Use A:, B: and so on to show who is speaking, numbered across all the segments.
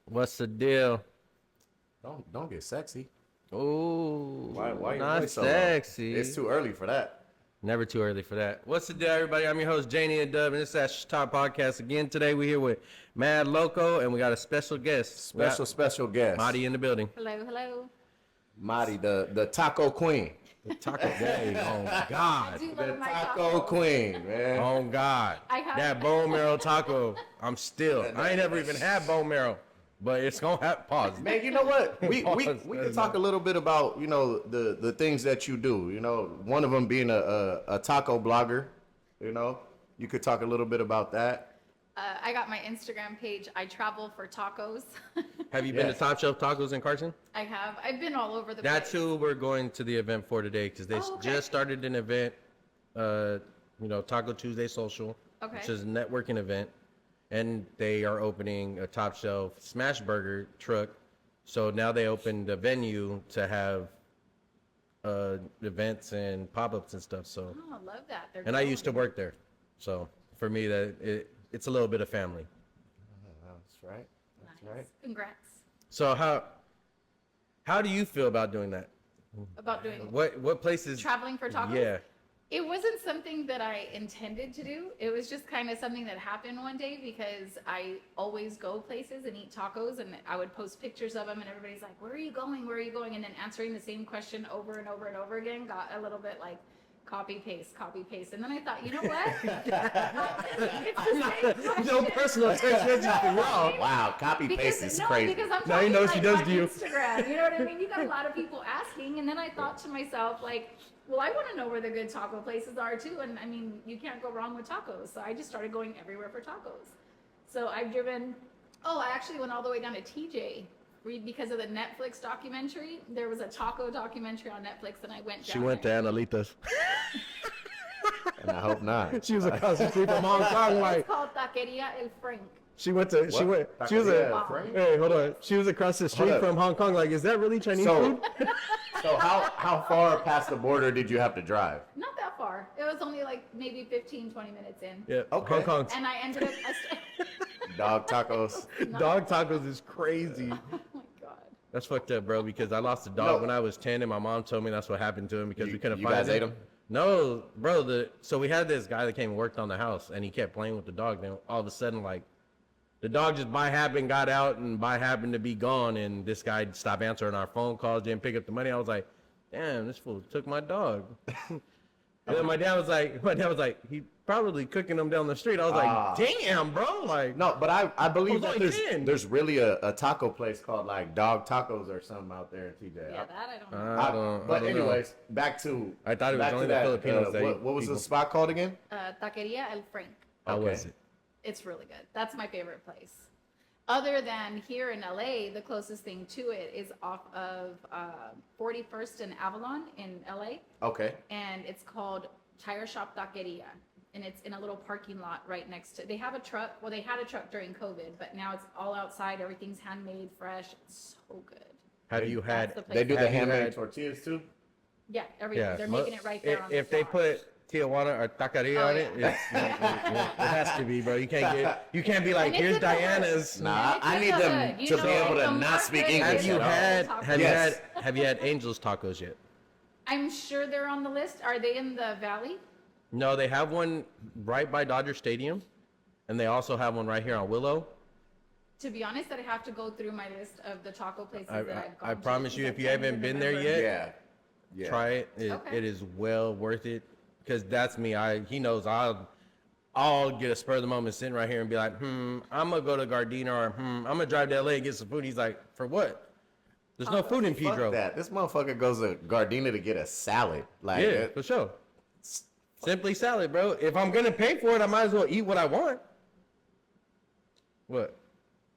A: What's the deal?
B: Don't get sexy.
A: Oh,
B: Why you
A: not
B: voice so
A: sexy.
B: It's too early for that.
A: Never too early for that. What's the deal, everybody? I'm your host, Janie and Dub, and this is that Shhh podcast. Again, today we're here with Mad Loco, and we got a special guest.
B: Special guest.
A: Marty in the building.
C: Hello.
B: Marty, the taco queen.
A: The taco day. Oh, God.
C: I do
B: The
C: love my
B: taco
C: tacos.
B: queen, man.
A: Oh, God.
C: I have-
A: That bone marrow taco. I ain't never even had bone marrow, but it's going to have pause.
B: Man, you know what? We can talk a little bit about, the things that you do. One of them being a taco blogger. You could talk a little bit about that.
C: I got my Instagram page. I travel for tacos.
A: Have you been to
B: Yes.
A: Top Shelf Tacos in Carson?
C: I have. I've been all over the
A: That's
C: place.
A: who we're going to the event for today because they
C: Oh, okay.
A: just started an event, Taco Tuesday Social,
C: Okay.
A: which is a networking event, and they are opening a Top Shelf Smash Burger truck. So now they opened a venue to have events and pop-ups and stuff. So,
C: Oh, I love that. They're
A: and I used to
C: growing.
A: work there, so for me it's a little bit of family.
B: That's right. That's
C: Nice.
B: right.
C: Congrats.
A: So how do you feel about doing that?
C: About doing
A: What places?
C: traveling for tacos?
A: Yeah.
C: It wasn't something that I intended to do. It was just kind of something that happened one day because I always go places and eat tacos, and I would post pictures of them, and everybody's like, "Where are you going? Where are you going?" And then answering the same question over and over and over again got a little bit like copy paste. And then I thought, you know what? It's the same question.
A: No personal text messages. Wow.
B: Wow, copy paste is crazy.
C: Because I'm
A: Now you
C: talking
A: know
C: like
A: she does
C: on
A: to you.
C: Instagram. You know what I mean? You got a lot of people asking, and then I thought to myself, like, well, I want to know where the good taco places are too. And I mean, you can't go wrong with tacos. So I just started going everywhere for tacos. So I've driven. Oh, I actually went all the way down to TJ. Because of the Netflix documentary. There was a taco documentary on Netflix, and I went down.
A: She went to
C: there.
A: Analitas.
B: And I hope not.
A: She was across the street from Hong Kong.
C: It's
A: Like
C: called Taqueria El Frank.
A: she went to. She went. She was
B: Taqueria
A: a.
B: Frank?
A: Hey, hold on. She was across the street
B: up.
A: from Hong Kong. Like, is that really Chinese
B: So,
A: food?
B: so how far past the border did you have to drive?
C: Not that far. It was only like maybe 15, 20 minutes in.
A: Yeah.
B: Okay.
A: Hong Kong's
C: And I ended up.
B: Dog tacos.
A: dog tacos is crazy.
C: Oh my god.
A: That's fucked up, bro. Because I lost a dog
B: No.
A: when I was 10, and my mom told me that's what happened to him because
B: You-
A: we couldn't
B: you
A: find
B: guys
A: him.
B: ate him?
A: No, bro. So we had this guy that came and worked on the house, and he kept playing with the dog. Then all of a sudden, like, the dog just by happen got out and by happen to be gone, and this guy stopped answering our phone calls, didn't pick up the money. I was like, damn, this fool took my dog. And then my dad was like, he probably cooking them down the street. I was
B: Ah.
A: like, damn, bro, like,
B: No, but I believe
A: I was
B: that
A: only 10.
B: there's really a taco place called like Dog Tacos or something out there in TJ.
C: Yeah, that I don't know.
B: But
A: I don't know.
B: anyways, back to
A: I thought it was
B: back
A: only
B: to
A: the Filipinos that eat
B: what was
A: people.
B: the spot called again?
C: Taqueria El Frank.
A: How
B: Okay.
A: was it?
C: It's really good. That's my favorite place. Other than here in LA, the closest thing to it is off of 41st and Avalon in LA,
B: Okay.
C: and it's called Tire Shop Taqueria. And it's in a little parking lot right next to. They have a truck. Well, they had a truck during COVID, but now it's all outside. Everything's handmade, fresh. It's so good.
A: Have you
C: That's
A: had?
C: the place.
B: They do the
A: Have you
B: handmade
A: had-
B: tortillas too?
C: Yeah, everything. They're making it right there on the
A: If they
C: spot.
A: put Tijuana or Taqueria
C: Oh,
A: on it, it has to be, bro. You can't be like,
C: And it's
A: here's
C: in the hood.
A: Diana's.
B: Nah,
C: it's
B: I
C: in
B: need
C: the
B: them
C: hood. You
B: to
C: know,
B: be able to
C: the
B: not
C: more
B: speak
C: hood
B: English.
A: Have you
C: know,
A: had?
C: the
A: Have you had?
C: tacos.
A: Have you had Angel's Tacos yet?
C: I'm sure they're on the list. Are they in the valley?
A: No, they have one right by Dodger Stadium, and they also have one right here on Willow.
C: To be honest, I'd have to go through my list of the taco places that I've gone
A: I
C: to,
A: promise you,
C: because
A: if you
C: I can't
A: haven't
C: even
A: been there
C: remember.
A: yet,
B: Yeah.
A: try it.
C: Okay.
A: It is well worth it. Because that's me. He knows I'll get a spur of the moment sitting right here and be like, I'm gonna go to Gardena or I'm gonna drive to LA and get some food. He's like, for what? There's no food in
B: Fuck
A: Pedro.
B: that. This motherfucker goes to Gardena to get a salad. Like
A: Yeah, for sure. Simply salad, bro. If I'm gonna pay for it, I might as well eat what I want. What?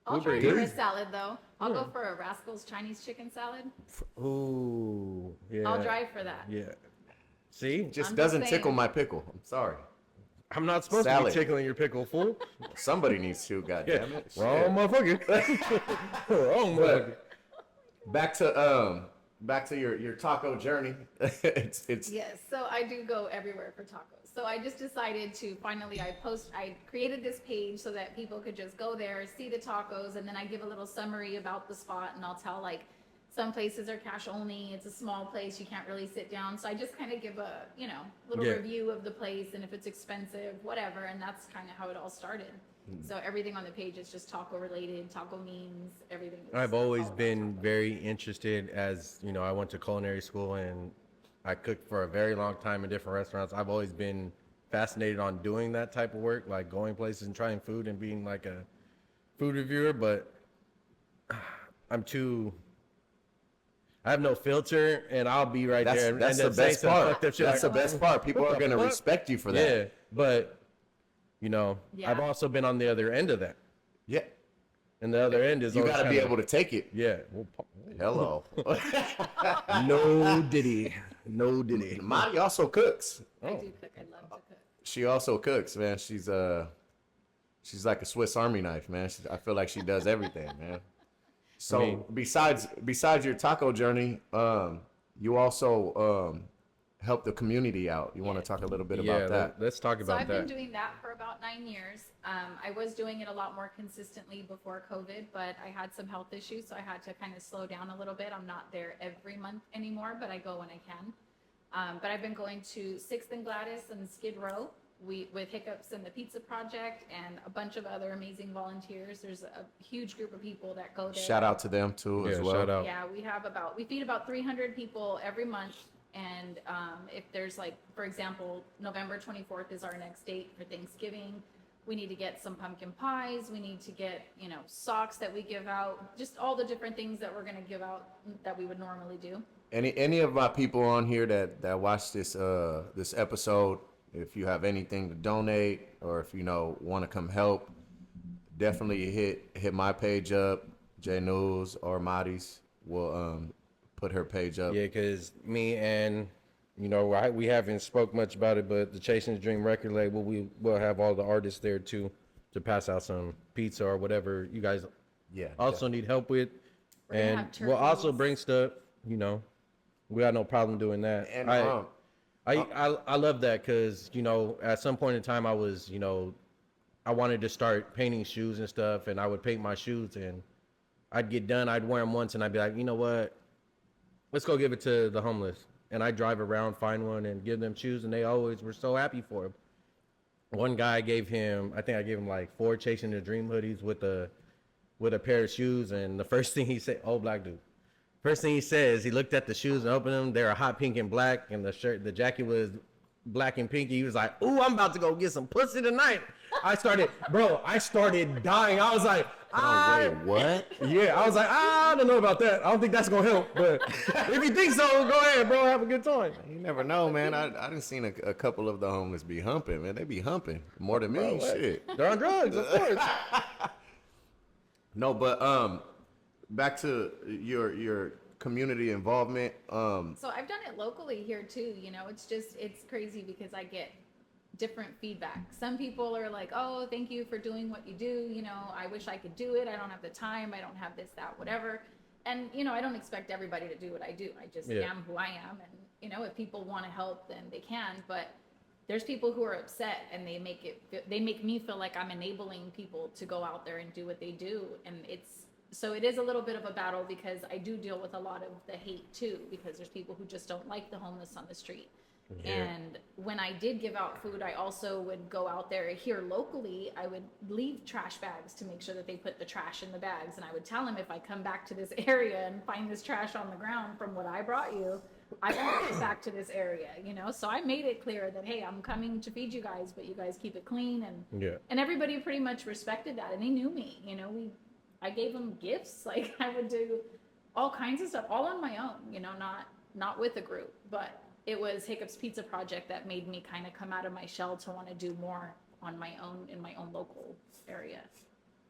C: I'll
A: Uber
C: try for a
A: Eats?
C: salad though. I'll go for a Rascal's Chinese chicken salad.
A: Ooh, yeah.
C: I'll drive for that.
A: Yeah. See,
B: just
C: I'm
B: doesn't
C: just
B: tickle
C: saying.
B: my pickle. I'm sorry.
A: I'm not supposed to
B: Salad.
A: be tickling your pickle, fool.
B: Somebody needs to, goddamn it.
A: Wrong motherfucker. Wrong motherfucker.
B: Back to back to your taco journey. It's
C: Yes, so I do go everywhere for tacos. So I just decided to finally, I created this page so that people could just go there, see the tacos, and then I give a little summary about the spot, and I'll tell like some places are cash only, it's a small place, you can't really sit down. So I just kind of give a, little
A: Yeah.
C: review of the place and if it's expensive, whatever, and that's kind of how it all started. So everything on the page is just taco related, taco memes, everything. Is
A: I've always
C: all about
A: been
C: tacos.
A: very interested as, I went to culinary school and I cooked for a very long time in different restaurants. I've always been fascinated on doing that type of work, like going places and trying food and being like a food reviewer, but I have no filter and I'll be right there. And
B: that's the
A: then say
B: best
A: some
B: part.
A: fucked up shit
B: That's the
A: like,
B: best part. People
A: what
B: are
A: the
B: gonna
A: fuck?
B: respect you for that.
A: Yeah, but
C: Yeah.
A: I've also been on the other end of that.
B: Yeah.
A: And the other end is
B: You
A: always
B: got to be
A: kinda-
B: able to take it.
A: Yeah.
B: Hello.
A: No diddy. No diddy.
B: Marty also cooks.
C: I do cook, I love to cook.
B: She also cooks, man. She's like a Swiss Army knife, man. I feel like she does everything, man. So
A: I mean-
B: besides your taco journey, you also help the community out. You want to
C: Yes.
B: talk a little bit
A: Yeah,
B: about that?
A: let's talk
C: So
A: about
C: I've
A: that.
C: been doing that for about 9 years. I was doing it a lot more consistently before COVID, but I had some health issues, so I had to kind of slow down a little bit. I'm not there every month anymore, but I go when I can. But I've been going to 6th and Gladys and Skid Row with Hiccups and the Pizza Project and a bunch of other amazing volunteers. There's a huge group of people that go there.
B: Shout out to them too as
A: Yeah,
B: well.
A: shout out.
C: Yeah, we feed about 300 people every month. And if there's like, for example, November 24th is our next date for Thanksgiving. We need to get some pumpkin pies. We need to get, socks that we give out. Just all the different things that we're going to give out that we would normally do.
B: Any of my people on here that watch this this episode, if you have anything to donate or if want to come help, definitely hit my page up, J News or Marty's. We'll put her page up.
A: Yeah, because me and we haven't spoke much about it, but the Chasing the Dream record label, we will have all the artists there too to pass out some pizza or whatever you guys
B: Yeah.
A: also need help with,
C: We're gonna
A: and
C: have
A: we'll also
C: turkeys.
A: bring stuff. We got no problem doing that.
B: And
A: I love that because at some point in time I was I wanted to start painting shoes and stuff, and I would paint my shoes and I'd get done, I'd wear them once, and I'd be like, you know what? Let's go give it to the homeless. And I drive around, find one, and give them shoes, and they always were so happy for him. One guy I gave him like 4 Chasing the Dream hoodies with a pair of shoes, and the first thing he said, old black dude. First thing he says, he looked at the shoes and opened them. They were hot pink and black, and the jacket was black and pinky. He was like, "Ooh, I'm about to go get some pussy tonight." I started dying. I was like,
B: wait, what?
A: yeah, I was like, I don't know about that. I don't think that's gonna help. But if you think so, go ahead, bro. Have a good time.
B: You never know, man. I done seen a couple of the homeless be humping, man. They be humping more than me. Shit.
A: They're on drugs, of course.
B: No, but back to your community involvement.
C: So I've done it locally here too. It's crazy because I get different feedback. Some people are like, "Oh, thank you for doing what you do. I wish I could do it. I don't have the time. I don't have this, that, whatever." And I don't expect everybody to do what I do. I just am who I am. And if people want to help, then they can. But there's people who are upset, and they make me feel like I'm enabling people to go out there and do what they do. And so it is a little bit of a battle because I do deal with a lot of the hate too, because there's people who just don't like the homeless on the street.
A: Yeah.
C: And when I did give out food, I also would go out there here locally. I would leave trash bags to make sure that they put the trash in the bags. And I would tell them, if I come back to this area and find this trash on the ground from what I brought you, I won't get back to this area, So I made it clear that, hey, I'm coming to feed you guys, but you guys keep it clean. And everybody pretty much respected that. And they knew me, I gave them gifts. Like I would do all kinds of stuff, all on my own, not with a group, but it was Hiccups Pizza Project that made me kind of come out of my shell to want to do more on my own in my own local area.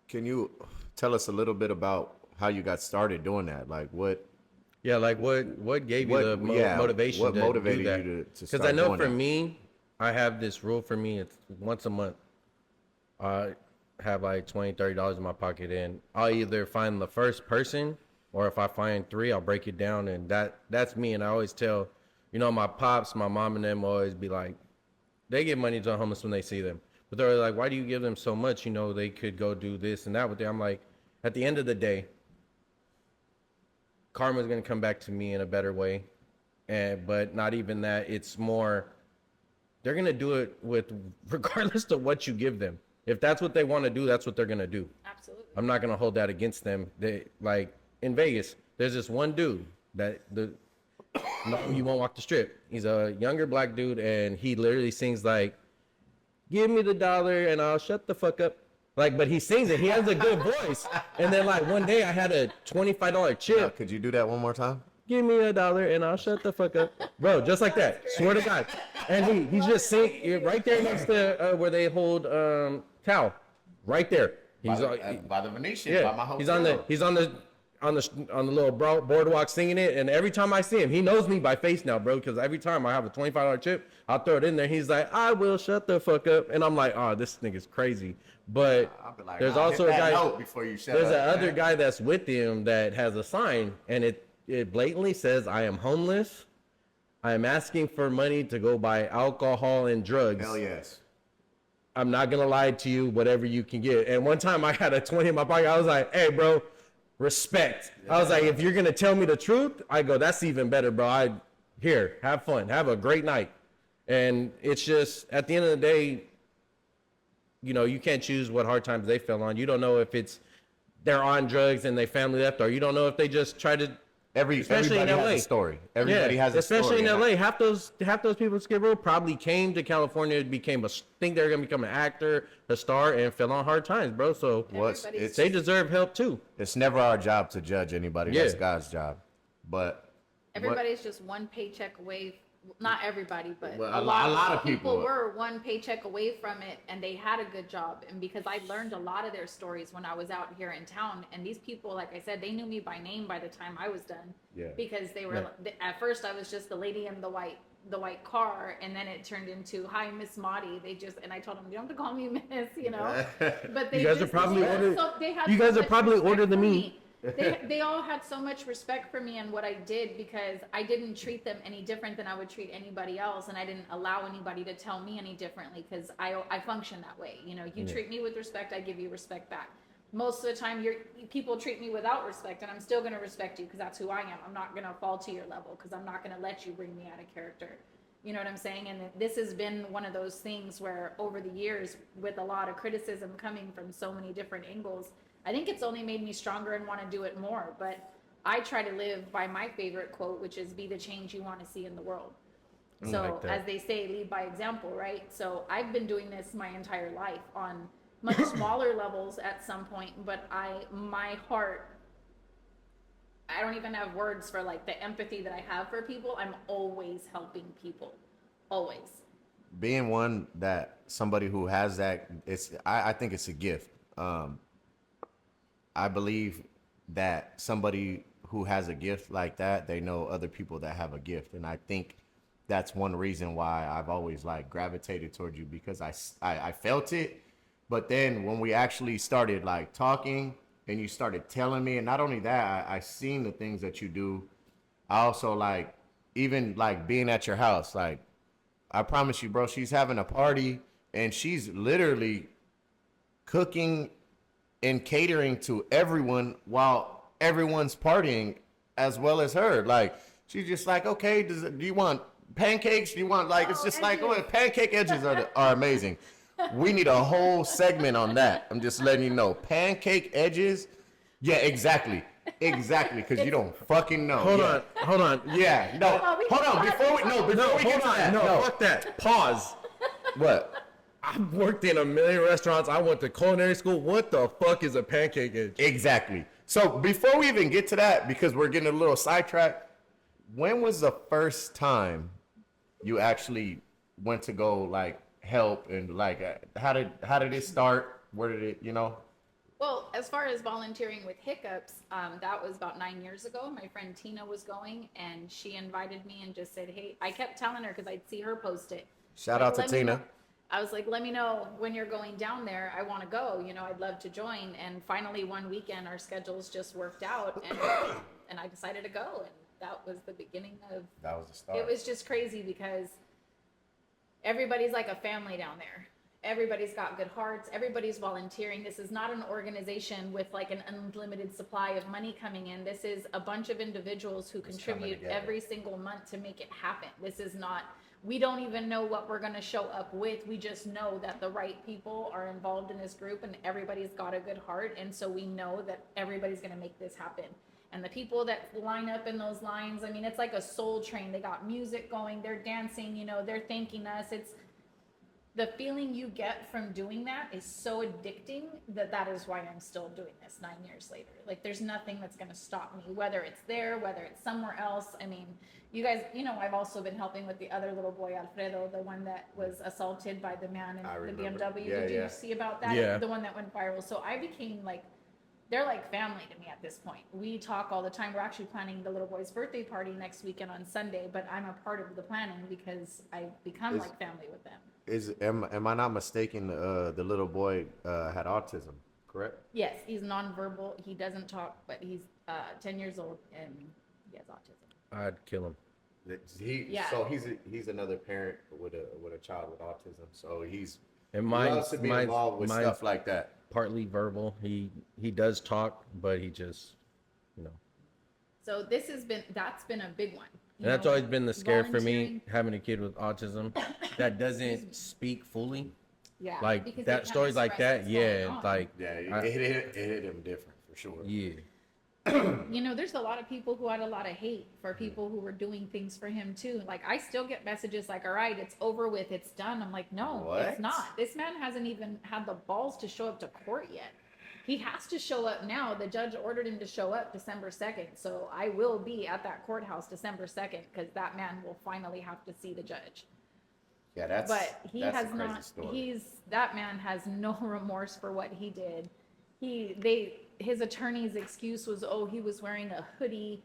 B: Can you tell us a little bit about how you got started doing that? Like what?
A: Yeah, like what gave you the motivation
B: what
A: to
B: motivated
A: do that?
B: you to
A: Because
B: start
A: I know
B: doing
A: for
B: that?
A: me, I have this rule for me. It's once a month. I have like $20, $30 in my pocket, and I'll either find the first person or if I find 3, I'll break it down, and that's me. And I always tell, my pops, my mom, and them always be like, they give money to the homeless when they see them, but they're like, why do you give them so much? They could go do this and that with them. I'm like, at the end of the day, karma's gonna come back to me in a better way, but not even that. It's more, they're gonna do it with regardless of what you give them. If that's what they want to do, that's what they're gonna do.
C: Absolutely.
A: I'm not gonna hold that against them. They, like in Vegas, there's this one dude that no, you won't walk the strip. He's a younger black dude, and he literally sings like, "Give me the dollar and I'll shut the fuck up." Like, but he sings it. He has a good voice. And then like one day I had a $25 chip.
B: Could you do that one more time?
A: Give me a dollar and I'll shut the fuck up, bro. Just like that. Swear to God. And he's just singing right there next to where they hold Tao, right there. He's
B: by the Venetian.
A: yeah.
B: By my hotel.
A: He's on the little boardwalk singing it, and every time I see him, he knows me by face now, bro. Because every time I have a $25 chip, I'll throw it in there. He's like, "I will shut the fuck up," and I'm like, "Oh, this nigga's crazy." But
B: I'll be like,
A: there's
B: "Nah,
A: also
B: hit
A: a
B: that
A: guy.
B: note before you shut
A: There's
B: up,
A: another
B: man."
A: guy that's with him that has a sign, and it blatantly says, "I am homeless. I am asking for money to go buy alcohol and drugs.
B: Hell yes.
A: I'm not gonna lie to you, whatever you can get." And one time I had a 20 in my pocket. I was like, "Hey, bro, respect." I was like, "If you're gonna tell me the truth," I go, "That's even better, bro. Here, have fun, have a great night." And it's just at the end of the day, you can't choose what hard times they fell on. You don't know if they're on drugs and they family left, or you don't know if they just try to. Especially
B: Everybody
A: in
B: has
A: LA.
B: a story. Everybody has a story.
A: Especially in LA, half those people at Skid Row probably came to California, think they're gonna become an actor, a star, and fell on hard times, bro. So they deserve help too.
B: It's never our job to judge anybody.
A: Yeah.
B: That's God's job. But
C: Everybody's just one paycheck away. Not everybody, but
B: Well,
C: a lot
B: of people
C: were one paycheck away from it, and they had a good job. And because I learned a lot of their stories when I was out here in town, and these people, like I said, they knew me by name by the time I was done.
B: Yeah.
C: Because they were at first I was just the lady in the white car, and then it turned into, "Hi, Miss Maudie." And I told them, "You don't have to call me Miss," But they
A: You guys are probably older. You guys are probably older than me.
C: They all had so much respect for me and what I did, because I didn't treat them any different than I would treat anybody else, and I didn't allow anybody to tell me any differently, because I function that way. You treat me with respect, I give you respect back. Most of the time, people treat me without respect, and I'm still going to respect you because that's who I am. I'm not going to fall to your level because I'm not going to let you bring me out of character. You know what I'm saying? And this has been one of those things where over the years, with a lot of criticism coming from so many different angles, I think it's only made me stronger and want to do it more. But I try to live by my favorite quote, which is, "Be the change you want to see in the world." So as they say, lead by example, right? So I've been doing this my entire life on much smaller levels at some point, but my heart, I don't even have words for like the empathy that I have for people. I'm always helping people, always.
B: being somebody who has that, I think it's a gift. I believe that somebody who has a gift like that, they know other people that have a gift, and I think that's one reason why I've always like gravitated toward you, because I felt it. But then when we actually started like talking and you started telling me, and not only that, I seen the things that you do. I also like, even like being at your house, like I promise you, bro, she's having a party and she's literally cooking and catering to everyone while everyone's partying as well as her. Like, she's just like, okay, do you want pancakes? Do you want like, it's just like, oh, pancake edges are amazing. We need a whole segment on that. I'm just letting you know. Pancake edges. Yeah, exactly. Exactly, because you don't fucking know.
A: Hold on.
B: Yeah, no. Hold on. Before we get to that.
A: No, fuck that. Pause.
B: What?
A: I've worked in a million restaurants. I went to culinary school. What the fuck is a pancake edge?
B: Exactly. So before we even get to that, because we're getting a little sidetracked, when was the first time you actually went to go like help, and like how did it start? Where did it,
C: Well, as far as volunteering with Hiccups, that was about 9 years ago. My friend Tina was going, and she invited me and just said, hey, I kept telling her because I'd see her post it.
B: Shout out to Tina.
C: I was like, let me know when you're going down there. I want to go. You know, I'd love to join. And finally, one weekend, our schedules just worked out, and I decided to go. And that was the beginning of.
B: That was the start.
C: It was just crazy because everybody's like a family down there. Everybody's got good hearts. Everybody's volunteering. This is not an organization with like an unlimited supply of money coming in. This is a bunch of individuals who contribute every single month to make it happen. This is not, we don't even know what we're going to show up with. We just know that the right people are involved in this group and everybody's got a good heart. And so we know that everybody's going to make this happen. And the people that line up in those lines, I mean, it's like a soul train. They got music going, they're dancing, you know, they're thanking us. It's the feeling you get from doing that is so addicting that is why I'm still doing this 9 years later. Like, there's nothing that's going to stop me, whether it's there, whether it's somewhere else. I mean, you guys, you know, I've also been helping with the other little boy, Alfredo, the one that was assaulted by the man in the BMW. Did you see about that?
A: Yeah.
C: The one that went viral. So I became like, they're like family to me at this point. We talk all the time. We're actually planning the little boy's birthday party next weekend on Sunday, but I'm a part of the planning because I've become like family with them.
B: Am I not mistaken? The little boy had autism, correct?
C: Yes, he's nonverbal. He doesn't talk, but he's 10 years old and he has autism.
A: I'd kill him.
B: So he's another parent with a child with autism. So he's
A: And
B: loves to be involved with
A: mine's
B: stuff like that.
A: partly verbal. He does talk, but he just, you know.
C: So that's been a big one.
A: And that's always been the scare for me, having a kid with autism that doesn't speak fully.
C: Yeah,
A: Like
C: because
A: that
C: they
A: stories
C: can't
A: like
C: express
A: that,
C: what's
A: yeah,
C: going on.
A: like
B: It hit him different for sure.
A: yeah.
C: You know, there's a lot of people who had a lot of hate for people who were doing things for him too. Like, I still get messages like, all right, it's over with, it's done. I'm like, no,
B: What?
C: it's not. This man hasn't even had the balls to show up to court yet. He has to show up now. The judge ordered him to show up December 2nd. So I will be at that courthouse December 2nd because that man will finally have to see the judge.
B: Yeah, that's
C: But
B: that's a crazy story.
C: That man has no remorse for what he did. His attorney's excuse was, oh, he was wearing a hoodie.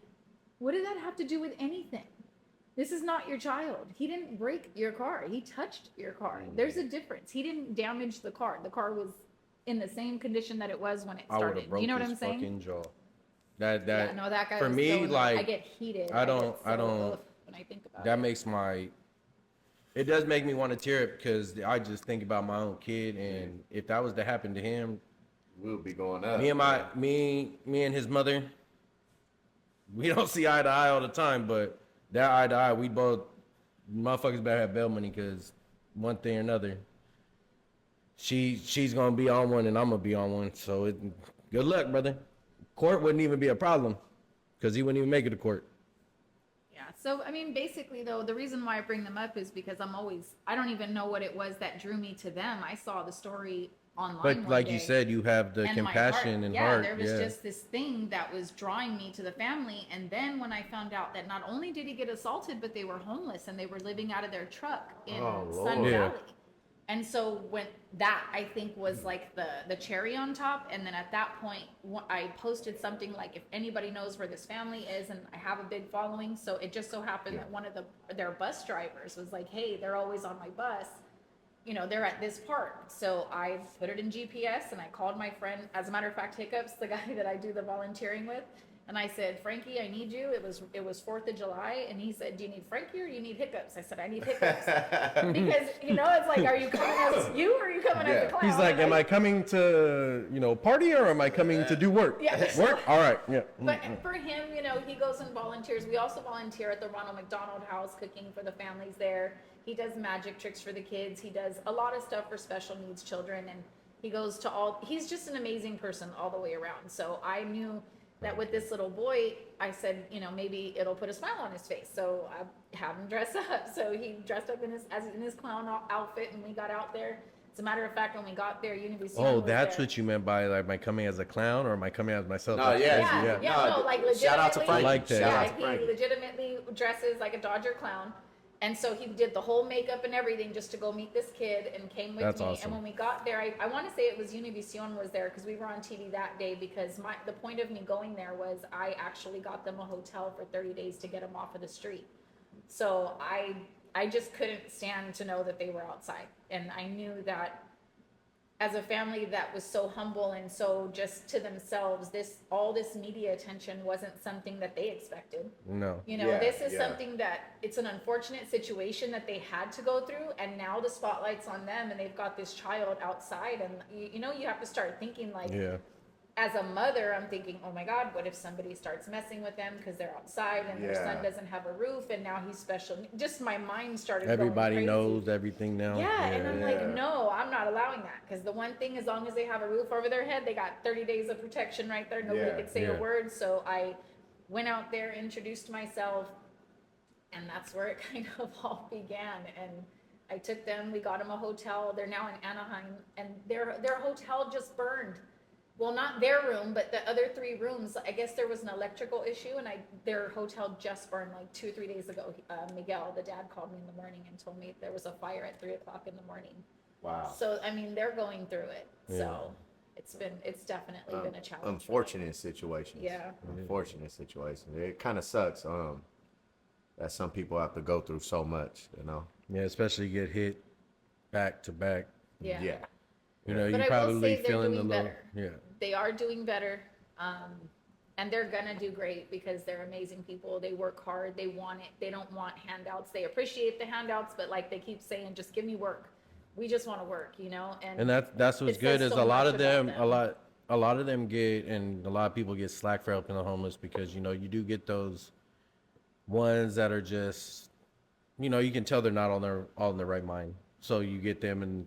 C: What did that have to do with anything? This is not your child. He didn't break your car. He touched your car. There's a difference. He didn't damage the car. The car was in the same condition that it was when it
A: I would
C: started.
A: have broke
C: You know what
A: his
C: I'm saying?
A: fucking jaw. That
C: Yeah, no, that guy
A: for
C: was
A: me,
C: going,
A: like
C: I get heated.
A: I
C: get
A: don't
C: ugh when I think about
A: that
C: it.
A: makes my it does make me want to tear up because I just think about my own kid, and if that was to happen to him,
B: We'll be going up.
A: me and his mother, we don't see eye to eye all the time, but that eye to eye, we both motherfuckers better have bail money because one thing or another, she's gonna be on one and I'm gonna be on one. So good luck, brother. Court wouldn't even be a problem because he wouldn't even make it to court.
C: Yeah. So, I mean, basically, though, the reason why I bring them up is because I don't even know what it was that drew me to them. I saw the story online.
A: But
C: one
A: like
C: day,
A: you said, you have the
C: and my
A: compassion and heart.
C: There was just this thing that was drawing me to the family. And then when I found out that not only did he get assaulted, but they were homeless and they were living out of their truck in Sun
A: Yeah.
C: Valley. And so when that, I think, was like the cherry on top. And then at that point, I posted something like, if anybody knows where this family is, and I have a big following. So it just so happened that one of their bus drivers was like, hey, they're always on my bus. You know, they're at this park. So I put it in GPS and I called my friend, as a matter of fact, Hiccups, the guy that I do the volunteering with. And I said, Frankie, I need you. It was 4th of July. And he said, do you need Frankie or you need Hiccups? I said, I need Hiccups. Because, you know, it's like, are you coming as you or are you coming as a clown?
A: He's like, am I coming to, party or am I coming to do work?
C: Yeah.
A: Work? All right. Yeah.
C: But for him, you know, he goes and volunteers. We also volunteer at the Ronald McDonald House, cooking for the families there. He does magic tricks for the kids. He does a lot of stuff for special needs children. And he goes to he's just an amazing person all the way around. So I knew that with this little boy, I said, you know, maybe it'll put a smile on his face. So I have him dress up. So he dressed up in his clown outfit, and we got out there. As a matter of fact, when we got there, Univision
A: Oh,
C: was
A: that's
C: there.
A: what you meant by like, am I coming as a clown or am I coming as myself?
B: No,
A: That's
B: yeah.
A: crazy,
C: No, like legitimately.
B: Shout out to Frankie.
A: I like that.
B: Shout
C: Yeah,
B: out to Frankie.
C: he legitimately dresses like a Dodger clown. And so he did the whole makeup and everything just to go meet this kid and came with
A: That's
C: me.
A: awesome.
C: And when we got there, I want to say it was Univision was there because we were on TV that day because the point of me going there was I actually got them a hotel for 30 days to get them off of the street. So I I just couldn't stand to know that they were outside. And I knew that as a family that was so humble and so just to themselves, all this media attention wasn't something that they expected.
A: No.
C: You know,
B: Yeah,
C: this is
B: yeah.
C: something that it's an unfortunate situation that they had to go through, and now the spotlight's on them, and they've got this child outside, and you know, you have to start thinking like,
A: Yeah.
C: as a mother, I'm thinking, oh my God, what if somebody starts messing with them because they're outside and their
B: Yeah.
C: son doesn't have a roof and now he's special? Just my mind started
A: Everybody
C: going crazy.
A: knows everything now.
C: Yeah, and I'm like,
B: Yeah.
C: no, I'm not allowing that, because the one thing, as long as they have a roof over their head, they got 30 days of protection right there. Nobody
B: Yeah,
C: could say
A: yeah.
C: a word. So I went out there, introduced myself, and that's where it kind of all began. And I took them, we got them a hotel. They're now in Anaheim, and their hotel just burned. Well, not their room, but the other 3 rooms. I guess there was an electrical issue, and their hotel just burned like 2 or 3 days ago. Miguel, the dad, called me in the morning and told me there was a fire at 3:00 in the morning.
B: Wow.
C: So I mean, they're going through it.
A: Yeah.
C: So it's definitely been a challenge. for them.
B: Unfortunate situations.
C: Yeah.
B: Unfortunate situations. It kind of sucks. That some people have to go through so much. You know.
A: Yeah, especially get hit back to back.
C: Yeah.
B: Yeah.
A: You know,
C: But
A: you
C: I will
A: probably
C: say they're
A: feeling the
C: doing
A: low.
C: better.
A: Yeah.
C: They are doing better. And they're gonna do great because they're amazing people. They work hard. They want it. They don't want handouts. They appreciate the handouts, but like they keep saying, just give me work. We just want to work, you know.
A: And that's what's
C: it
A: good
C: says
A: is
C: so
A: a lot
C: much
A: of them,
C: about
A: a lot of them get, and a lot of people get slack for helping the homeless, because you know you do get those ones that are just, you know, you can tell they're not all in their right mind. So you get them, and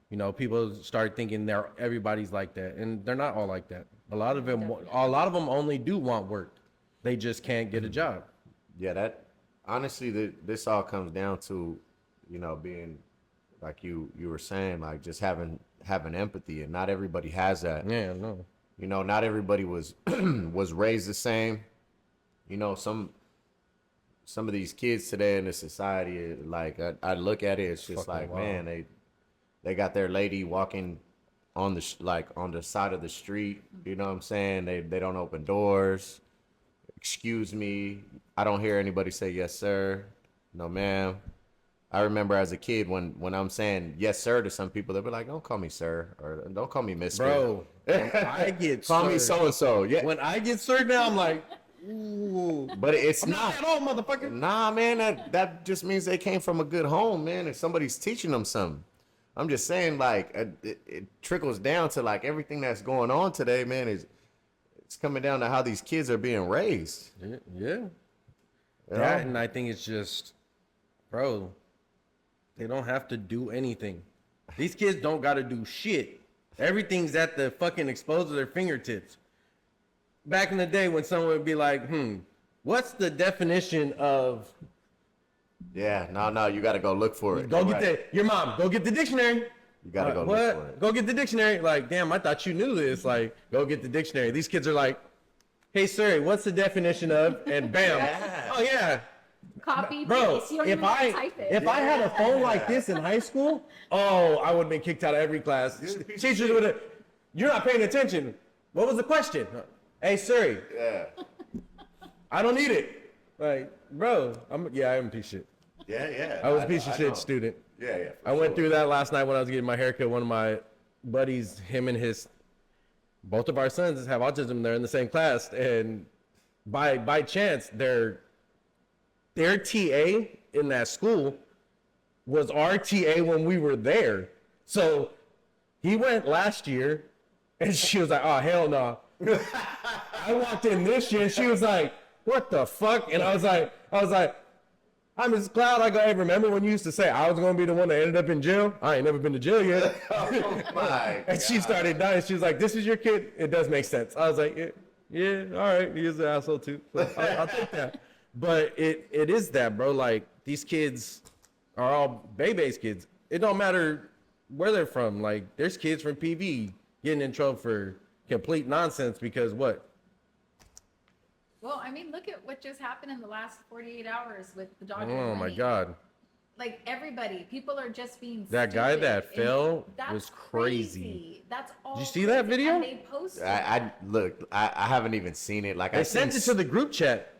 A: you know, people start thinking everybody's like that, and they're not all like that. A lot of them only do want work. They just can't get a job.
B: Yeah. That honestly, this all comes down to, you know, being like you were saying, like just having empathy, and not everybody has that.
A: Yeah, no.
B: You know, not everybody was was raised the same. You know, some of these kids today in the society, like I look at it, it's just
A: Fucking
B: like,
A: wild.
B: man, they got their lady walking on on the side of the street. You know what I'm saying? They don't open doors. Excuse me. I don't hear anybody say yes, sir. No, ma'am. I remember as a kid when I'm saying yes, sir to some people, they'll be like, don't call me sir, or don't call me mister.
A: Bro, when I get
B: Call me
A: sir-
B: so and so. Yeah.
A: When I get served now, I'm like, ooh.
B: But it's
A: I'm not
B: not.
A: at all, motherfucker.
B: Nah, man, that just means they came from a good home, man, and somebody's teaching them something. I'm just saying, like, it trickles down to like everything that's going on today, man. It's coming down to how these kids are being raised.
A: Yeah.
B: You
A: That,
B: know?
A: and I think it's just, bro, they don't have to do anything. These kids don't got to do shit. Everything's at the fucking exposed of their fingertips. Back in the day when someone would be like, what's the definition of,
B: Yeah, no, you got to go look for it.
A: go
B: You're
A: get
B: right.
A: your mom, go get the dictionary.
B: You got to go
A: What?
B: look for it.
A: Go get the dictionary. Like, damn, I thought you knew this. Like, go get the dictionary. These kids are like, hey, sir, what's the definition of? And bam.
B: Yeah.
A: Oh, yeah.
C: Copy,
A: Bro,
C: paste. You don't even have to type it.
A: if I had a phone like this in high school, oh, I would have been kicked out of every class. Teachers would have, you're not paying attention. What was the question? Hey, Siri,
B: Yeah,
A: I don't need it. Like, bro, I am a piece of shit.
B: yeah.
A: I was a piece of
B: I
A: shit
B: know.
A: student.
B: Yeah.
A: I went through that last night when I was getting my haircut. One of my buddies, him and both of our sons have autism. They're in the same class, and by chance, their TA in that school was our TA when we were there. So he went last year, and she was like, "Oh hell no!" I walked in this year, and she was like, "What the fuck?" And I was like, "Hi, Mrs. Cloud." I go, "Hey, remember when you used to say I was gonna be the one that ended up in jail? I ain't never been to jail yet."
B: Oh my
A: And she started dying. She was like, "This is your kid. It does make sense." I was like, "Yeah, all right. He is an asshole too. So I'll take that." But it is that, bro. Like, these kids are all Bebe's kids. It don't matter where they're from. Like, there's kids from PV getting in trouble for complete nonsense because what?
C: Well, I mean, look at what just happened in the last 48 hours with the dog.
A: Oh my God.
C: Like, everybody, people are just being
A: That guy
C: stupid,
A: that
C: and
A: fell
C: that's
A: was crazy.
C: That's all.
A: Did you see that
C: crazy.
A: video?
C: And they posted.
B: I look. I haven't even seen it. Like
A: I
B: I
A: sent it to the group chat.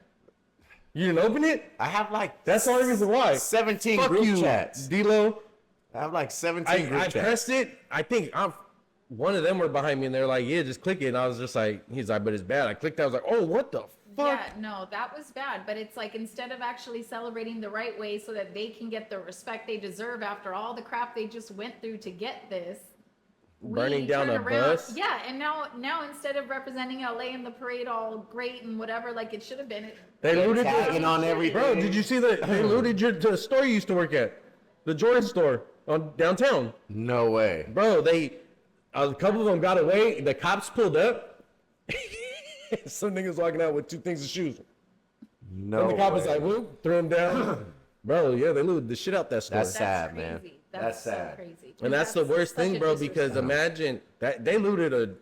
A: You didn't open it?
B: I have like
A: That's the only reason why.
B: 17
A: Fuck
B: group
A: you,
B: chats.
A: D-Lo.
B: I have like 17
A: I
B: group chats.
A: pressed it. I think one of them were behind me, and they're like, "Yeah, just click it." And I was just like, "He's like, but it's bad." I clicked. I was like, "Oh, what the fuck?"
C: Yeah, no, that was bad. But it's like instead of actually celebrating the right way so that they can get the respect they deserve after all the crap they just went through to get this.
A: Burning
C: we
A: down
C: turn
A: a
C: around-
A: bus?
C: Yeah, and now instead of representing LA in the parade all great and whatever like it should have been,
A: They looted
B: Tagging on everything.
A: Bro, did you see that? They looted the store you used to work at, the Jordan store on downtown.
B: No way.
A: Bro, a couple of them got away. The cops pulled up. Some niggas walking out with 2 things of shoes.
B: No
A: And the cop
B: way.
A: was like, whoop, threw him down. Bro, yeah, they looted the shit out that store.
B: That's
C: that's
B: sad,
C: crazy.
B: man.
C: That's so
B: sad.
C: crazy.
A: And that's the worst
C: such
A: thing,
C: a
A: bro, because
C: disrespect.
A: imagine that they looted a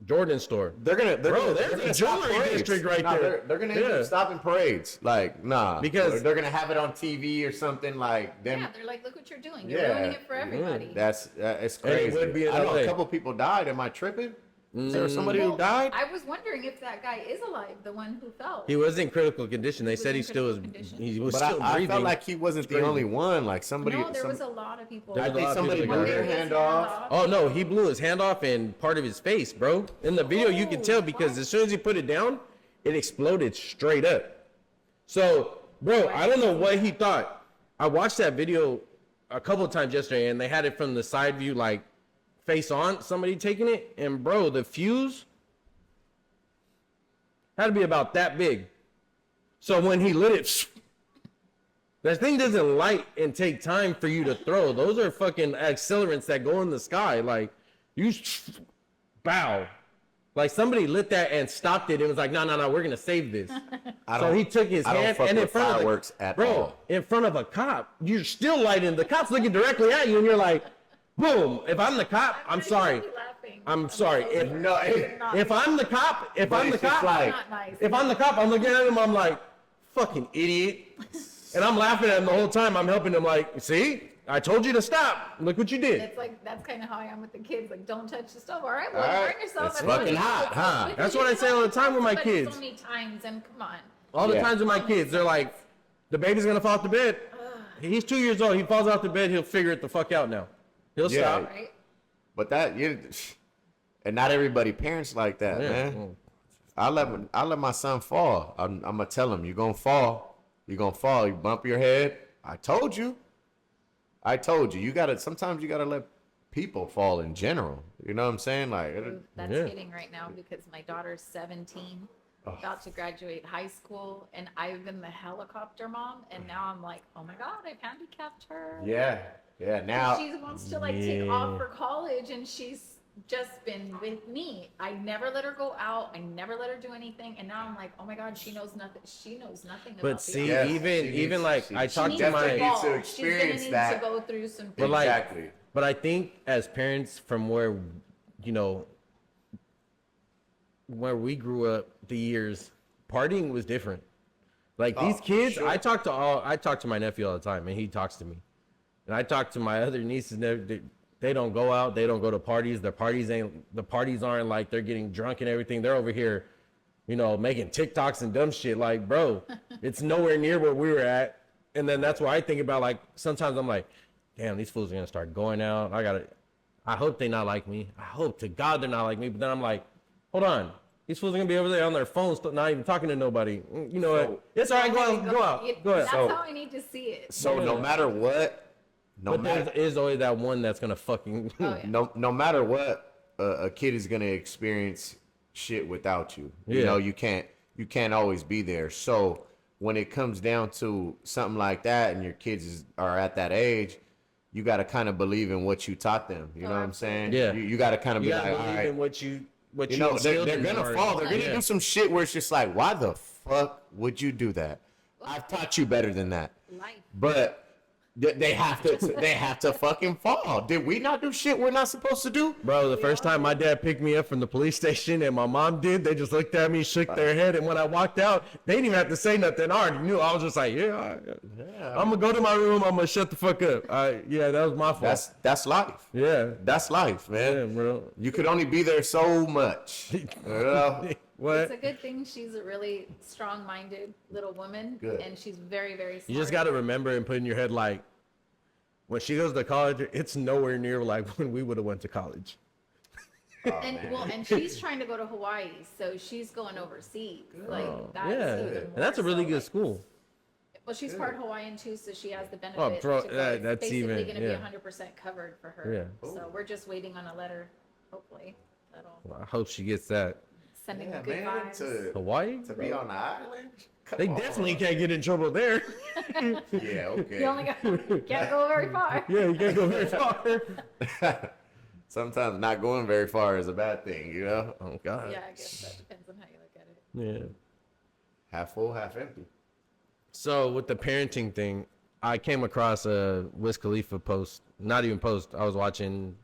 A: Jordan store.
B: They're gonna
A: there's a
B: gonna stop
A: jewelry
B: parades.
A: district right
B: Nah,
A: there.
B: They're gonna end
A: Yeah.
B: up stopping parades. Like, nah.
A: Because-
B: they're gonna have it on TV or something like them.
C: Yeah, they're like, look what you're doing. You're
B: Yeah.
C: ruining it for everybody.
B: That's it's
A: And it
B: crazy.
A: would be in
B: I know
A: LA.
B: a couple people died. Am I tripping? Is there somebody who
C: Well,
B: died?
C: I was wondering if that guy is alive, the one who fell.
A: He was in critical condition. They
C: was
A: said
C: in
A: he still was.
C: critical condition.
A: He was
B: But
A: still
B: I
A: breathing.
B: felt like he wasn't the
A: crazy.
B: only one. Like somebody.
C: No, there was a lot of people.
A: There
B: I
A: was a
B: think
A: lot of
B: somebody
A: people
B: blew
A: that
B: their
A: got
B: hand off.
A: Oh no, he blew his hand off and part of his face, bro. In the video, you can tell because as soon as he put it down, it exploded straight up. So, bro, I don't know what he thought. I watched that video a couple of times yesterday, and they had it from the side view, like face on, somebody taking it, and bro, the fuse had to be about that big. So when he lit it, that thing doesn't light and take time for you to throw. Those are fucking accelerants that go in the sky. Like, you bow. Like, somebody lit that and stopped it and was like, no, we're going to save this. So he took his
B: I don't
A: hand
B: fuck
A: and in
B: with
A: front of
B: fireworks at
A: bro,
B: all.
A: in front of a cop, you're still lighting. The cop's looking directly at you and you're like, boom. If I'm the cop, I'm sorry. I'm sorry.
B: No,
A: If I'm the cop,
B: But it's just like-
C: Not nice.
A: if I'm the cop, I'm looking at him, I'm like, fucking idiot. And I'm laughing at him the whole time. I'm helping him like, see? I told you to stop. Look what you did.
C: It's like that's kind of how I am with the kids. Like, don't touch the stove. All right, well,
B: All right.
C: burn yourself.
B: It's
C: That's
B: fucking
C: fine.
B: hot, huh?
A: That's what I say all the time with my
C: But
A: kids.
C: So many times, and come on.
A: All the
B: Yeah.
A: times with my kids, they're like, the baby's gonna fall off the bed. He's 2 years old. He falls off the bed. He'll figure it the fuck out now. He'll
B: Yeah.
A: stop.
C: Right?
B: But and not everybody parents like that,
A: Yeah.
B: man. I let my son fall. I'm gonna tell him, you're gonna fall. You're gonna fall. You bump your head. I told you. Sometimes you gotta let people fall in general. You know what I'm saying? Like,
C: Ooh, that's
A: Yeah.
C: hitting right now because my daughter's 17, about to graduate high school, and I've been the helicopter mom, and now I'm like, oh my god, I've handicapped her.
B: yeah. Now,
C: She wants to like take off for college, and she's just been with me. I never let her go out. I never let her do anything, and now I'm like, oh my god, she knows nothing. She knows nothing about
A: But
C: the
A: see,
C: arts.
B: Yes,
A: even
B: she needs-
A: like
B: she-
A: I
B: she
A: talked
C: She
A: to
C: needs
B: definitely
A: my,
B: needs
C: evolve.
B: to
C: She's
B: experience
C: gonna need
B: that.
C: to go through some
A: But
C: things.
A: like-
B: exactly.
A: but I think as parents from where, you know, where we grew up, the years, partying was different. Like these
B: Oh,
A: kids,
B: sure.
A: I talk to my nephew all the time, and he talks to me. And I talk to my other nieces. They don't go out. They don't go to parties. The parties aren't like they're getting drunk and everything. They're over here, you know, making TikToks and dumb shit. Like, bro, it's nowhere near where we were at. And then that's why I think about, like, sometimes I'm like, damn, these fools are gonna start going out. I hope they not like me. I hope to God they're not like me. But then I'm like, hold on. These fools are gonna be over there on their phones, not even talking to nobody. You know what? It's all right. Go out. Go out. Go ahead.
C: That's how I need to see it.
B: So no matter what,
A: But there is always that one that's gonna fucking.
C: Oh, yeah.
B: no matter what, a kid is gonna experience shit without you. You
A: Yeah.
B: know, you can't always be there. So when it comes down to something like that, and your kids are at that age, you got to kind of believe in what you taught them. You know what I'm saying?
A: Yeah.
B: You got to kind of
A: You
B: be
A: gotta
B: like, all
A: believe
B: right.
A: in what you
B: You know, they're
A: instilled in
B: gonna
A: them.
B: fall. They're gonna
A: Yeah.
B: do some shit where it's just like, why the fuck would you do that? I've taught you better than that.
C: Life.
B: But they have to fucking fall. Did we not do shit we're not supposed to do?
A: Bro, the first time my dad picked me up from the police station and my mom did, they just looked at me, shook their head, and when I walked out, they didn't even have to say nothing. I already knew. I was just like, I'm gonna go to my room. I'm gonna shut the fuck up. Yeah, that was my fault.
B: That's life.
A: Yeah,
B: That's life, man.
A: yeah, bro.
B: You could only be there so much. You know?
A: What?
C: It's a good thing she's a really strong-minded little woman,
B: Good.
C: and she's very, very smart.
A: You just got to remember and put in your head, like, when she goes to college, it's nowhere near like when we would have went to college.
C: And she's trying to go to Hawaii, so she's going overseas. Like that's
A: Yeah,
C: even
A: and that's a
C: more
A: really
C: so,
A: good
C: like-
A: school.
C: Well, she's part Hawaiian too, so she has the benefit.
A: Oh, bro,
C: to go. It's
A: that's
C: basically
A: even-
C: going to
A: yeah.
C: be 100% covered for her.
A: Yeah.
C: So we're just waiting on a letter. Hopefully, that'll
A: I hope she gets that.
C: sending
B: Yeah,
C: good
B: man,
C: vibes.
A: Hawaii?
B: to be on the island. Come
A: They
B: on.
A: definitely can't get in trouble there.
B: Yeah, okay.
C: You only can't go very far.
A: Yeah, you can't go very far.
B: Sometimes not going very far is a bad thing, you know?
A: Oh God.
C: Yeah, I guess that depends on how you look at it.
A: Yeah.
B: Half full, half empty.
A: So with the parenting thing, I came across a Wiz Khalifa post. Not even post. I was watching,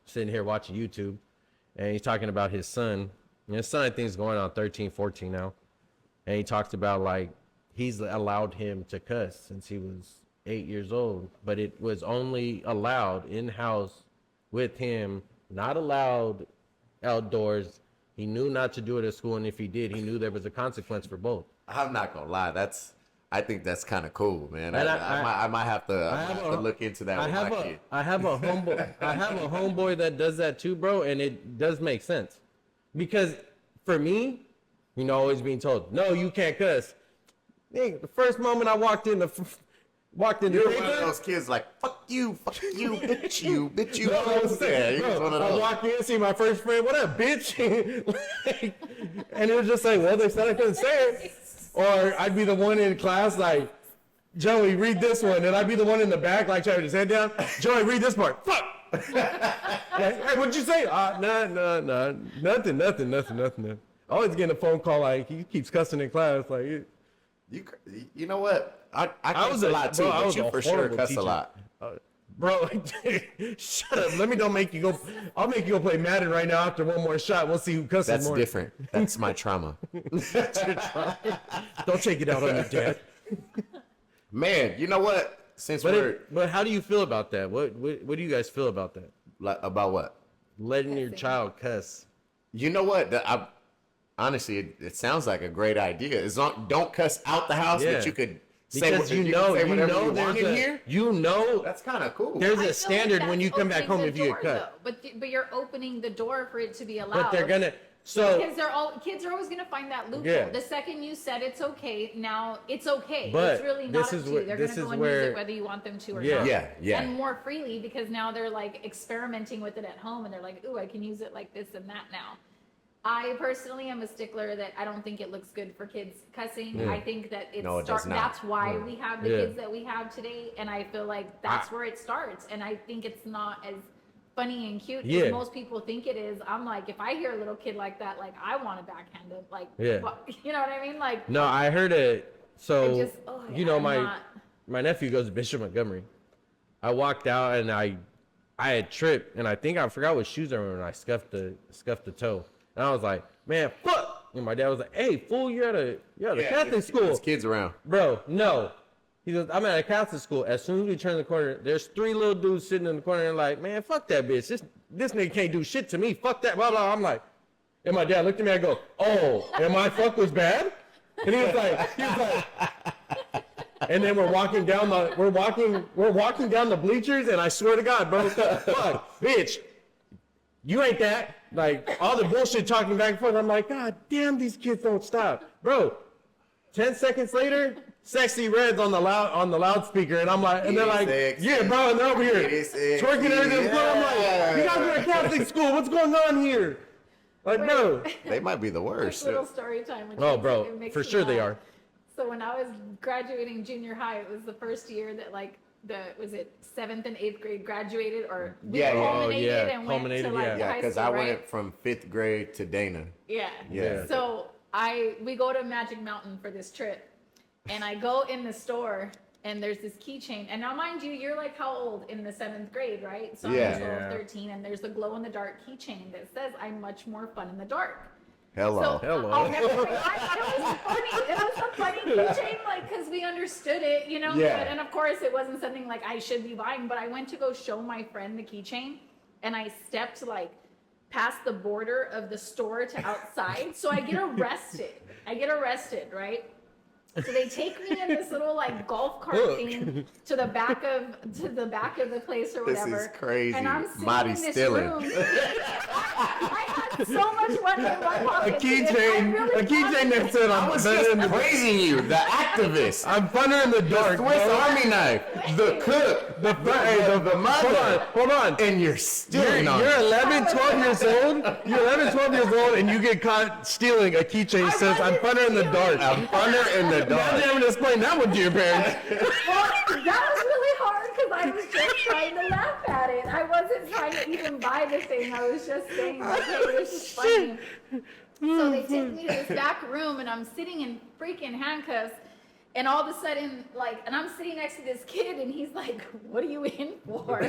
A: sitting here watching YouTube, and he's talking about his son. And his son, I think, is going on 13, 14 now. And he talked about, like, he's allowed him to cuss since he was 8 years old, but it was only allowed in-house with him, not allowed outdoors. He knew not to do it at school, and if he did, he knew there was a consequence for both.
B: I'm not gonna lie, I think that's kind of cool, man.
A: And
B: I might have to,
A: I have a-
B: look into that
A: I
B: with
A: have
B: my
A: a
B: kid.
A: I have a homeboy that does that too, bro, and it does make sense. Because for me, always being told, no, you can't cuss. Nigga, the first moment I walked in the
B: You're one of
A: paper,
B: those kids like, fuck you, bitch you.
A: no, I was saying,
B: Yeah, he was one of
A: I
B: those.
A: walk in, see my first friend, what up, bitch? Like, and it was just like, well, they said I couldn't say it. Or I'd be the one in class like, Joey, read this one. And I'd be the one in the back, like, trying to his head down. Joey, read this part. Fuck! Like, hey, what'd you say? No, nothing. Always getting a phone call, like, he keeps cussing in class. Like,
B: You know what? I cuss a lot too,
A: bro, I
B: but
A: was
B: you
A: a
B: for sure
A: horrible
B: cuss
A: teacher.
B: a lot.
A: Bro, shut up. Don't make you go. I'll make you go play Madden right now after one more shot. We'll see who cusses
B: That's
A: more.
B: different. That's my trauma.
A: Don't take it out on your dad.
B: Man, you know what? Since we're
A: But how do you feel about that? What do you guys feel about that?
B: like, about what?
A: Letting your
C: Cussing.
A: child cuss.
B: You know what? Honestly, it sounds like a great idea. As long don't cuss out the house,
A: Yeah.
B: but you could say
A: Because
B: you can say whatever you want
A: there's
B: in here.
A: That's
B: That's kind of cool.
A: there's
C: I feel
A: a standard
C: like
A: when you
C: that's
A: come back
C: opening
A: home
C: the
A: if you
C: door,
A: get cut.
C: though. But you're opening the door for it to be allowed.
A: But they're gonna so.
C: Because kids are always gonna find that loophole.
A: Yeah.
C: The second you said it's okay, now it's okay.
A: But
C: it's really
A: this
C: not
A: is
C: up to
A: where-
C: you. They're
A: this
C: gonna
A: is
C: go and
A: where-
C: use it whether you want them to or
A: Yeah.
C: not.
B: Yeah.
C: And more freely because now they're like experimenting with it at home and they're like, ooh, I can use it like this and that now. I personally am a stickler that I don't think it looks good for kids cussing.
A: Yeah.
C: I think that
B: No, it does not.
C: that's why we have the
A: Yeah.
C: kids that we have today, and I feel like that's where it starts. And I think it's not as funny and cute
A: Yeah.
C: as most people think it is. I'm like, if I hear a little kid like that, like I want to backhand him. Like,
A: Yeah.
C: you know what I mean? Like,
A: No, I heard it. So
C: I just- I'm
A: my
C: not-
A: my nephew goes to Bishop Montgomery. I walked out and I had tripped and I think I forgot what shoes I were wearing. I scuffed the toe and I was like, man, fuck. And my dad was like, hey, fool, you're at a Catholic school.
B: There's kids around.
A: Bro, no. He goes, I'm at a Catholic school. As soon as we turn the corner, there's 3 little dudes sitting in the corner and like, man, fuck that bitch. This nigga can't do shit to me. Fuck that. Blah, blah. I'm like, and my dad looked at me and I go, oh, and my fuck was bad? And he was like, and then we're walking down the bleachers and I swear to God, bro, fuck, bitch, you ain't that. Like all the bullshit talking back and forth. I'm like, God damn, these kids don't stop. Bro, 10 seconds later, Sexy Red's on the loudspeaker, and I'm like, and they're like,
B: Sexy.
A: yeah, bro, and they're over here
B: It is sexy.
A: twerking everything.
B: Yeah.
A: I'm like, you guys are at Catholic school. What's going on here? Like, bro.
B: They might be the worst.
C: little story time. with
A: Oh,
C: kids,
A: bro,
C: it makes
A: for
C: me
A: sure they
C: laugh.
A: are.
C: So when I was graduating junior high, it was the first year that like was it 7th and 8th grade graduated or we
B: Yeah, yeah.
C: culminated
A: Oh, yeah,
C: and
A: culminated,
C: went to like
A: yeah.
B: Yeah,
C: high
B: because
C: school,
B: I
C: right?
B: went from 5th grade to Dana.
C: Yeah.
B: Yeah.
C: So we go to Magic Mountain for this trip, and I go in the store, and there's this keychain. And now, mind you, you're like how old in the 7th grade, right? So
B: Yeah.
C: I'm 12,
A: Yeah.
C: 13, and there's a glow in the dark keychain that says I'm much more fun in the dark.
B: Hello.
C: So
A: Hello.
C: I'll never forget. I thought it was funny. It was a funny keychain, like, because we understood it, you know?
B: Yeah.
C: But, and of course, it wasn't something like I should be buying, but I went to go show my friend the keychain, and I stepped like past the border of the store to outside. So I get arrested. Right? So they take me in this little like golf cart thing to the back of the place or
B: This
C: whatever.
B: is crazy.
C: And I'm sitting
B: Body
C: in this
B: stealing.
C: room. I had so much money in my
A: A
C: pocket.
A: keychain that said
B: I
A: I'm
B: was
A: better
B: just
A: than the
B: praising you, the activist,
A: I'm funner in the dark,
B: Swiss
A: bro.
B: Army knife, the cook, the mother,
A: Hold on.
B: and you're
A: You're,
B: stealing on
A: you're
B: it.
A: 11, 12 years old. You're 11, 12 years old, and you get caught stealing a keychain that says I'm funner in the dark.
B: I'm funner in the
A: Imagine
B: dark.
A: having to explain that one to your parents.
C: Well, that was really hard because I was just trying to laugh at it. I wasn't trying to even buy the thing. I was just saying, like, hey, this is funny. So they take me to this back room, and I'm sitting in freaking handcuffs. And all of a sudden, like, and I'm sitting next to this kid, and he's like, "What are you in for?"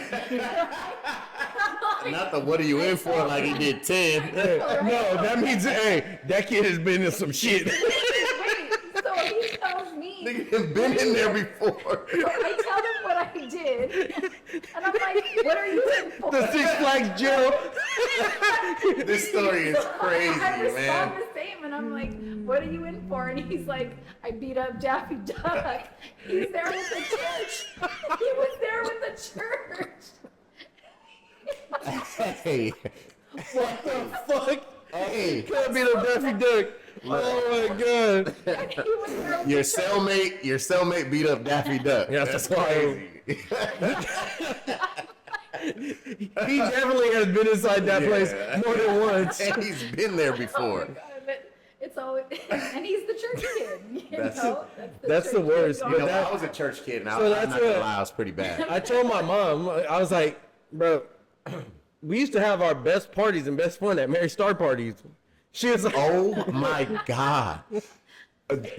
B: Not the what are you in for like he did 10.
A: No, that means, hey, that kid has been in some shit.
C: Wait, so he tells me.
B: Nigga been in there before.
C: So I tell him what I did, and I'm like, "What are you in for?"
A: The Six Flags Jill.
B: This story is crazy,
C: I respond
B: man.
C: the same, and I'm like, "What are you in for?" And he's like, "I beat up Daffy Duck." He's there with the church. He was there with the church.
B: Hey,
A: What the fuck?
B: hey,
A: Can't be the Daffy Duck. Oh my god.
C: And he was there with
B: your
C: the church.
B: cellmate beat up Daffy Duck.
A: Yeah, that's crazy. He definitely has been inside that place more than once.
B: And he's been there
C: Oh my
B: before.
C: God, but it's always, and he's the church kid. You
B: That's-
C: know?
A: that's the
C: church
A: worst,
C: kid
B: You
A: but
B: know,
C: going
B: I was a church kid, and
A: So
B: I'm
A: that's
B: not gonna
A: what-
B: lie, I was pretty bad.
A: I told my mom, I was like, bro, we used to have our best parties and best fun at Mary Star parties. She was like,
B: Oh my God.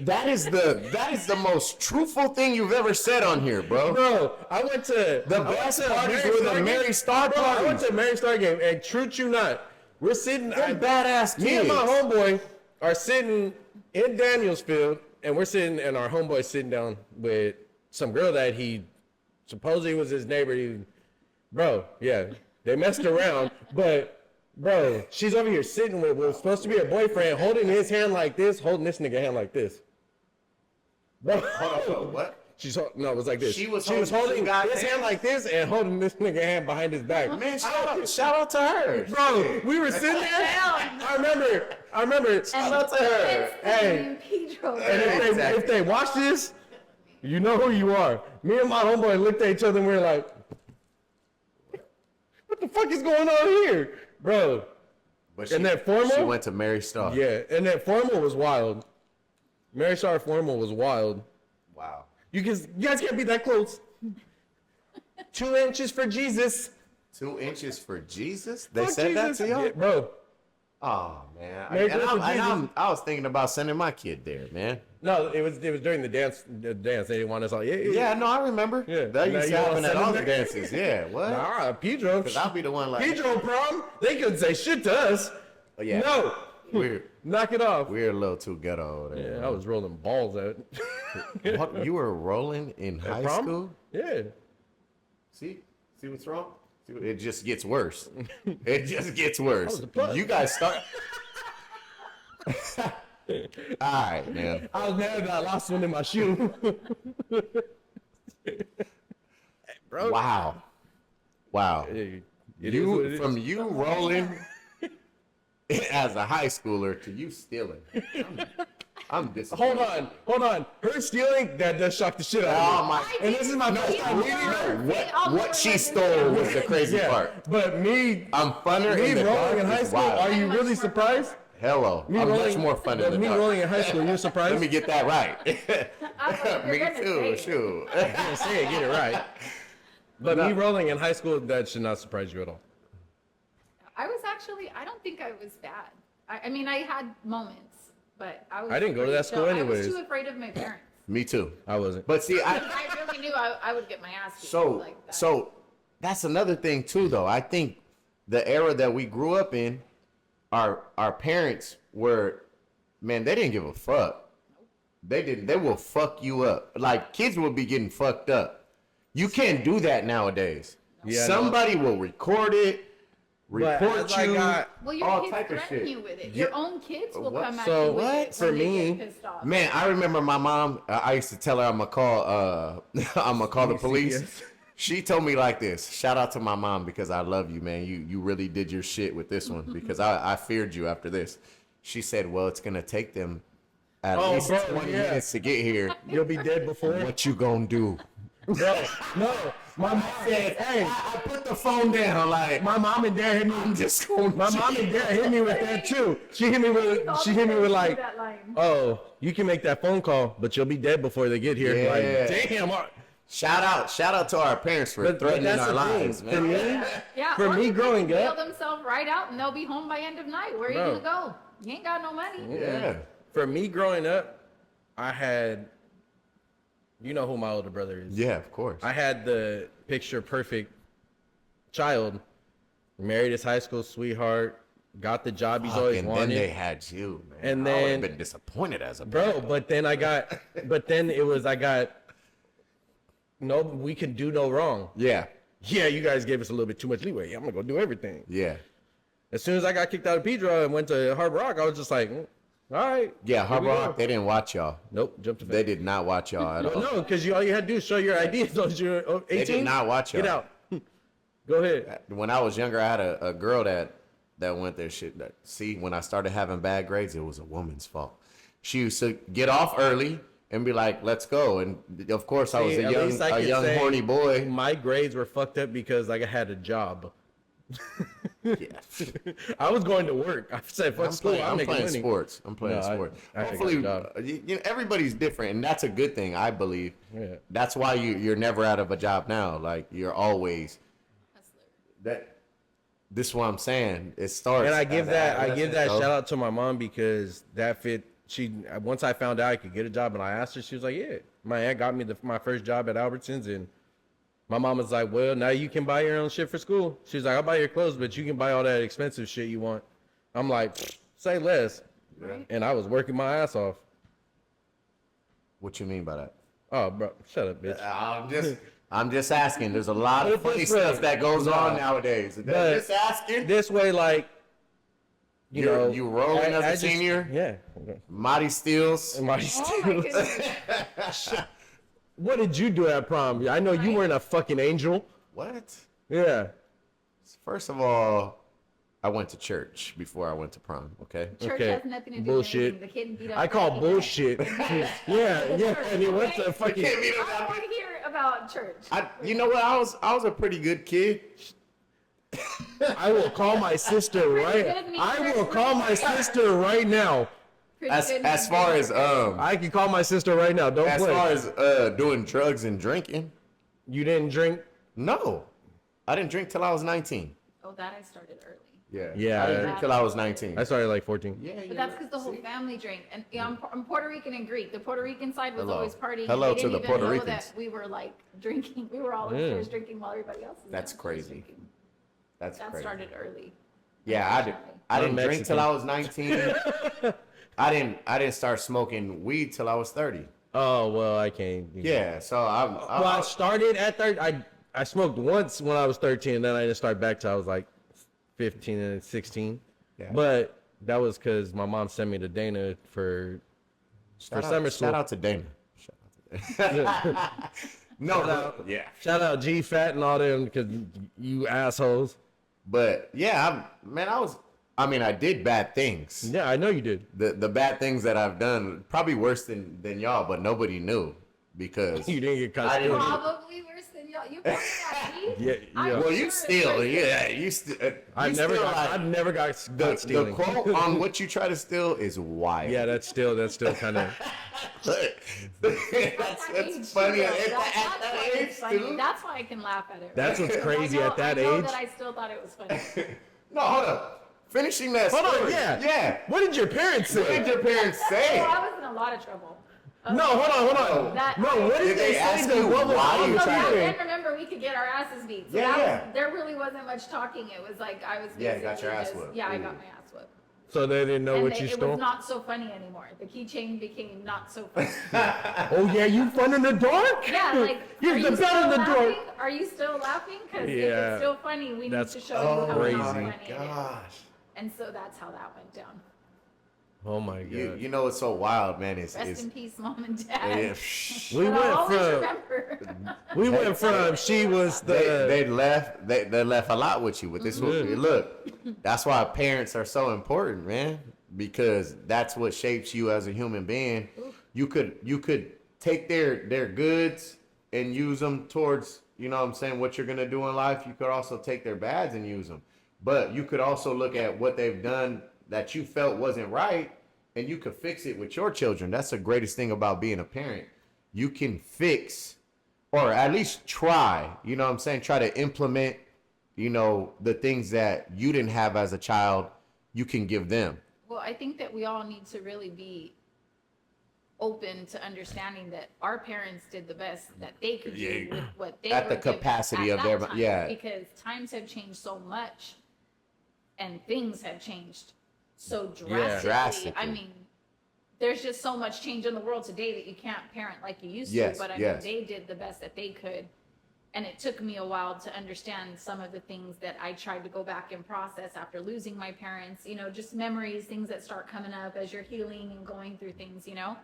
B: That is the most truthful thing you've ever said on here, bro.
A: bro, I went to
B: The
A: I went
B: best
A: to a
B: parties were the
A: game.
B: Mary Star
A: Bro, I went
B: parties.
A: to a Mary Star game, and truth you not, we're sitting.
B: They're badass
A: Me and
B: kids.
A: my homeboy are sitting in Danielsfield, and we're sitting, and our homeboy sitting down with some girl that he supposedly was his neighbor. Bro, yeah, they messed around, but bro, she's over here sitting with what was supposed to be her boyfriend, holding his hand like this, holding this nigga hand like this. Bro,
B: Hold on, what?
A: no, it was like this.
B: She was
A: holding
B: holding God's
A: his hand like this and holding this nigga hand behind his back.
B: Man, shout out to her.
A: Bro, we were sitting there. I remember.
B: Shout out to her.
A: Hey.
C: And Pedro.
A: And
B: Exactly.
A: if they watch this, you know who you are. Me and my homeboy looked at each other and we were like, what the fuck is going on here? Bro,
B: But
A: And that formal?
B: She went to Mary Star.
A: yeah, and that formal was wild. Mary Star formal was wild.
B: Wow.
A: You guys can't be that close. 2 inches for Jesus.
B: 2 inches for Jesus? They
A: Fuck
B: said
A: Jesus.
B: that to y'all?
A: Yeah, bro.
B: Oh man.
A: Mary Star for Jesus.
B: I was thinking about sending my kid there, man.
A: No, it was during the dance. They didn't want us all.
B: Yeah, no, I remember.
A: Yeah.
B: That
A: Now
B: used
A: you
B: to
A: all
B: happen at
A: send
B: all
A: them
B: the
A: there?
B: dances. Yeah, what?
A: Nah, Pedro.
B: Because I'll be the one like,
A: Pedro prom. They couldn't say shit to us.
B: oh, yeah.
A: No.
B: We're
A: Knock it off.
B: a little too ghetto over there.
A: Yeah, I was rolling balls out.
B: What, you were rolling in high
A: prom?
B: school?
A: Yeah.
B: See what's wrong? It just gets worse. It just gets worse.
A: was a plus.
B: You guys start. All right, man.
A: I was mad that I lost one in my shoe. Bro.
B: Wow.
A: Hey, it is what it is.
B: From you rolling as a high schooler to you stealing. I'm disappointed.
A: Hold on. Her stealing, that does shock the shit out
B: Oh
A: of me.
B: my!
A: And this is my first time meeting her.
B: What she stole was the crazy
A: Yeah,
B: part.
A: but me
B: I'm funner in the dark.
A: rolling in high
B: is
A: school,
B: wild.
A: are you really surprised?
B: Hello,
A: Me
B: I'm
A: rolling,
B: much more fun in the
A: me
B: dark.
A: rolling in high school, you're surprised?
B: Let me get that right.
C: I was like,
B: Me
C: you're gonna
B: too.
C: say it.
B: Shoot.
A: Yeah, say it, get it right. But me rolling in high school, that should not surprise you at all.
C: I was actually, I don't think I was bad. I mean, I had moments, but I was.
A: I didn't go to that
C: pretty
A: school
C: chill.
A: anyways.
C: I was too afraid of my parents.
B: Me too.
A: I wasn't.
B: But see,
C: I really knew I would get my ass beat.
B: so
C: like that.
B: so that's another thing too, though. I think the era that we grew up in, our parents were, man, they didn't give a fuck. They didn't. They will fuck you up. Like kids will be getting fucked up. You can't do that nowadays.
A: Yeah, I know.
B: Somebody will record it.
A: But
B: report
A: as I
B: you,
A: got-
C: Well, your
B: all
C: kids
B: type of
C: threaten
B: shit.
C: you with it.
B: Yeah.
C: Your own kids will
B: What?
C: come at
A: So
C: you with
A: what?
C: it
A: For
C: when they
A: me-
C: get pissed off.
B: Man, I remember my mom. I used to tell her I'm gonna call. I'm gonna call the police.
A: Yes.
B: She told me like this. Shout out to my mom because I love you, man. You really did your shit with this one because I feared you after this. She said, "Well, it's gonna take them at least 20 minutes to get here.
A: You'll be dead before.
B: What you gonna do?"
A: No. My mom said, "Hey,
B: I put the phone down. Like
A: my mom and dad hit me.
B: I'm just going.
A: My mom and dad hit me with that too. She hit me with like,
C: that line.
A: oh, you can make that phone call, but you'll be dead before they get here."
B: Yeah.
A: Like, damn.
B: Shout out to our parents for
A: But
B: threatening
A: that's
B: our
A: the
B: lives,
A: thing. For
B: man.
A: me,
C: Yeah,
A: For
C: or
A: me
C: they
A: growing
C: can bail
A: up-
C: themselves right out and they'll be home by end of night. Where are
A: Bro.
C: you gonna go? You ain't got no money.
B: Yeah.
A: for me growing up, I had, you know who my older brother is.
B: Yeah, of course.
A: I had the picture perfect child, married his high school sweetheart, got the job he's always
B: and
A: wanted.
B: then they had you, man.
A: And
B: I would
A: then-
B: have been disappointed as a
A: Bro, but then I got no, we can do no wrong.
B: Yeah,
A: Yeah, you guys gave us a little bit too much leeway. I'm gonna go do everything.
B: yeah,
A: As soon as I got kicked out of Pedro and went to Hard Rock, I was just like, all right.
B: yeah. Hard
A: here we
B: Rock,
A: go.
B: they didn't watch y'all.
A: Nope, jumped to
B: They did not watch y'all at all.
A: No, because all you had to do is show your ID. Don't you? 18?
B: They did not watch y'all.
A: Get out. Go ahead.
B: When I was younger, I had a girl that went there. Shit. When I started having bad grades, it was a woman's fault. She used to get off early and be like, "Let's go." And of course, I was
A: See,
B: a
A: at least I could
B: young
A: say
B: horny boy.
A: My grades were fucked up because like I had a job.
B: Yeah.
A: I was going to work. I said, "Fuck school. I'm
B: I'm
A: making
B: playing
A: money."
B: sports. I'm playing
A: No, I-
B: sports.
A: I had a
B: Hopefully,
A: job.
B: everybody's different, and that's a good thing, I believe.
A: Yeah.
B: That's why you're never out of a job now. Like you're always that. This is what I'm saying. It starts.
A: And I give
B: at
A: that
B: adolescence,
A: shout out to my mom because that fit. Once I found out I could get a job and I asked her, she was like, "Yeah." My aunt got me my first job at Albertsons, and my mom was like, "Well, now you can buy your own shit for school." She's like, "I'll buy your clothes, but you can buy all that expensive shit you want." I'm like, "Say less."
C: Right?
A: And I was working my ass off.
B: What you mean by that?
A: Oh, bro, shut up, bitch.
B: I'm just asking. There's a lot of
A: Put it
B: funny
A: this way.
B: stuff that goes on
A: Nah.
B: nowadays.
A: But
B: Just asking.
A: This way, like, you
B: You're-
A: know,
B: you rolling as a
A: just-
B: senior?
A: Yeah.
B: Marty Steels.
A: My
C: Oh my goodness.
A: What did you do at prom? I know you weren't a fucking angel.
B: What?
A: Yeah.
B: First of all, I went to church before I went to prom. Okay.
C: Church
A: Okay.
C: has nothing to do
A: Bullshit.
C: with anything. The kid beat up
A: I call
C: Frankie.
A: bullshit. yeah. And he went to fucking.
C: I want to hear about church.
B: You know what? I was a pretty good kid.
A: I will call my sister right. I will call my sister right now.
C: Pretty
B: As
C: good
B: as far as
A: I can call my sister right now. Don't
B: as
A: play.
B: far as doing drugs and drinking,
A: You didn't drink.
B: no, I didn't drink till I was 19.
C: Oh, that I started early.
A: Yeah,
B: I didn't
A: I-
B: drink till I was 19.
A: I started like 14.
B: Yeah,
C: But that's because the whole family drank. And yeah, I'm Puerto Rican and Greek. The Puerto Rican side was
B: Hello.
C: always partying.
B: Hello
C: They
B: to
C: didn't
B: the
C: even
B: Puerto
C: know
B: Ricans.
C: that we were like drinking. We were all upstairs drinking while everybody else was
B: That's
C: downstairs
B: crazy.
C: drinking.
B: That's
C: That
B: crazy.
C: started early.
B: Yeah, I didn't
A: I'm
B: drink till
A: Mexican.
B: I was 19. I didn't start smoking weed till I was 30.
A: Oh well, I can't.
B: Yeah, so
A: Well, I started at 30. I smoked once when I was 13, and then I didn't start back till I was like 15 and 16.
B: Yeah.
A: But that was because my mom sent me to Dana for summer school.
B: Shout out to Dana. Shout out to Dana. No,
A: Shout out.
B: yeah.
A: Shout out G Fat and all them because you assholes.
B: But yeah, I did bad things.
A: Yeah, I know you did.
B: The bad things that I've done, probably worse than y'all, but nobody knew because
A: You didn't get caught
B: I didn't-
A: stealing.
C: Probably worse than y'all. You probably got beat.
A: Yeah, yeah.
C: I'm
B: well,
C: sure
B: you
C: it's
B: still,
C: worse.
B: yeah, you still.
A: I've never got
B: the
A: caught stealing.
B: quote on what you try to steal is wild.
A: Yeah, that's still kind of.
B: that's funny at that age, too.
C: That's why I can laugh at it.
A: That's what's crazy
C: I know,
A: at that
C: I know
A: age.
C: that I still thought it was funny.
B: No, hold up. Finishing that
A: Hold
B: story.
A: on, yeah.
B: Yeah.
A: What did your parents
B: What
A: say?
B: did your parents say?
C: Oh, I was in a lot of trouble.
A: No, hold on.
C: That-
A: No, what did
B: Did
A: they
B: they
A: say?
B: ask
A: That
B: you
A: what was
B: why
A: on
B: you
A: the
C: So back
A: thing?
C: then, remember, we could get our asses beat. So
B: Yeah,
C: that
B: yeah.
C: there really wasn't much talking. It was like I was
B: Yeah, you got
C: basically
B: your ass
C: just-
B: whooped.
C: Yeah, I
B: Ooh.
C: got my ass whooped.
A: So they didn't know what you
C: it
A: stole?
C: was not so funny anymore. The keychain became not so funny.
A: Oh, yeah, you fun in the dark?
C: Yeah, like, are
A: Here's
C: you
A: the
C: still
A: bell in the
C: laughing?
A: door.
C: Are you still laughing? Because if
A: Yeah.
C: it's still funny, we need
A: That's
C: to show you how
A: crazy.
C: not
B: Oh my
C: funny it is.
B: gosh.
C: And so that's how that went down.
A: Oh, my God.
B: You know what's so wild, man?
C: Rest
B: Is
C: in peace, mom and
B: yeah,
C: dad.
A: We
C: But I'll
A: went
C: always
A: from,
C: remember.
A: we went from, she was the,
B: they left a lot with you. But this look, that's why parents are so important, man. Because that's what shapes you as a human being. You could take their goods and use them towards, you know what I'm saying, what you're gonna do in life. You could also take their bads and use them. But you could also look at what they've done that you felt wasn't right, and you could fix it with your children. That's the greatest thing about being a parent. You can fix, or at least try, you know what I'm saying, try to implement, you know, the things that you didn't have as a child, you can give them.
C: Well, I think that we all need to really be open to understanding that our parents did the best that they could do with what they
B: At
C: were
B: the
C: given
B: capacity
C: at
B: of
C: that
B: their-
C: time,
B: yeah.
C: because times have changed so much and things have changed so drastically.
B: Drastically.
C: I mean, there's just so much change in the world today that you can't parent like you used
B: Yes,
C: to, but I
B: yes.
C: mean, they did the best that they could. And it took me a while to understand some of the things that I tried to go back and process after losing my parents, you know, just memories, things that start coming up as you're healing and going through things, you know.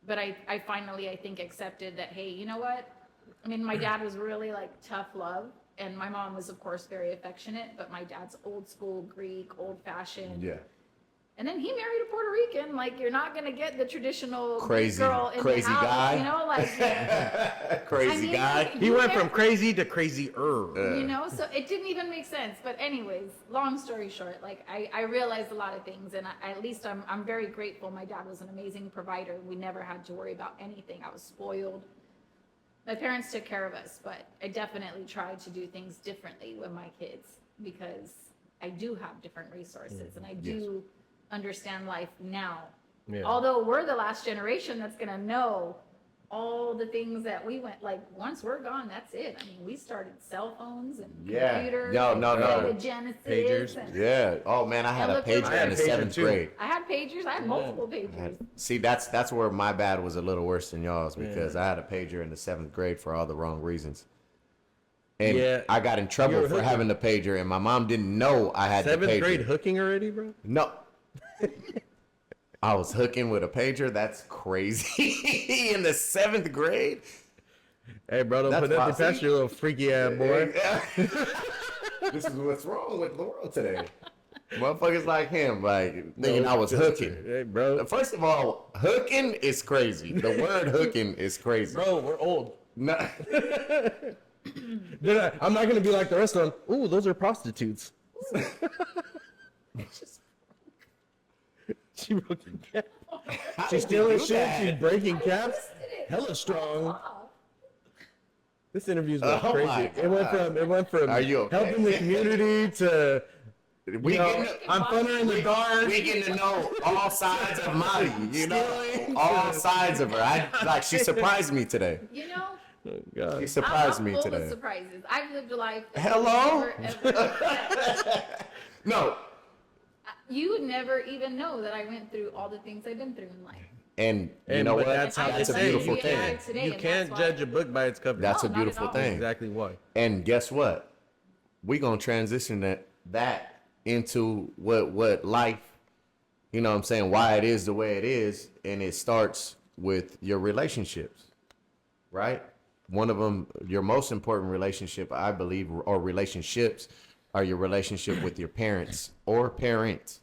C: But I finally, I think, accepted that, hey, you know what? I mean, my dad was really like tough love. And my mom was, of course, very affectionate. But my dad's old school, Greek, old fashioned.
B: Yeah.
C: And then he married a Puerto Rican. Like, you're not going to get the traditional
B: Crazy-
C: girl in
B: crazy
C: the house,
B: guy.
C: you know? Like,
B: Crazy
C: I mean,
B: guy.
C: like,
A: he
C: you
A: went
C: get-
A: from crazy to crazier.
C: you know, so it didn't even make sense. But anyways, long story short, like I realized a lot of things, and at least I'm very grateful. My dad was an amazing provider. We never had to worry about anything. I was spoiled. My parents took care of us, but I definitely tried to do things differently with my kids because I do have different resources and I do understand life now.
A: Yeah.
C: Although we're the last generation that's gonna know all the things that we went, like once we're gone, that's it. I mean, we started cell phones and
B: Yeah.
C: computers,
B: No,
C: and
B: no, no.
C: Sega Genesis,
A: Pagers.
C: and
B: Yeah. Oh man, I had a
C: look where
B: pager
C: I
B: in the
C: had a
A: pager,
B: 7th
A: too.
B: grade.
C: I had pagers. I had multiple pagers.
B: See, that's where my bad was a little worse than y'all's because I had a pager in the 7th grade for all the wrong reasons. And
A: Yeah.
B: I got in
A: You
B: trouble
A: were
B: for
A: hooking.
B: having the pager, and my mom didn't know I had the
A: Seventh
B: pager.
A: grade hooking already, bro?
B: No. I was hooking with a pager. That's crazy. In the 7th grade?
A: Hey, bro, don't
B: That's
A: put nothing
B: why-
A: past you, little freaky ass boy.
B: This is what's wrong with the world today. Motherfuckers like him, like, thinking I was hooking.
A: Hey, bro.
B: First of all, hooking is crazy. The word hooking is crazy.
A: Bro, we're old.
B: No.
A: I'm not going to be like the rest of them. Ooh, those are prostitutes. She broke a cap.
B: How
A: She's
B: did you
A: stealing
B: do
A: shit.
B: that?
A: She's breaking caps.
C: Twisted it.
A: Hella strong.
C: Off.
A: This interview's been
B: Oh
A: crazy.
B: my
A: It went from
B: Are you okay?
A: helping the community to
B: We
A: you know,
B: getting,
A: I'm funner in the dark.
B: we getting to know all sides of Molly, you know?
A: Stealing.
B: All sides of her. She surprised me today.
C: You know,
A: Oh, God.
B: She surprised
C: I'm
B: me
C: full of
B: today.
C: surprises. I've lived a life. that
B: Hello?
C: you never, ever-
B: No.
C: you would never even know that I went through all the things I've been through in life.
B: And you
A: And
B: know
A: but
B: what?
A: that's how
C: That's
A: they
C: a
A: say
B: beautiful
A: you
B: thing.
A: can't,
C: Today,
A: you
C: and
A: can't
C: that's why-
A: judge a book by its cover.
B: That's
C: No,
B: a
C: not at
B: beautiful
C: all.
B: thing.
A: exactly why.
B: And guess what? We gonna transition that into what life, you know what I'm saying, why it is the way it is, and it starts with your relationships, right? One of them, your most important relationship, I believe, or relationships, are your relationship with your parents or parent,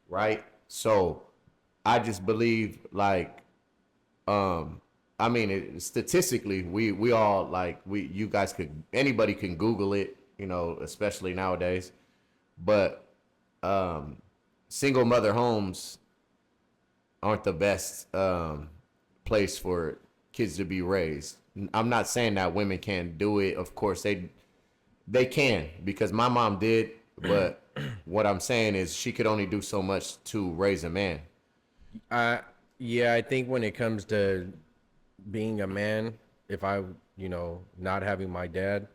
B: right? So I just believe, like, I mean, statistically, we all, like, you guys anybody can Google it, you know, especially nowadays. But single mother homes aren't the best place for kids to be raised. I'm not saying that women can't do it. Of course, they can, because my mom did. But what I'm saying is she could only do so much to raise a man.
A: Yeah, I think when it comes to being a man, if I, you know, not having my dad,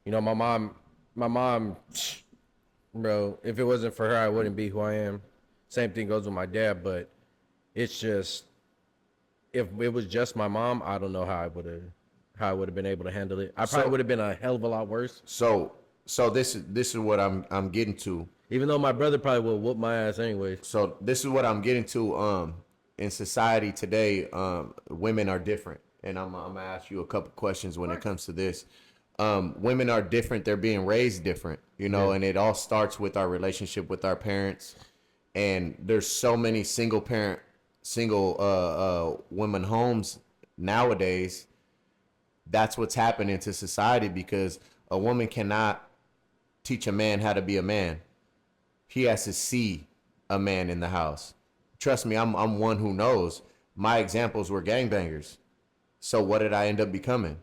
A: you know, my mom, bro, if it wasn't for her, I wouldn't be who I am. Same thing goes with my dad, but it's just if it was just my mom, I don't know how I would have been able to handle it. I probably would have been a hell of a lot worse.
B: So this is what I'm getting to.
A: Even though my brother probably will whoop my ass anyway.
B: So this is what I'm getting to. In society today, women are different, and I'm gonna ask you a couple questions when it comes to this. Women are different. They're being raised different, you know, and it all starts with our relationship with our parents. And there's so many single women homes nowadays. That's what's happening to society because a woman cannot teach a man how to be a man. He has to see a man in the house. Trust me, I'm one who knows. My examples were gangbangers. So what did I end up becoming?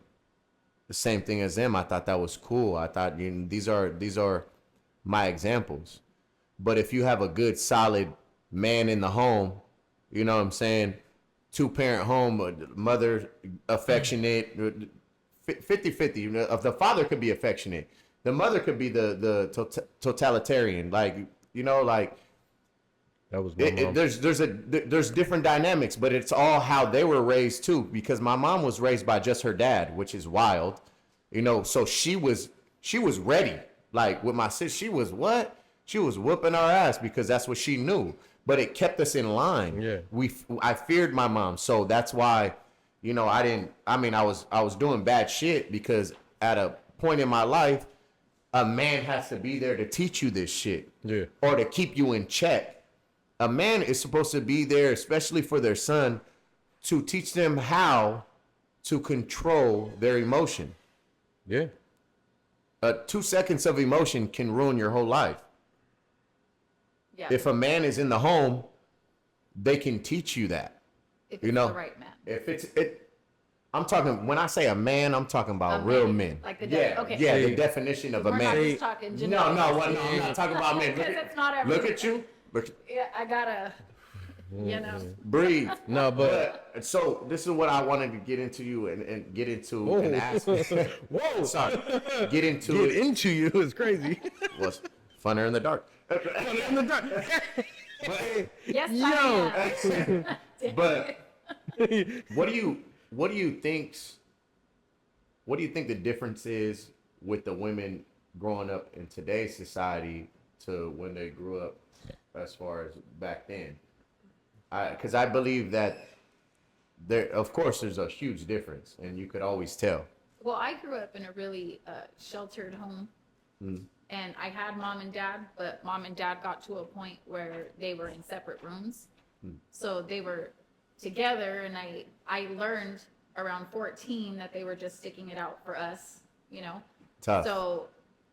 B: The same thing as them. I thought that was cool. I thought, you know, these are my examples. But if you have a good, solid man in the home, you know what I'm saying? 2-parent home, mother affectionate, 50-50. You know, the father could be affectionate. The mother could be the totalitarian. Like, you know, like
A: That was my mom.
B: there's different dynamics, but it's all how they were raised too. Because my mom was raised by just her dad, which is wild, you know. So she was ready. Like with my sister, she was what? She was whooping our ass because that's what she knew. But it kept us in line.
A: Yeah.
B: I feared my mom, so that's why, you know, I was doing bad shit because at a point in my life, a man has to be there to teach you this shit, or to keep you in check. A man is supposed to be there, especially for their son, to teach them how to control their emotion.
A: Yeah.
B: 2 seconds of emotion can ruin your whole life.
C: Yeah.
B: If a man is in the home, they can teach you that.
C: If
B: you
C: it's
B: know,
C: the right man.
B: If I'm talking, when I say a man, I'm talking about
C: A
B: real
C: man,
B: men.
C: like the
B: yeah,
C: okay.
B: the definition of a
C: We're
B: man.
C: not just talking
B: No,
C: generic.
B: I'm not talking about men.
C: Because it's not
B: Look
C: everything.
B: at you.
C: Yeah, I gotta, you know.
B: Breathe.
A: No, but
B: So this is what I wanted to get into you and get into and ask.
A: whoa,
B: Sorry. Get into
A: get
B: it.
A: into you is crazy.
B: Was funner in the dark.
C: Yes,
A: Yo.
C: I am.
B: But what do you think the difference is with the women growing up in today's society to when they grew up as far as back then? Because I believe that of course there's a huge difference and you could always tell.
C: Well, I grew up in a really sheltered home. And I had mom and dad, but mom and dad got to a point where they were in separate rooms. So they were together, and I learned around 14 that they were just sticking it out for us, you know?
B: Tough.
C: So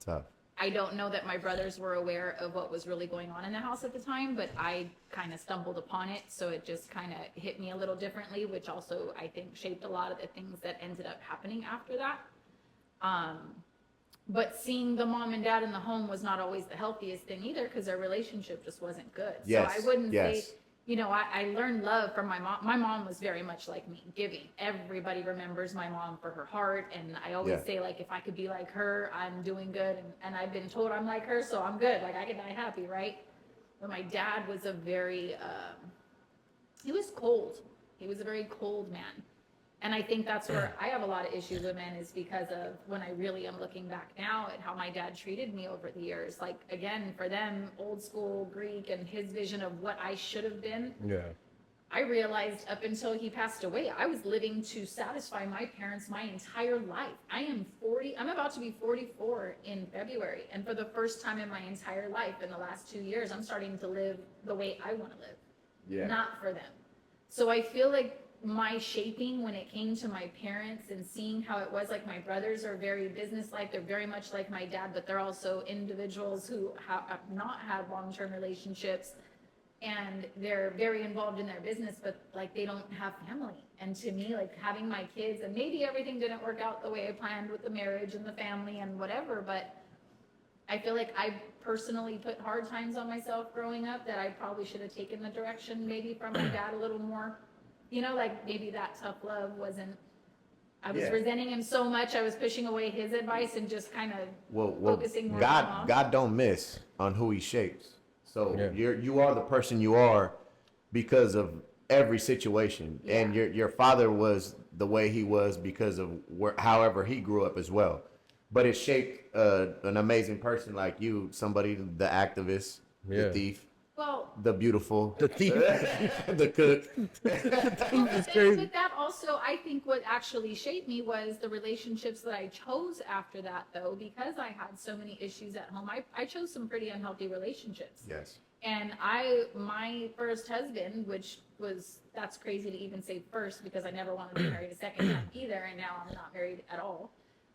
B: Tough.
C: I don't know that my brothers were aware of what was really going on in the house at the time, but I kind of stumbled upon it. So it just kind of hit me a little differently, which also I think shaped a lot of the things that ended up happening after that. But seeing the mom and dad in the home was not always the healthiest thing either, because their relationship just wasn't good.
B: Yes,
C: So I wouldn't
B: yes.
C: say, you know, I learned love from my mom. My mom was very much like me, giving. Everybody remembers my mom for her heart. And I always
B: Yeah.
C: say, like, if I could be like her, I'm doing good. And I've been told I'm like her, so I'm good. Like, I can die happy, right? But my dad was a very, he was cold. He was a very cold man. And I think that's where I have a lot of issues with men, is because of when I really am looking back now at how my dad treated me over the years. Like, again, for them, old school Greek and his vision of what I should have been.
A: Yeah.
C: I realized up until he passed away, I was living to satisfy my parents my entire life. I'm about to be 44 in February. And for the first time in my entire life, in the last 2 years, I'm starting to live the way I want to live, not for them. So I feel like my shaping when it came to my parents and seeing how it was, like, my brothers are very business-like. They're very much like my dad, but they're also individuals who have not had long-term relationships, and they're very involved in their business, but like they don't have family. And to me, like, having my kids, and maybe everything didn't work out the way I planned with the marriage and the family and whatever, but I feel like I personally put hard times on myself growing up that I probably should have taken the direction maybe from my dad a little more. You know, like, maybe that tough love wasn't, I was resenting him so much, I was pushing away his advice and just kind of focusing more on mom.
B: God don't miss on who he shapes. So
A: Yeah.
B: you are the person you are because of every situation, and your father was the way he was because of however he grew up as well. But it shaped an amazing person like you, somebody, the activist, the
A: Yeah.
B: thief,
C: Well,
B: the beautiful,
A: The thief.
B: the cook.
A: It's
C: but
A: crazy.
C: but that also, I think what actually shaped me was the relationships that I chose after that, though, because I had so many issues at home. I chose some pretty unhealthy relationships.
B: Yes.
C: And my first husband, that's crazy to even say first because I never wanted to be married a second time either, and now I'm not married at all.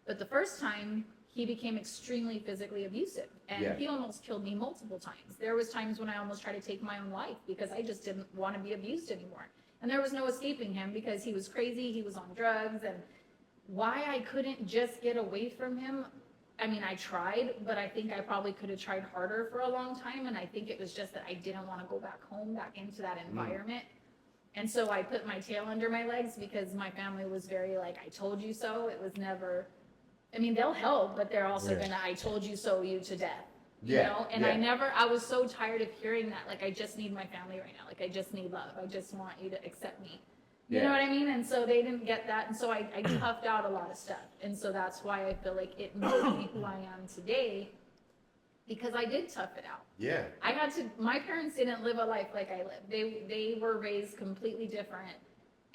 C: But the first time, he became extremely physically abusive, and he almost killed me multiple times. There was times when I almost tried to take my own life because I just didn't want to be abused anymore. And there was no escaping him because he was crazy, he was on drugs, and why I couldn't just get away from him, I mean, I tried, but I think I probably could have tried harder for a long time, and I think it was just that I didn't want to go back home, back into that environment. And so I put my tail under my legs because my family was very like, I told you so. It was never, I mean, they'll help, but they're also gonna, I told you so you to death. You know? And I was so tired of hearing that. Like, I just need my family right now. Like, I just need love. I just want you to accept me. You know what I mean? And so they didn't get that. And so I toughed out a lot of stuff. And so that's why I feel like it made me who I am today, because I did tough it out.
B: Yeah.
C: My parents didn't live a life like I lived. They were raised completely different.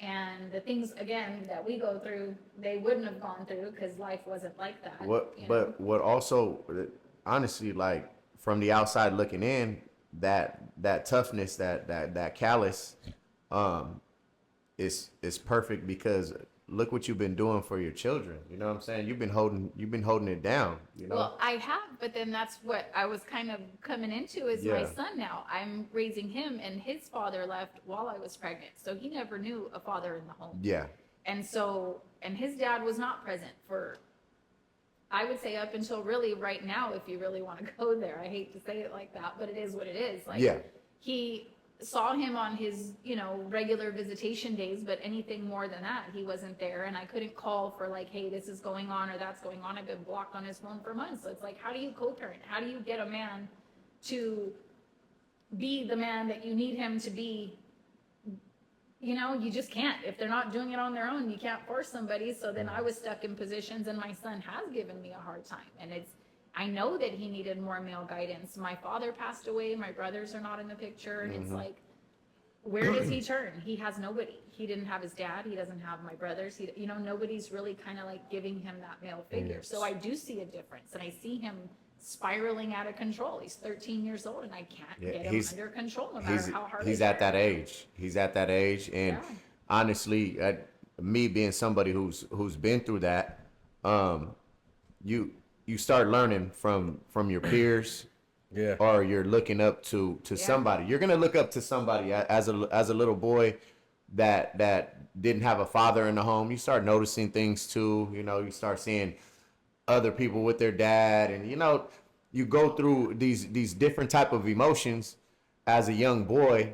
C: And the things, again, that we go through, they wouldn't have gone through because life wasn't like that.
B: What also, honestly, like from the outside looking in, that toughness, that callous, is perfect because look what you've been doing for your children. You know what I'm saying? You've been holding it down. You know.
C: Well, I have, but then that's what I was kind of coming into is my son now. I'm raising him, and his father left while I was pregnant, so he never knew a father in the home.
B: Yeah.
C: And so, and his dad was not present for, I would say, up until really right now, if you really want to go there. I hate to say it like that, but it is what it is. Like, he saw him on his, regular visitation days, but anything more than that, he wasn't there. And I couldn't call for like, hey, this is going on or that's going on. I've been blocked on his phone for months. So it's like, how do you co-parent? How do you get a man to be the man that you need him to be? You just can't. If they're not doing it on their own, you can't force somebody. So then I was stuck in positions, and my son has given me a hard time. And I know that he needed more male guidance. My father passed away. My brothers are not in the picture. And it's like, where does he turn? He has nobody. He didn't have his dad. He doesn't have my brothers. Nobody's really kind of like giving him that male figure.
A: Yes.
C: So I do see a difference, and I see him spiraling out of control. He's 13 years old, and I can't get him under control no matter how hard I
B: he's
C: try.
B: at that age. He's at that age, and honestly, me being somebody who's been through that, you start learning from your peers, or you're looking up to somebody. You're gonna look up to somebody as a little boy that didn't have a father in the home. You start noticing things too. You start seeing other people with their dad, and you go through these different type of emotions as a young boy.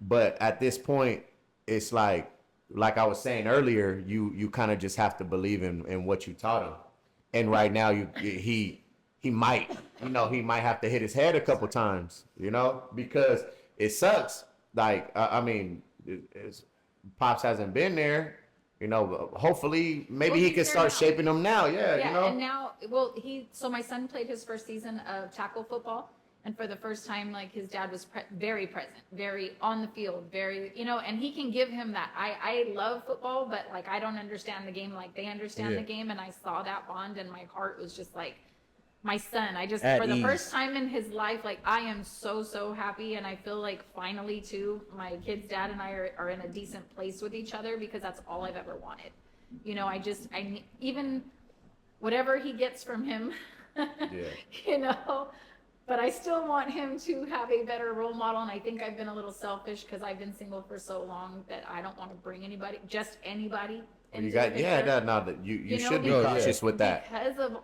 B: But at this point, it's like I was saying earlier, you kind of just have to believe in what you taught him. And right now he might have to hit his head a couple times, because it sucks. Like I mean, Pops hasn't been there. Hopefully, maybe he can start shaping them now.
C: And now, so my son played his first season of tackle football, and for the first time, like, his dad was very present, very on the field, very, and he can give him that. I love football, but like, I don't understand the game like they understand the game, and I saw that bond, and my heart was just like, my son, for the first time in his life, like, I am so happy. And I feel like finally too, my kid's dad and I are in a decent place with each other, because that's all I've ever wanted. Even whatever he gets from him, but I still want him to have a better role model. And I think I've been a little selfish because I've been single for so long that I don't want to bring anybody.
B: You should be cautious with that.
C: Because of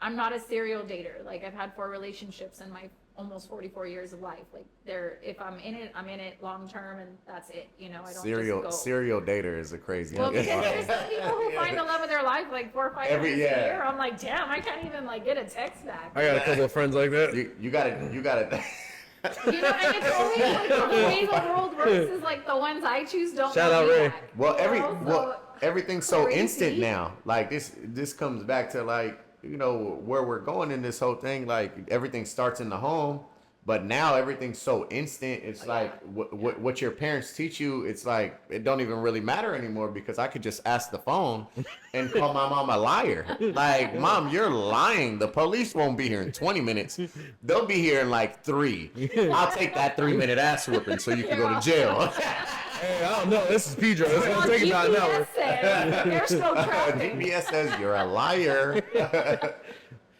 C: I'm not a serial dater. Like, I've had 4 relationships in my almost 44 years of life. Like, if I'm in it, I'm in it long term, and that's it. I don't
B: serial dater is a crazy.
C: Well, because there's some people who find the love of their life like 4 or 5 times a year. I'm like, damn, I can't even like get a text back.
A: I got a couple of friends like that.
B: You gotta
C: You know, and it's always like the way the world works is like the ones I choose don't
A: Shout
C: love
A: out
C: me
A: Ray.
C: back.
B: Well,
C: You know, so
B: everything's so
C: crazy.
B: instant now. Like this comes back to like, you know, where we're going in this whole thing. Like everything starts in the home, but now everything's so instant. It's like what your parents teach you. It's like it don't even really matter anymore because I could just ask the phone and call my mom a liar. Like, Mom, you're lying. The police won't be here in 20 minutes. They'll be here in like 3. I'll take that 3-minute ass whooping so you can go to jail.
A: Hey, I don't know. This is Pedro. It's
C: Well,
A: gonna take about an hour.
C: GPS says there's no traffic.
B: GPS says you're a liar.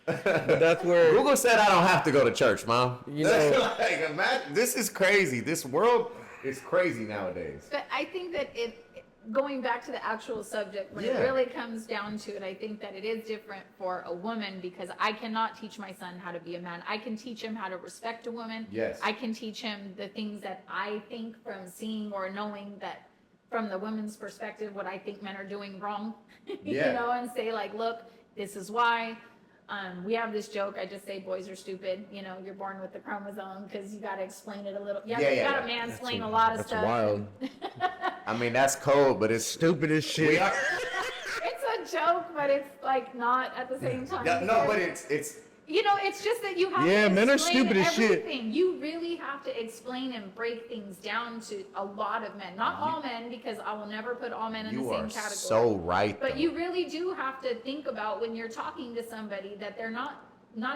A: But that's where
B: Google said I don't have to go to church, Mom.
A: You know-
B: like, imagine, this is crazy. This world is crazy nowadays.
C: But I think that going back to the actual subject, when
B: Yeah.
C: it really comes down to it, I think that it is different for a woman because I cannot teach my son how to be a man. I can teach him how to respect a woman.
B: Yes.
C: I can teach him the things that I think from seeing or knowing that from the women's perspective, what I think men are doing wrong,
B: Yeah.
C: you know, and say like, look, this is why. We have this joke. I just say boys are stupid. You know, you're born with the chromosome because you got to explain it a little. You got to mansplain a lot of
A: that's
C: stuff.
A: wild.
B: I mean, that's cold, but it's
A: Stupid as shit.
B: we are.
C: It's a joke, but it's like not at the same time.
B: No, but it's
C: You know, it's just that you have
A: Yeah,
C: to
A: men are
C: explain
A: stupid as shit.
C: everything. You really have to explain and break things down to a lot of men. Not all men, because I will never put all men in the
B: you
C: same
B: are
C: category.
B: so right.
C: But
B: though.
C: you really do have to think about when you're talking to somebody that they're not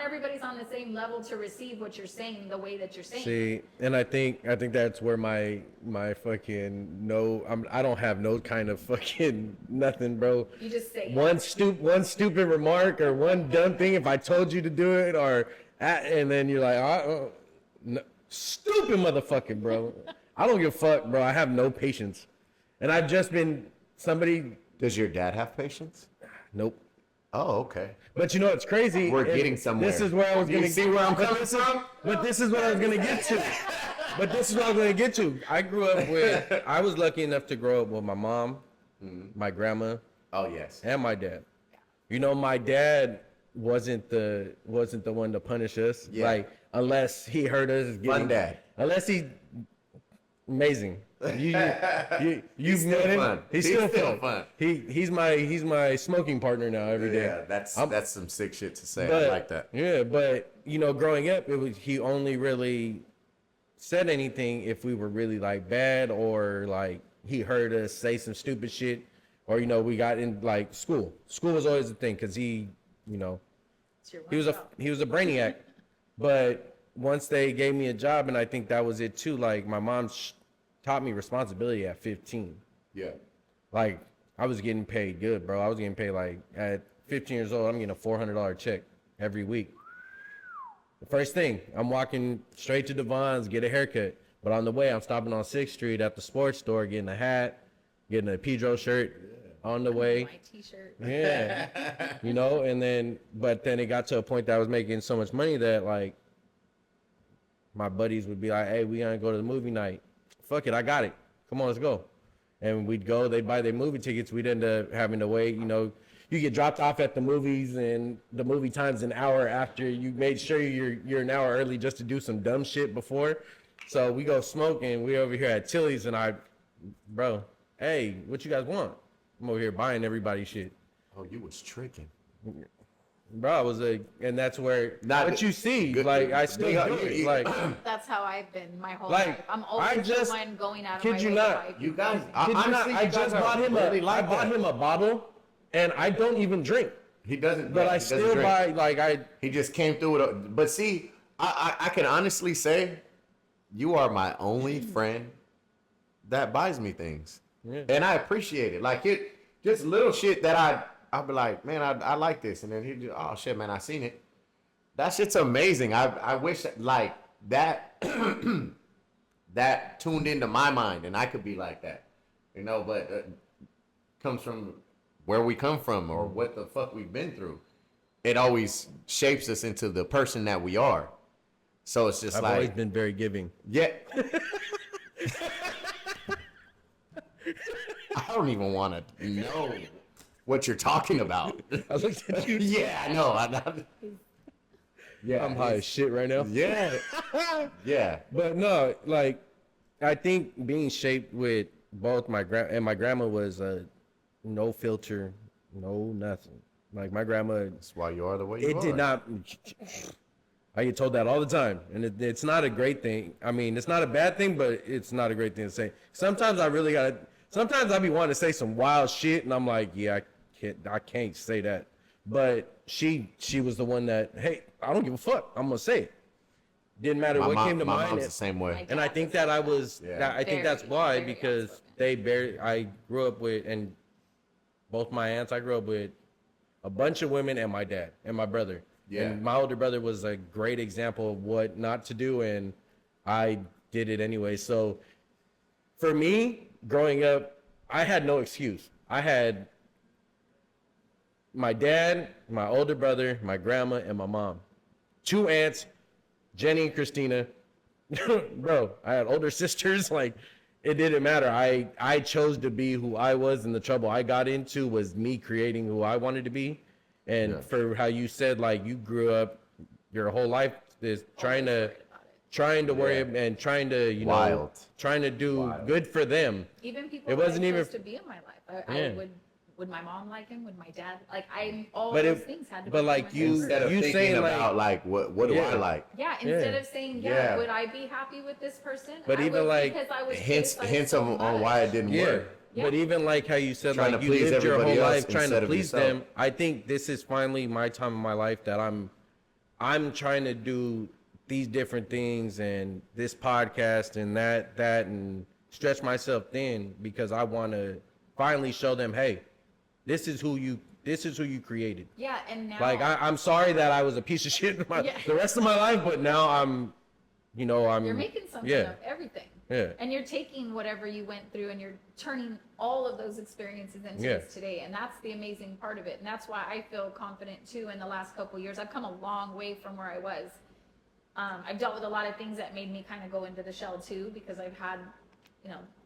C: everybody's on the same level to receive what you're saying the way that you're saying.
A: See, and I think that's where my fucking I don't have no kind of fucking nothing, bro.
C: You just say
A: One stupid remark or one dumb thing if I told you to do it and then you're like, no, stupid motherfucker, bro. I don't give a fuck, bro. I have no patience, and I've just been somebody.
B: Does your dad have patience?
A: Nope.
B: Oh, okay.
A: But you know it's crazy.
B: We're
A: and
B: getting somewhere.
A: This is where I was
B: You
A: gonna
B: see
A: get.
B: where I'm
A: but
B: coming
A: this
B: from?
A: But this is what I was gonna get to. But this is what I was gonna get to. I grew up with. I was lucky enough to grow up with my mom, my grandma,
B: Oh yes.
A: and my dad. You know, my dad wasn't the one to punish us.
B: Yeah.
A: Like unless he heard us getting.
B: Fun dad.
A: Unless he. Amazing. You've
B: still
A: met him.
B: fun.
A: He's
B: He's
A: still
B: still
A: fun.
B: fun.
A: He's my smoking partner now every day.
B: Yeah, that's some sick shit to say.
A: But,
B: I like that.
A: Yeah, but you know, growing up, he only really said anything if we were really like bad or like he heard us say some stupid shit or you know we got in like school. School was always the thing because he, you know,
C: It's your
A: he was a brainiac. But once they gave me a job, and I think that was it too. Like my mom taught me responsibility at 15.
B: Yeah.
A: Like I was getting paid good, bro. I was getting paid like at 15 years old. I'm getting a $400 check every week. The first thing, I'm walking straight to Devon's, get a haircut. But on the way, I'm stopping on 6th Street at the sports store, getting a hat, getting a Pedro shirt on the way.
C: My t-shirt.
A: Yeah. You know, but then it got to a point that I was making so much money that like my buddies would be like, hey, we gonna go to the movie night. Fuck it, I got it. Come on, let's go. And we'd go, they'd buy their movie tickets. We'd end up having to wait, you know, you get dropped off at the movies and the movie time's an hour after you made sure you're an hour early just to do some dumb shit before. So we go smoking, we over here at Tilly's and bro, hey, what you guys want? I'm over here buying everybody shit.
B: Oh, you was tricking.
A: Bro, I was and that's where,
B: Not
A: what you see,
B: good-
A: like, I still
B: Yeah,
A: do it. Like,
C: That's how I've been my whole
A: Like,
C: life. I'm
A: I
C: always
A: just-
C: the one going out of
A: kid
C: my
A: you
C: way
A: not,
C: to buy
B: You guys,
C: people.
A: Kid you not,
B: honestly,
A: I
B: you guys
A: just
B: are
A: bought him
B: really like
A: I bought
B: that.
A: him a bottle, and I don't even drink,
B: He doesn't.
A: but
B: yeah,
A: I
B: he doesn't
A: still
B: drink.
A: buy, like,
B: He just came through with a. But see, I can honestly say, you are my only friend that buys me things,
A: Yeah.
B: and I appreciate it. Like just little shit that I'll be like, man, I like this, and then he just, oh shit, man, I seen it. That shit's amazing. I wish like that that tuned into my mind, and I could be like that, you know. But comes from where we come from or what the fuck we've been through. It always shapes us into the person that we are. So it's just
A: I've
B: like,
A: always been very giving.
B: yeah. I don't even want to know what you're talking about.
A: I looked at you.
B: Yeah, I know. Yeah,
A: I'm high as shit right now.
B: Yeah, yeah,
A: But no, like, I think being shaped with both my my grandma was no filter, no nothing. Like my grandma,
B: that's why you are the way you
A: it
B: are.
A: did not. I get told that all the time, and it's not a great thing. I mean, it's not a bad thing, but it's not a great thing to say. Sometimes I really gotta. Sometimes I be wanting to say some wild shit, and I'm like, yeah, I can't say that. But she was the one that, hey, I don't give a fuck. I'm gonna say it. Didn't matter what came to
B: my
A: mind.
B: mom's the same way.
A: And I think that I was,
B: Yeah.
A: I think that's
C: Very,
A: why,
C: very
A: because
C: outspoken.
A: I grew up with, and both my aunts, I grew up with a bunch of women and my dad and my brother.
B: Yeah.
A: And my older brother was a great example of what not to do, and I did it anyway. So for me, growing up, I had no excuse. I had my dad, my older brother, my grandma, and my mom. 2 aunts, Jenny and Christina. Bro, I had older sisters. Like, it didn't matter. I chose to be who I was, and the trouble I got into was me creating who I wanted to be. And
B: Yeah.
A: for how you said, like, you grew up your whole life is trying to worry
B: Yeah.
A: and trying to, you know,
B: Wild.
A: trying to do
B: Wild.
A: good for them.
C: Even people
A: It wasn't
C: that I
A: even-
C: chose to be in my life. I
A: Yeah.
C: would my mom like him? Would my dad like? I all
A: But
C: those
A: if-
C: things had to.
A: but
C: be
A: like
C: for my
A: you-
C: person.
B: Instead of
A: you
B: thinking
A: saying,
B: about like what do
A: Yeah.
B: I like?
C: Yeah, instead
A: Yeah.
C: of saying,
B: Yeah.
C: would I be happy with this person?
A: But
C: I
A: even,
C: would,
A: like,
C: because I was
B: Hints
C: criticized
B: on
C: so
B: on why it
C: much.
B: didn't
A: Yeah.
B: work.
A: But even like how you said,
B: Trying
A: like,
B: to
A: you
B: please
A: lived your whole
B: everybody else
A: life trying
B: instead
A: to
B: of
A: please
B: yourself.
A: them. I think this is finally my time in my life that I'm trying to do these different things and this podcast and that and stretch myself thin because I want to finally show them, hey, this is who you created.
C: Yeah, and now
A: Like I'm sorry that I was a piece of shit
C: Yeah.
A: the rest of my life, but now I'm
C: you're making something
A: yeah.
C: of everything.
A: Yeah.
C: And you're taking whatever you went through and you're turning all of those experiences into
A: Yeah.
C: this today. And that's the amazing part of it. And that's why I feel confident too in the last couple of years. I've come a long way from where I was. I've dealt with a lot of things that made me kind of go into the shell too, because I've had,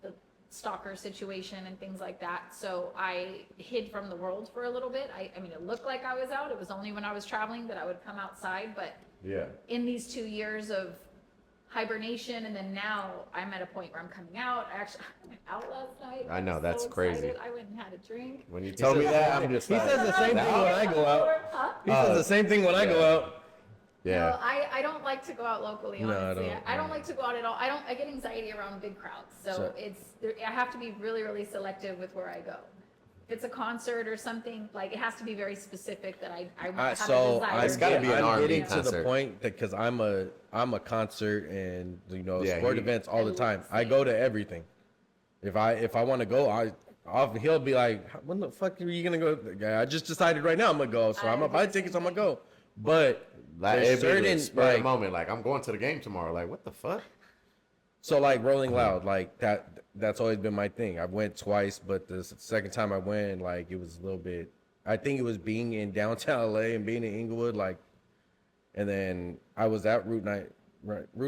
C: the stalker situation and things like that. So I hid from the world for a little bit. I mean, it looked like I was out. It was only when I was traveling that I would come outside. But
B: Yeah.
C: in these 2 years of hibernation, and then now I'm at a point where I'm coming out. I actually I went out last night.
B: I know,
C: was
B: that's
C: so
B: crazy.
C: excited. I went and had a drink.
B: When you told me
A: says-
B: that, I'm just
A: he
B: like,
A: says the same thing when I go out.
C: Huh?
A: He says the same thing when I go out.
C: No,
B: yeah.
C: I don't like to go out locally,
A: No, I
C: honestly.
A: don't.
C: I don't like to go out at all. I get anxiety around big crowds. So
A: So-
C: I have to be really, really selective with where I go. If it's a concert or something, like, it has to be very specific that I have
A: So
C: a desire.
B: It's gotta be an
A: I'm
B: R&B
A: getting to the
B: concert.
A: point that because I'm a concert and
B: Yeah,
A: sport
B: he-
A: events all the
C: I
A: time.
C: love
A: I go to everything. If I want to go, he'll be like, when the fuck are you gonna go? I just decided right now I'm gonna go, so
C: I
A: I'm gonna
C: do
A: buy
C: the
A: tickets.
C: same
A: I'm gonna go. But
B: Like,
A: there's
B: it'd be the
A: certain
B: spur of the
A: like
B: moment, like I'm going to the game tomorrow. Like, what the fuck?
A: so like Rolling Loud, like that's always been my thing. I went twice, but the second time I went, like it was a little bit. I think it was being in downtown LA and being in Inglewood, like, and then I was at Route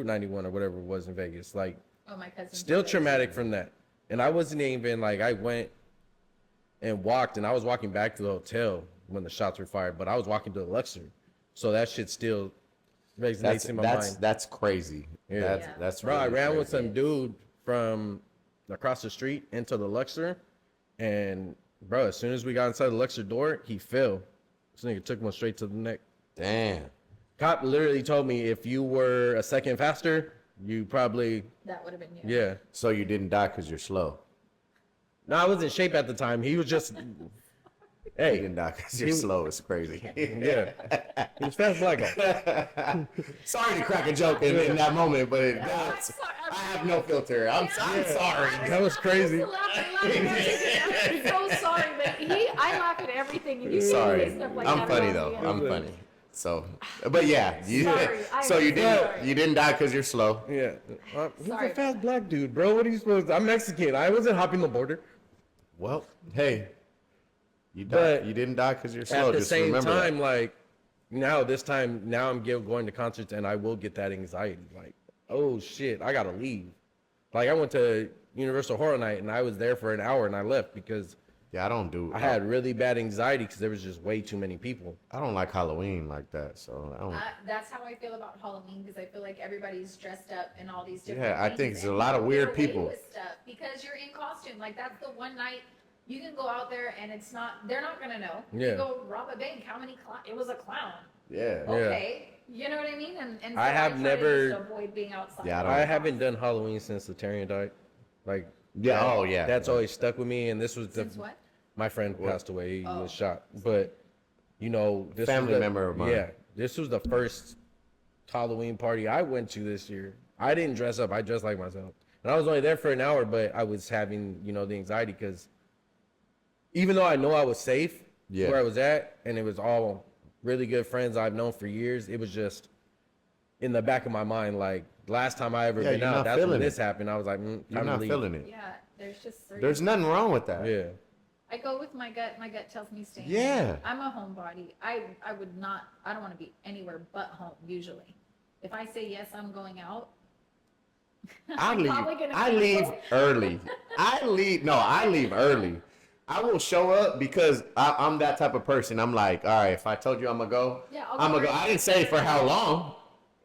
A: 91 or whatever it was in Vegas, like.
C: Oh, my cousin.
A: Still traumatic from that. And I wasn't even like, I went and walked, and I was walking back to the hotel when the shots were fired, but I was walking to the Luxor. So that shit still resonates in my mind.
B: That's crazy.
A: Yeah.
B: That's
A: Bro, I
B: really
A: ran with
B: crazy.
A: some dude from across the street into the Luxor, and bro, as soon as we got inside the Luxor door, he fell. This nigga took him straight to the neck.
B: Damn.
A: Cop literally told me if you were a second faster, you probably,
C: That would have been you.
A: yeah.
B: So you didn't die because you're slow.
A: No, I was in shape at the time. He was just,
B: You
A: hey,
B: didn't die because you're
A: He-
B: slow. It's crazy.
A: yeah. He was fast black guy.
B: Sorry to crack a joke in that moment, but
C: I'm
B: that's,
C: sorry,
B: I have no filter. I'm sorry.
A: That was crazy.
C: I'm so sorry, but I laugh at everything. And you
B: Sorry.
C: say stuff like
B: I'm
C: that
B: funny
C: around
B: though.
C: me,
B: I'm
C: and-
B: funny. So, but yeah,
C: Sorry, I'm
B: so you didn't
C: sorry.
B: you didn't die because you're slow.
A: Yeah. He's
C: Sorry
A: a
C: about
A: fast black dude, bro. What are you supposed to? I'm Mexican. I wasn't hopping the border.
B: Well, hey, you
A: But
B: died. You didn't die because you're slow.
A: At the
B: Just
A: same
B: remember
A: time,
B: that.
A: like, now I'm going to concerts and I will get that anxiety. Like, oh shit, I gotta leave. Like, I went to Universal Horror Night and I was there for an hour and I left because
B: Yeah, I don't do.
A: I had really bad anxiety because there was just way too many people.
B: I don't like Halloween like that, so I don't.
C: That's how I feel about Halloween because I feel like everybody's dressed up in all these different
B: Yeah, I
C: things,
B: think there's a
C: and
B: lot
C: you
B: of
C: get
B: weird
C: away
B: people.
C: with stuff because you're in costume. Like that's the one night you can go out there and it's not. They're not gonna know.
A: Yeah.
C: You go rob a bank. How many? It was a clown.
B: Yeah.
C: Okay. You know what I mean? And so
A: I have
C: try to
A: never-
C: just avoid being outside.
B: Yeah,
A: I haven't done Halloween since the Tyrion died. Like,
B: Yeah.
A: that-
B: Oh yeah.
A: that's always stuck with me. And this was
C: Since what?
A: my friend passed away. He
C: Oh.
A: was shot. But you know, this
B: Family
A: was
B: member of mine.
A: Yeah, this was the first Halloween party I went to this year. I didn't dress up. I dressed like myself, and I was only there for an hour. But I was having, you know, the anxiety because even though I know I was safe
B: Yeah.
A: where I was at, and it was all really good friends I've known for years, it was just in the back of my mind, like last time I ever
B: Yeah,
A: been
B: you're
A: out,
B: not
A: that's when
B: feeling
A: this
B: it.
A: happened. I was like,
B: You're
A: time
B: not
A: to leave.
B: feeling it.
C: Yeah. There's just certain.
B: There's nothing wrong with that.
A: Yeah.
C: I go with my gut. My gut tells me stay.
B: Yeah.
C: I'm a homebody. I would not. I don't want to be anywhere but home usually. If I say yes, I'm going out.
B: I
C: I'm
B: leave.
C: probably gonna
B: I
C: cancel.
B: leave early. I leave. No, I leave early. I will show up because I'm that type of person. I'm like, all right, if I told you I'm gonna go,
C: Yeah, I'll
B: I'm
C: go
B: gonna go.
C: early.
B: I didn't say for how long,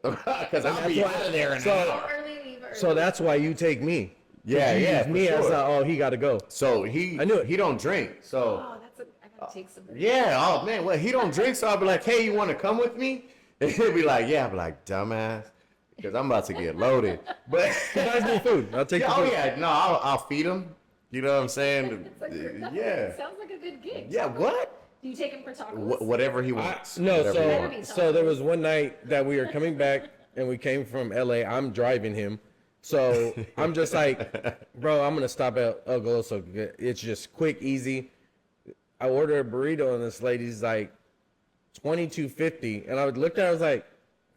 B: because I'll be
A: why-
B: out of there in
A: so-
B: an
C: Go
B: hour.
C: early, leave early.
A: So that's why you take me.
B: Yeah,
A: You
B: yeah,
A: use
B: for
A: me as
B: sure.
A: oh, he got to go.
B: So he,
A: I knew it.
B: he don't drink. So
C: Oh, that's a. I gotta take some.
B: yeah, oh man, well he don't drink. So I'll be like, hey, you want to come with me? And he'll be like, yeah. I'll be like, dumbass, because I'm about to get loaded. But
A: Guys need food. I'll take
B: yeah,
A: the
B: oh
A: food.
B: yeah, no, I'll feed him. You know what I'm saying?
C: It's like,
B: Yeah.
C: Sounds like a good gig.
B: Yeah, what?
C: Do you take him for tacos?
B: Whatever he wants.
A: No,
B: Whatever he
A: so
C: Better be
B: wants.
A: so there was one night that we were coming back and we came from LA. I'm driving him. So I'm just like, bro, I'm gonna stop at El Goloso. It's just quick, easy. I ordered a burrito and this lady's like $22.50, and I looked at her, I was like,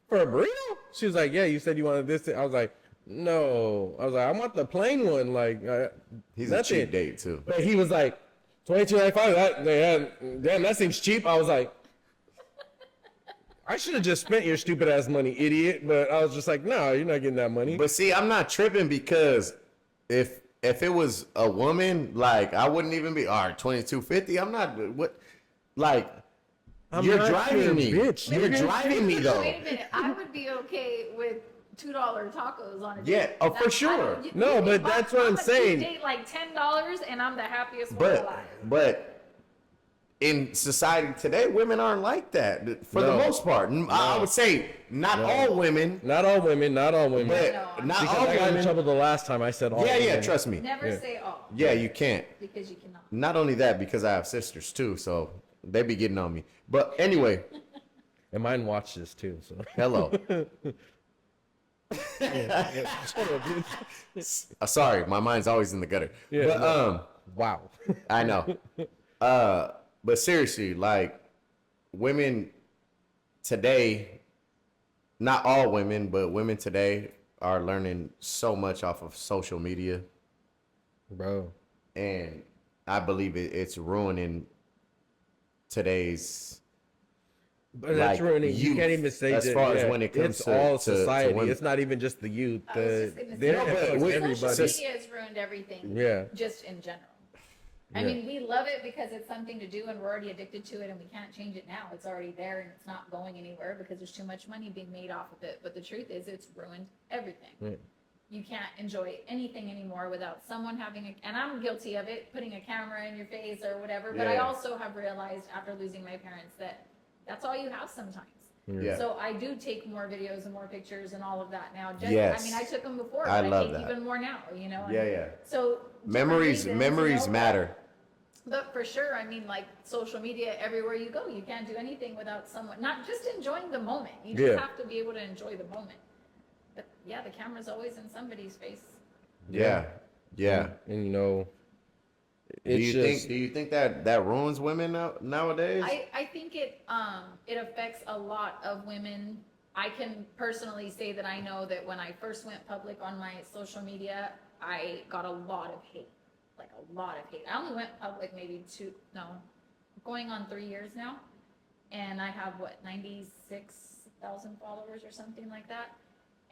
A: for a burrito? She was like, yeah, you said you wanted this. I was like, no. I was like, I want the plain one. Like,
B: He's
A: that's
B: a cheap
A: it.
B: date too.
A: But he was like, $22.95. Damn, that seems cheap. I was like, I should have just spent your stupid ass money, idiot. But I was just like, no, you're not getting that money.
B: But see, I'm not tripping because if it was a woman, like I wouldn't even be all right. $22.50. I'm not what like.
A: I'm
B: You're
A: not
B: driving
A: your
B: me.
A: bitch,
B: You're
A: nigga.
B: driving me though.
C: Wait a minute. I would be okay with $2 tacos on a
B: Yeah,
C: date.
B: oh, for
C: That's-
B: sure.
A: No,
C: can
A: but
C: buy-
A: that's what I'm
C: a cheap
A: saying.
C: Date like $10 and I'm the happiest one alive.
B: But in society today, women aren't like that for the
A: No.
B: most part. I would say not all women,
A: Not all women, not all women.
B: but
C: No.
B: not
A: because
B: all
A: I got in
B: women.
A: trouble the last time I said all
B: Yeah, yeah,
A: women.
B: trust me.
C: Never
A: Yeah.
C: say all
B: Yeah, you can't.
C: because you cannot.
B: Not only that, because I have sisters too, so they be getting on me. But anyway,
A: And mine watch this too. So
B: hello. Sorry, my mind's always in the gutter.
A: Yeah,
B: but
A: no. Wow.
B: I know. But seriously, like women today, not all women, but women today are learning so much off of social media,
A: Bro.
B: and I believe it's ruining today's.
A: But that's
B: Like,
A: ruining. You
B: youth,
A: can't even say
B: as
A: that,
B: far as
A: yeah,
B: when it comes
A: it's
B: to-
A: all
B: to
A: society.
B: women.
A: It's not even just the youth.
C: I was
A: The,
C: just gonna
A: the
C: say,
A: internet
B: but
A: fucks
B: we-
A: everybody.
C: social media has ruined everything.
A: Yeah.
C: Just in general. I
A: Yeah.
C: mean, we love it because it's something to do and we're already addicted to it and we can't change it now. It's already there and it's not going anywhere because there's too much money being made off of it. But the truth is, it's ruined everything.
A: Yeah.
C: You can't enjoy anything anymore without someone having a, and I'm guilty of it, putting a camera in your face or whatever. But I
B: Yeah.
C: also have realized after losing my parents that that's all you have sometimes.
B: Yeah.
C: So I do take more videos and more pictures and all of that now. Just,
B: Yes.
C: I mean, I took them before,
B: I
C: but I
B: love
C: take
B: that.
C: even more now, you know? and
B: Yeah, yeah.
C: So different
B: Memories,
C: reasons,
B: memories matter.
C: But for sure, I mean, like social media, everywhere you go, you can't do anything without someone, not just enjoying the moment. You just
A: Yeah.
C: have to be able to enjoy the moment. But yeah, the camera's always in somebody's face.
B: Yeah, yeah.
A: And you know,
B: Do
A: it's
B: you
A: just
B: think that ruins women nowadays?
C: I think it affects a lot of women. I can personally say that I know that when I first went public on my social media, I got a lot of hate, like a lot of hate. I only went public maybe going on 3 years now, and I have 96,000 followers or something like that.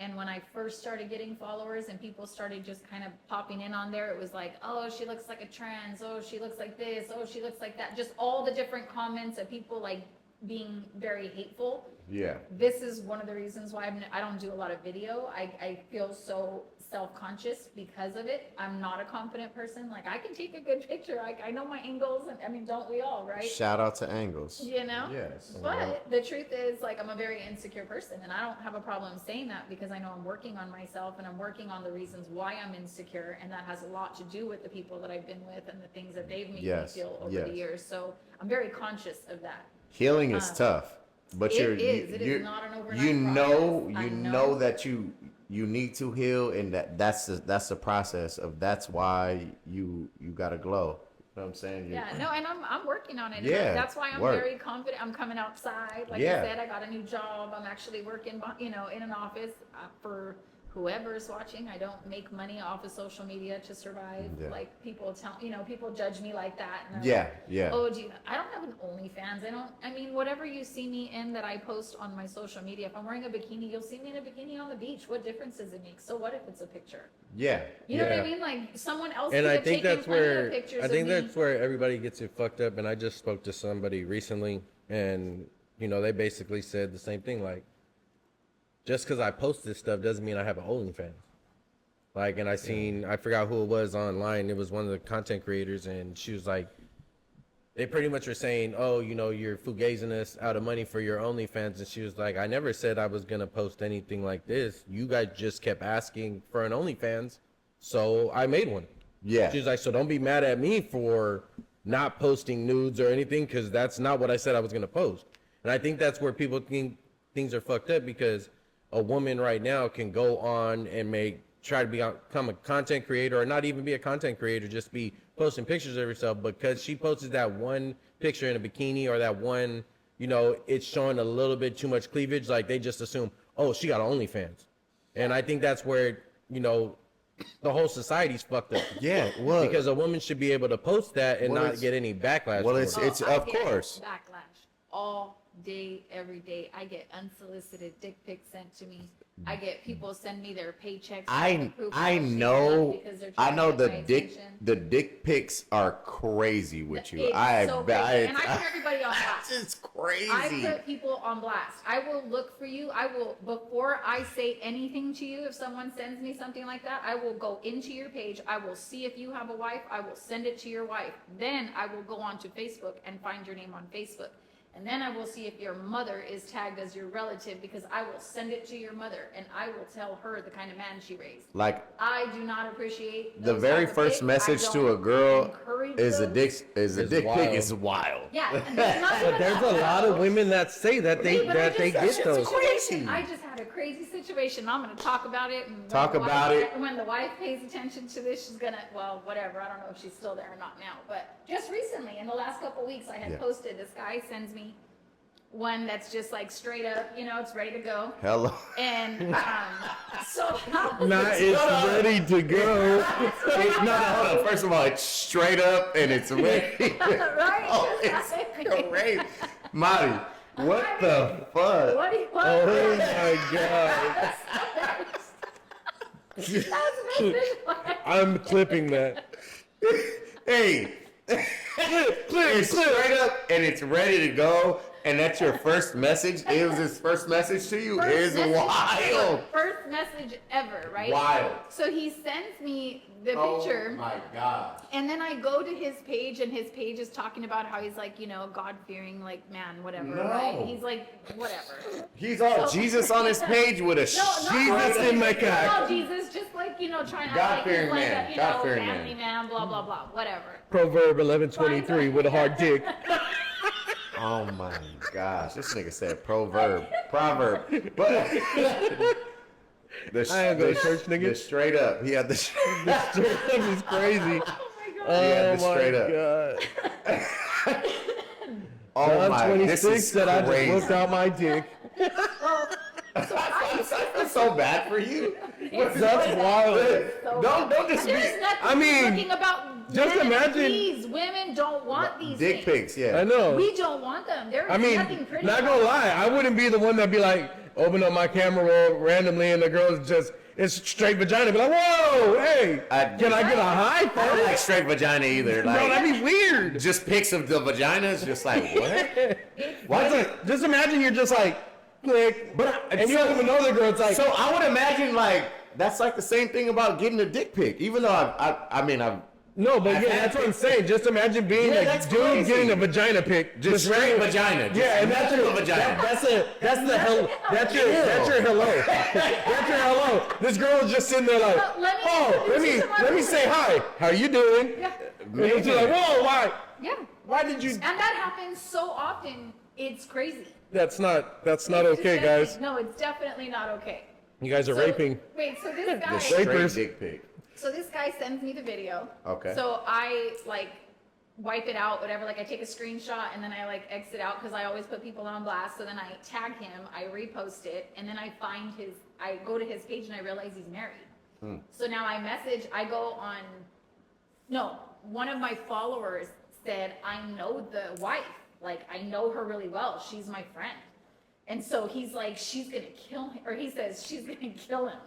C: And when I first started getting followers and people started just kind of popping in on there, it was like, oh, she looks like a trans. Oh, she looks like this. Oh, she looks like that. Just all the different comments of people like being very hateful.
B: Yeah.
C: This is one of the reasons why I don't do a lot of video. I feel so self-conscious because of it. I'm not a confident person. Like, I can take a good picture. I know my angles, and I mean, don't we all, right?
B: Shout out to angles.
C: You know?
B: Yes.
C: But the truth is, like, I'm a very insecure person, and I don't have a problem saying that because I know I'm working on myself and I'm working on the reasons why I'm insecure, and that has a lot to do with the people that I've been with and the things that they've made me feel over the years. So I'm very conscious of that.
B: Healing is tough, but
C: It is not an overnight
B: you know,
C: process.
B: you know that you need to heal, and that's the process of that's why you gotta glow. You know what I'm saying?
C: Yeah, no, and I'm working on it.
B: Yeah,
C: That's why I'm very confident. I'm coming outside. Like I said, I got a new job. I'm actually working, in an office for whoever's watching. I don't make money off of social media to survive.
B: Yeah.
C: Like people people judge me like that. And like, oh, I don't have an OnlyFans. I mean, whatever you see me in that I post on my social media, if I'm wearing a bikini, you'll see me in a bikini on the beach. What difference does it make? So what if it's a picture?
B: Yeah.
C: You know what I mean? Like someone else
A: And
C: could
A: I
C: have
A: think
C: taken
A: that's
C: plenty of
A: where
C: pictures
A: I think
C: of me.
A: that's where everybody gets it fucked up. And I just spoke to somebody recently, and they basically said the same thing. Like, just because I post this stuff doesn't mean I have an OnlyFans. Like, and I forgot who it was online. It was one of the content creators, and she was like, they pretty much were saying, oh, you're fugazing us out of money for your OnlyFans. And she was like, I never said I was going to post anything like this. You guys just kept asking for an OnlyFans, so I made one.
B: Yeah.
A: She was like, so don't be mad at me for not posting nudes or anything, because that's not what I said I was going to post. And I think that's where people think things are fucked up, because a woman right now can go on and try to become a content creator, or not even be a content creator, just be posting pictures of herself, because she posted that one picture in a bikini, or that one, it's showing a little bit too much cleavage. Like, they just assume, oh, she got OnlyFans. And I think that's where, the whole society's fucked up.
B: Yeah, well,
A: Because a woman should be able to post that and not get any backlash.
B: Well,
A: for
B: it's
A: it.
B: it's
C: I
B: of
C: get
B: course.
C: backlash all day, every day. I get unsolicited dick pics sent to me. I get people send me their paychecks.
B: I
C: I
B: know the dick pics are crazy with you.
C: It's so crazy. And I put
B: I
C: everybody on blast.
B: it's crazy.
C: I put people on blast. I will look for you. I will, before I say anything to you, if someone sends me something like that, I will go into your page. I will see if you have a wife. I will send it to your wife. Then I will go on to Facebook and find your name on Facebook. And then I will see if your mother is tagged as your relative, because I will send it to your mother and I will tell her the kind of man she raised.
B: Like,
C: I do not appreciate
B: the
C: those
B: very
C: type of
B: first
C: pics.
B: message
C: I
B: to a
C: don't
B: girl
C: encourage
B: is a
C: those.
B: dick
A: It's
B: pic
A: wild.
B: is wild.
C: Yeah, and there's not
A: But
C: even
A: there's a
C: that.
A: lot of women that say that they
C: But I
A: get
C: just-
A: those.
B: crazy.
C: I just had a crazy situation. I'm going to talk about it. And when
B: Talk
C: the wife-
B: about it.
C: When the wife pays attention to this, she's going to, well, whatever. I don't know if she's still there or not now. But just recently, in the last couple weeks, I had posted, this guy sends me one that's just like straight up, it's ready to go.
B: Hello.
C: And so
A: It's ready to go.
B: No, hold on. First of all, it's straight up and it's ready.
C: right?
B: Oh, it's great. Marty, what the fuck?
C: What do you want?
A: Oh my god.
C: That's basically
A: I'm clipping that.
B: Hey, it's straight up and it's ready to go. And that's your first message? It was his first message to you? It's wild.
C: First message ever, right?
B: Wild.
C: So he sends me the picture.
B: Oh my God.
C: And then I go to his page, and his page is talking about how he's like, God-fearing, like, man, whatever,
B: No.
C: right? He's like, whatever.
B: He's all Jesus on his page with a
C: not
B: Jesus in my
C: Jesus,
B: cock.
C: no, Jesus, just like, trying to act like
B: God-fearing
C: he's like
B: man,
C: a,
B: God-fearing
C: family man, blah, blah, blah, whatever.
A: Proverb 11:23 with a hard dick.
B: Oh my gosh, this nigga said proverb. But
A: I ain't go to church, nigga.
B: The straight up. He had the
A: This is crazy.
B: Yeah,
A: Oh
B: the straight
A: my
B: up.
A: god.
B: Oh
A: John
B: my,
A: 26
B: this is
A: said I just
B: crazy.
A: looked out my dick.
B: I feel so bad for you.
A: That's wild.
B: Don't just be.
C: There's nothing
A: I mean,
C: looking about
A: just
C: men and
A: imagine-
C: These women don't want these
B: Dick
C: things.
B: pics, yeah.
A: I know.
C: We don't want them. There's
A: I mean,
C: nothing pretty
A: not
C: about
A: gonna
C: them.
A: lie, I wouldn't be the one that'd be like, open up my camera roll randomly, and the girl's just, it's straight vagina. Be like, whoa, hey, can I get a high
B: I don't
A: five?
B: like straight vagina either. Like,
A: Bro, that'd be weird.
B: just pics of the vaginas, just like, what? Why is it?
A: Just imagine you're just like, click, and you don't even know the girl. It's like,
B: So I would imagine like that's like the same thing about getting a dick pic. Even though I've
A: no, but
B: I've
A: yeah,
B: had
A: that's what I'm
B: pics.
A: saying. Just imagine being
B: Yeah,
A: a
B: that's
A: dude
B: crazy.
A: getting a vagina pic.
B: just straight
A: random-
B: vagina. Just
A: Yeah, and that's your
B: vagina.
A: That's your hello. That's your hello. That's your hello. This girl is just sitting there like,
C: Well, let me
A: oh,
C: introduce you to my
A: let me say hi. How you doing?
C: Yeah.
A: And she's like, whoa, why?
C: Yeah.
A: Why did you?
C: And that happens so often. It's crazy.
A: That's not
C: It's
A: okay,
C: just-
A: guys.
C: No, it's definitely not okay.
A: You guys are
C: So-
A: raping.
C: Wait, so this guy.
A: Rape-
B: Straight
A: Rapers.
B: dick pic.
C: So this guy sends me the video.
B: Okay.
C: So I like wipe it out, whatever. Like I take a screenshot and then I like exit out because I always put people on blast. So then I tag him, I repost it, and then I go to his page and I realize he's married. So now I go on, no, one of my followers said, I know the wife. Like I know her really well. She's my friend. And so he's like, she's gonna kill him, or he says she's gonna kill him.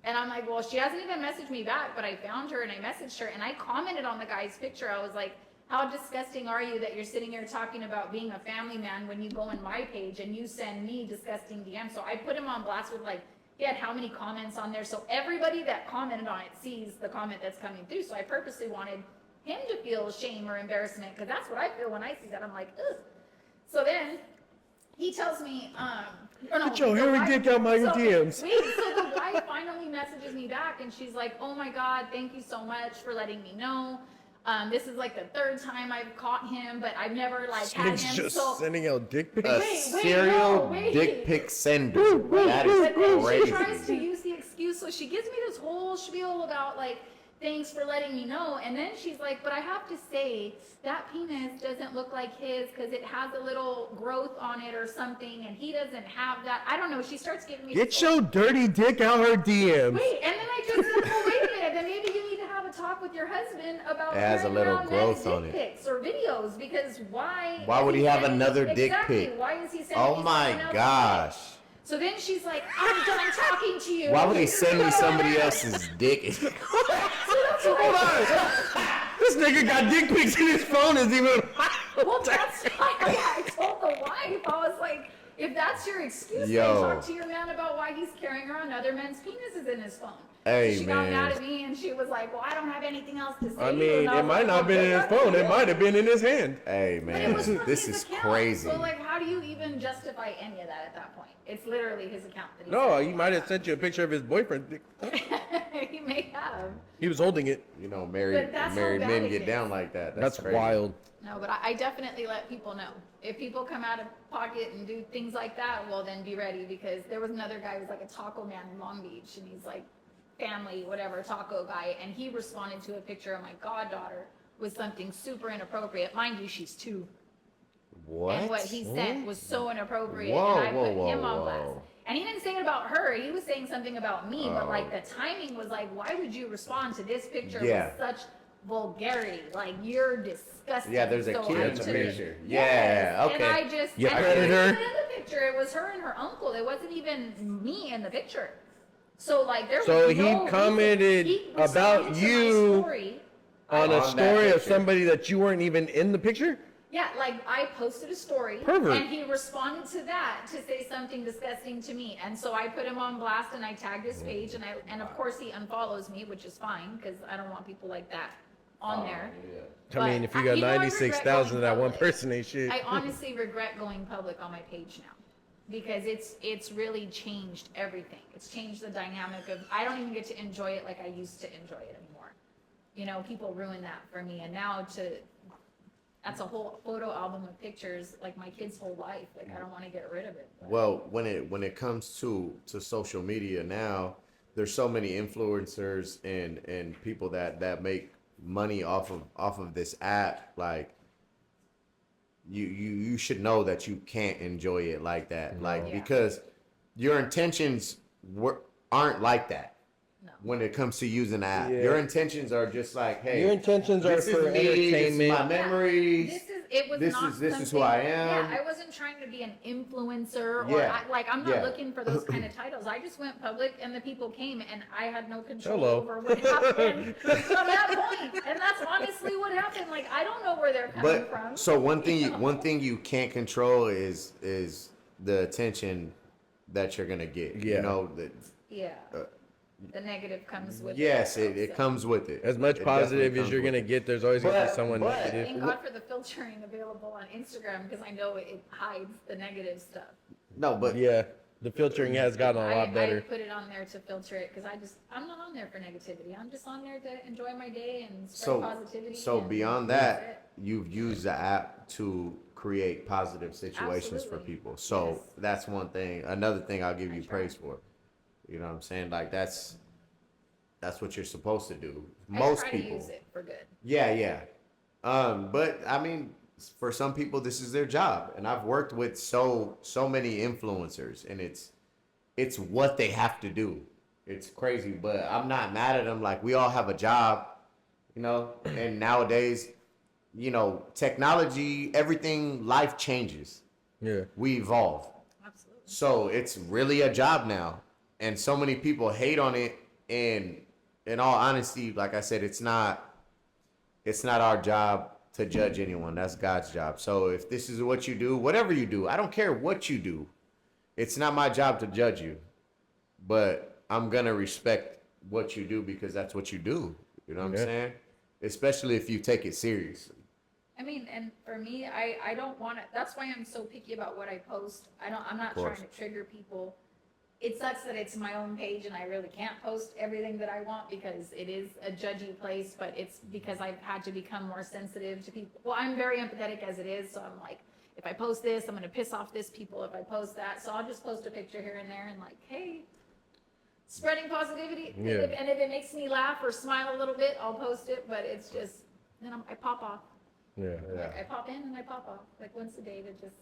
C: And I'm like, well, she hasn't even messaged me back, but I found her and I messaged her and I commented on the guy's picture. I was like, how disgusting are you that you're sitting here talking about being a family man when you go on my page and you send me disgusting DMs? So I put him on blast with like, he had how many comments on there. So everybody that commented on it sees the comment that's coming through. So I purposely wanted him to feel shame or embarrassment because that's what I feel when I see that. I'm like, ugh. So then he tells me, or no,
A: Get your
C: the
A: hairy
C: wife-
A: dick out my
C: so-
A: DMs.
C: Wait, so the wife finally messages me back and she's like, oh my God, thank you so much for letting me know. This is like the third time I've caught him, but I've never like had
A: It's
C: him.
A: just
C: So
A: sending out dick pics.
B: A
C: Wait,
B: serial
C: wait.
B: dick pic sender. That is
C: but then
B: crazy.
C: she tries to use the excuse, so she gives me this whole spiel about like, thanks for letting me know, and then she's like, but I have to say that penis doesn't look like his because it has a little growth on it or something, and he doesn't have that. I don't know. She starts giving me
A: Get
C: this
A: your dirty dick out her DMs.
C: Wait, and then I just said, well, wait a minute, then maybe you need to have a talk with your husband about
B: It has a
C: carrying
B: little
C: around
B: growth
C: men's
B: on
C: dick
B: it.
C: pics or videos, because why?
B: Why
C: is
B: would he have
C: sending-
B: another dick
C: exactly,
B: pic?
C: Why is he sending
B: Oh
C: me
B: my
C: someone else's
B: gosh.
C: dick? So then she's like, I'm done talking to you.
B: Why would he send me somebody else's dick?
C: So that's what
A: Hold
C: I-
A: on. This nigga got dick pics in his phone. Is even.
C: Well, that's why I told the wife, I was like, if that's your excuse,
B: Yo.
C: then talk to your man about why he's carrying around other men's penises in his phone.
B: Hey,
C: she
B: man.
C: got mad at me and she was like, well, I don't have anything else to say.
A: I
C: to you.
A: mean,
C: And I
A: it
C: was
A: might
C: like,
A: not
C: well,
A: have been in his
C: good luck
A: phone.
C: to
A: It
C: you.
A: might have been in his hand.
B: Hey
C: But it was
B: man,
C: from
B: this
C: his
B: is
C: account.
B: crazy.
C: So like, how do you even justify any of that at that point? It's literally his account. That he
A: No,
C: sent
A: he
C: me.
A: might have sent you a picture of his boyfriend. Dick.
C: He may have.
A: He was holding it.
B: You know,
C: But
B: married
C: that's how
B: married
C: bad
B: men
C: it
B: get
C: is.
B: down like that.
A: That's
B: crazy.
A: wild.
C: No, but I definitely let people know. If people come out of pocket and do things like that, well, then be ready, because there was another guy who was like a taco man in Long Beach, and he's like family, whatever, taco guy, and he responded to a picture of my goddaughter with something super inappropriate. Mind you, she's 2.
B: What?
C: And what he sent was so inappropriate,
B: Whoa,
C: and I put
B: whoa,
C: him
B: whoa,
C: on blast.
B: whoa.
C: And he didn't say it about her. He was saying something about me, but
B: Oh.
C: like the timing was like, why would you respond to this picture
B: Yeah.
C: with such vulgarity? Like, you're disgusting.
B: Yeah, there's a
C: So
B: kid
C: I
B: in the
C: took-
B: picture.
C: Yes.
B: Yeah, okay.
C: And I just,
A: You
C: and
A: credited
C: it
A: her?
C: wasn't in the picture. It was her and her uncle. It wasn't even me in the picture. So like, there
A: So
C: was
A: he
C: no reason-
A: commented
C: he
A: about
C: responded to my
A: you
C: story.
A: On a
B: On that
A: story of
B: picture.
A: somebody that you weren't even in the picture?
C: Yeah, like I posted a story,
A: Pervert.
C: and he responded to that to say something disgusting to me, and so I put him on blast and I tagged his page, and of course he unfollows me, which is fine because I don't want people like that on there.
A: I mean,
C: But
A: if you got
C: you know, I regret
A: 96,000 of
C: going
A: that one
C: public.
A: person, ain't shit.
C: I honestly regret going public on my page now because it's really changed everything. It's changed the dynamic of, I don't even get to enjoy it like I used to enjoy it anymore. You know, people ruin that for me, and now that's a whole photo album of pictures, like my kid's whole life. Like I don't want to get rid of it. But-
B: Well, when it comes to social media now, there's so many influencers and people that make money off of this app. Like you should know that you can't enjoy it like that. Like
C: Yeah.
B: because your intentions aren't like that.
C: No.
B: When it comes to using the app,
A: Yeah.
B: your intentions are just like, hey,
A: Your intentions are
B: this is
A: for
B: me, this is
A: entertainment.
B: my memories.
C: This is it was
B: this
C: not
B: is who I
C: something-
B: am.
C: Yeah, I wasn't trying to be an influencer or
B: Yeah,
C: I'm not
B: yeah.
C: looking for those kind of titles. I just went public and the people came and I had no control
A: Hello.
C: over what happened from that point. And that's honestly what happened. Like I don't know where they're coming from.
B: But so one thing,
C: you know?
B: one thing you can't control is the attention that you're gonna get.
A: Yeah.
B: You know that.
C: Yeah. The negative comes with
B: Yes,
C: it.
B: it comes with it.
A: As much
B: It
A: positive
B: definitely
A: as
B: comes
A: you're
B: with
A: gonna
B: it.
A: get, there's always gonna be
B: But-
A: someone
B: but-
A: negative.
C: Thank God for the filtering available on Instagram because I know it hides the negative stuff.
B: No, but
A: Yeah, the filtering has gotten a lot
C: I
A: better.
C: put it on there to filter it because I'm not on there for negativity. I'm just on there to enjoy my day and spread positivity.
B: So
C: and
B: beyond
C: that's
B: that, you've used the app to create positive situations for
C: Absolutely.
B: people. So
C: Yes.
B: that's one thing. Another thing I'll give you
C: try.
B: praise for. You know what I'm saying? Like that's what you're supposed to do.
C: I
B: Most
C: try
B: people.
C: to use it for good.
B: Yeah, yeah. But I mean, for some people, this is their job, and I've worked with so many influencers, and it's what they have to do. It's crazy, but I'm not mad at them. Like we all have a job, you know. And nowadays, you know, technology, everything, life changes.
A: Yeah,
B: We evolve.
C: Absolutely.
B: So it's really a job now, and so many people hate on it. And in all honesty, like I said, it's not our job to judge anyone. That's God's job. So if this is what you do, whatever you do, I don't care what you do. It's not my job to judge you, but I'm gonna respect what you do because that's what you do. You know what
A: Yeah.
B: I'm saying? Especially if you take it seriously.
C: I mean, and for me, I don't want to. That's why I'm so picky about what I post. I'm not trying
B: course.
C: to trigger people. It sucks that it's my own page and I really can't post everything that I want because it is a judgy place, but it's because I've had to become more sensitive to people. Well, I'm very empathetic as it is, so I'm like, if I post this, I'm going to piss off this people if I post that. So I'll just post a picture here and there and like, hey, spreading positivity.
A: Yeah.
C: And if it makes me laugh or smile a little bit, I'll post it, but it's just, then I pop off.
A: yeah.
C: Like I pop in and I pop off, like once a day to just.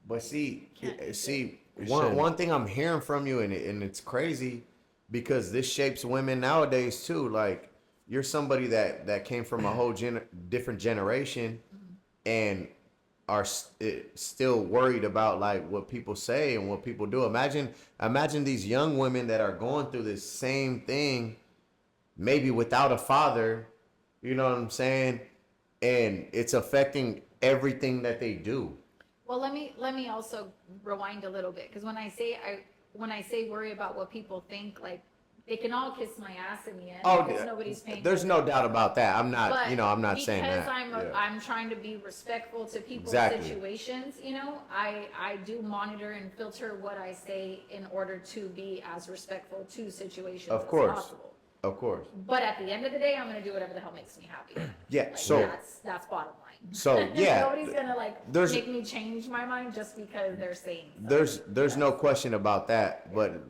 B: But see,
C: Can't do
B: see,
A: You
B: one
A: shouldn't.
B: one thing I'm hearing from you, and it's crazy, because this shapes women nowadays too. Like you're somebody that came from a whole different generation, and are still worried about like what people say and what people do. Imagine these young women that are going through this same thing, maybe without a father. You know what I'm saying? And it's affecting everything that they do.
C: Well, let me also rewind a little bit because when I say worry about what people think, like they can all kiss my ass in the end because nobody's paying.
B: There's
C: for
B: no
C: it.
B: doubt about that. I'm not,
C: But
B: I'm not saying that.
C: Because
B: Yeah.
C: I'm trying to be respectful to people's
B: Exactly.
C: situations, I do monitor and filter what I say in order to be as respectful to situations
B: Of
C: as
B: course.
C: possible.
B: Of course.
C: But at the end of the day, I'm going to do whatever the hell makes me happy.
B: Yeah.
C: Like,
B: So
C: that's bottom line.
B: So, yeah.
C: Nobody's gonna like
B: There's-
C: make me change my mind just because they're saying something.
B: there's no question about that. But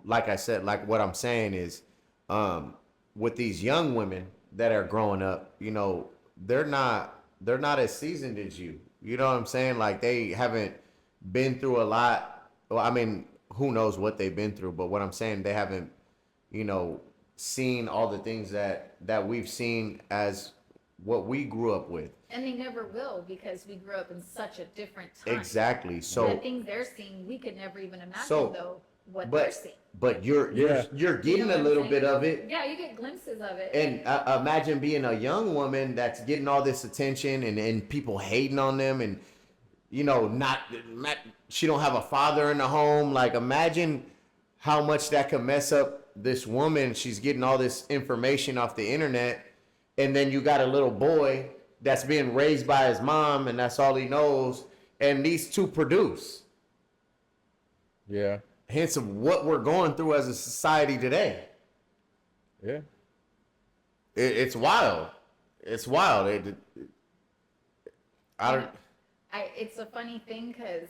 B: like I said, like what I'm saying is, with these young women that are growing up, they're not as seasoned as you. You know what I'm saying? Like they haven't been through a lot. Well, I mean, who knows what they've been through? But what I'm saying, they haven't, seen all the things that we've seen as what we grew up with.
C: And they never will because we grew up in such a different time.
B: Exactly.
C: The
B: So,
C: things they're seeing, we could never even imagine
B: So,
C: what they're seeing.
B: but you're
A: Yeah.
B: getting
C: You know
B: a
C: what
B: little
C: I'm
B: bit
C: saying?
B: of it.
C: Yeah, you get glimpses of it.
B: And imagine being a young woman that's getting all this attention and people hating on them and, not she don't have a father in the home. Like imagine how much that could mess up this woman. She's getting all this information off the internet. And then you got a little boy that's being raised by his mom and that's all he knows. And these two produce.
A: Yeah.
B: Hence of what we're going through as a society today.
A: Yeah.
B: It's wild. It's wild.
C: It's a funny thing because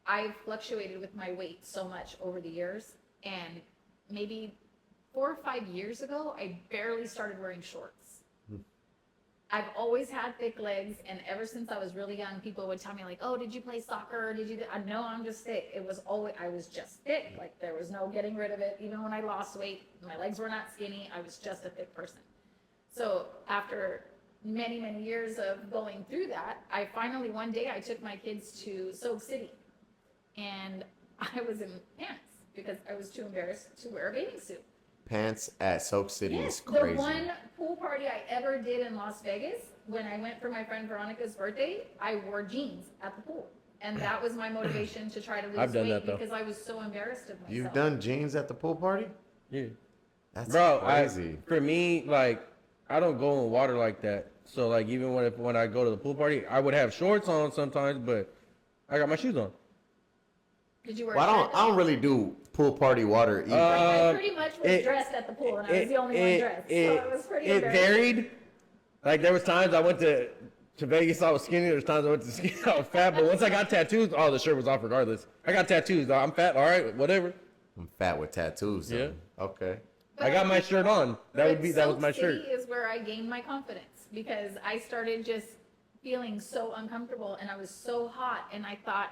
C: I've fluctuated with my weight so much over the years, and maybe 4 or 5 years ago, I barely started wearing shorts. I've always had thick legs, and ever since I was really young, people would tell me like, "Oh, did you play soccer? Did you?" No, I'm just thick. It was always I was just thick. Like there was no getting rid of it. Even when I lost weight, my legs were not skinny. I was just a thick person. So after many, many years of going through that, I finally, one day, I took my kids to Soak City. And I was in pants because I was too embarrassed to wear a bathing suit.
B: Pants at Soak City
C: Yes,
B: is crazy.
C: the one pool party I ever did in Las Vegas, when I went for my friend Veronica's birthday, I wore jeans at the pool. And that was my motivation to try to lose
A: I've done
C: weight
A: that, though.
C: because I was so embarrassed of myself.
B: You've done jeans at the pool party?
A: Yeah.
B: That's
A: Bro,
B: crazy.
A: for me, like, I don't go in water like that. So, like, even when I go to the pool party, I would have shorts on sometimes, but I got my shoes on.
C: Did you wear
B: Well,
C: a shirt?
B: I don't really do pool party water either.
C: I pretty much was dressed at the pool, and I was the only one dressed. So it was pretty
A: It
C: embarrassing.
A: varied. Like, there was times I went to Vegas, I was skinny. There's times I went to skinny, I was fat. But once I got tattoos, oh, the shirt was off regardless. I got tattoos. I'm fat. All right, whatever.
B: I'm fat with tattoos. Though.
A: Yeah.
B: Okay.
A: I got my shirt on. That was
C: Soak
A: my shirt.
C: City is where I gained my confidence because I started just feeling so uncomfortable and I was so hot and I thought,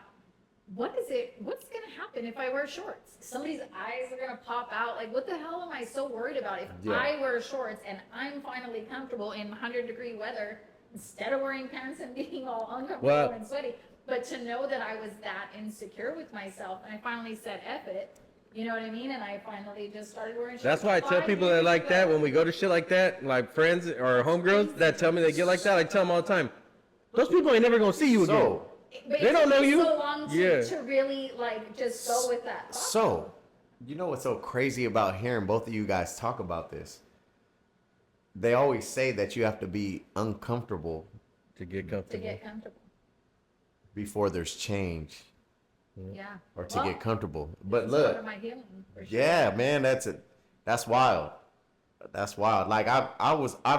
C: what's going to happen if I wear shorts? Somebody's eyes are going to pop out. Like, what the hell am I so worried about if I wear shorts and I'm finally comfortable in 100-degree weather instead of wearing pants and being all uncomfortable and sweaty? But to know that I was that insecure with myself, and I finally said, F it. You know what I mean? And I finally just started wearing shorts.
A: That's why I tell people that like that when we go to shit like that, like friends or homegirls that tell me they get like that, I tell them all the time, those people ain't never gonna see you again.
B: So,
C: But
A: They don't know you.
C: So long to really like just go with that. thought.
B: so, you know what's so crazy about hearing both of you guys talk about this? They always say that you have to be uncomfortable
A: To get
C: To
A: comfortable.
C: get comfortable.
B: before there's change
C: Yeah.
B: or to
C: Well,
B: get comfortable. But
C: it's
B: look,
C: part of my healing, for sure.
B: yeah, man, that's wild. That's wild. Like I've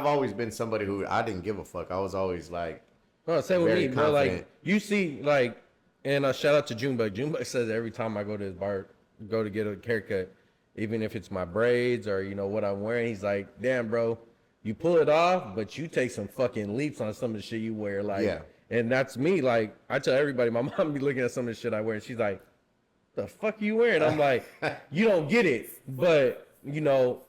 B: always been somebody who I didn't give a fuck. I was always like,
A: Oh, same with
B: very
A: me, bro. Like
B: confident.
A: you see, like, and shout out to Junebug. Junebug says every time I go to his bar, go to get a haircut, even if it's my braids or what I'm wearing, he's like, "Damn, bro, you pull it off, but you take some fucking leaps on some of the shit you wear." Like,
B: Yeah.
A: And that's me. Like, I tell everybody, my mom be looking at some of the shit I wear, and she's like, "The fuck you wearing?" I'm like, "You don't get it," but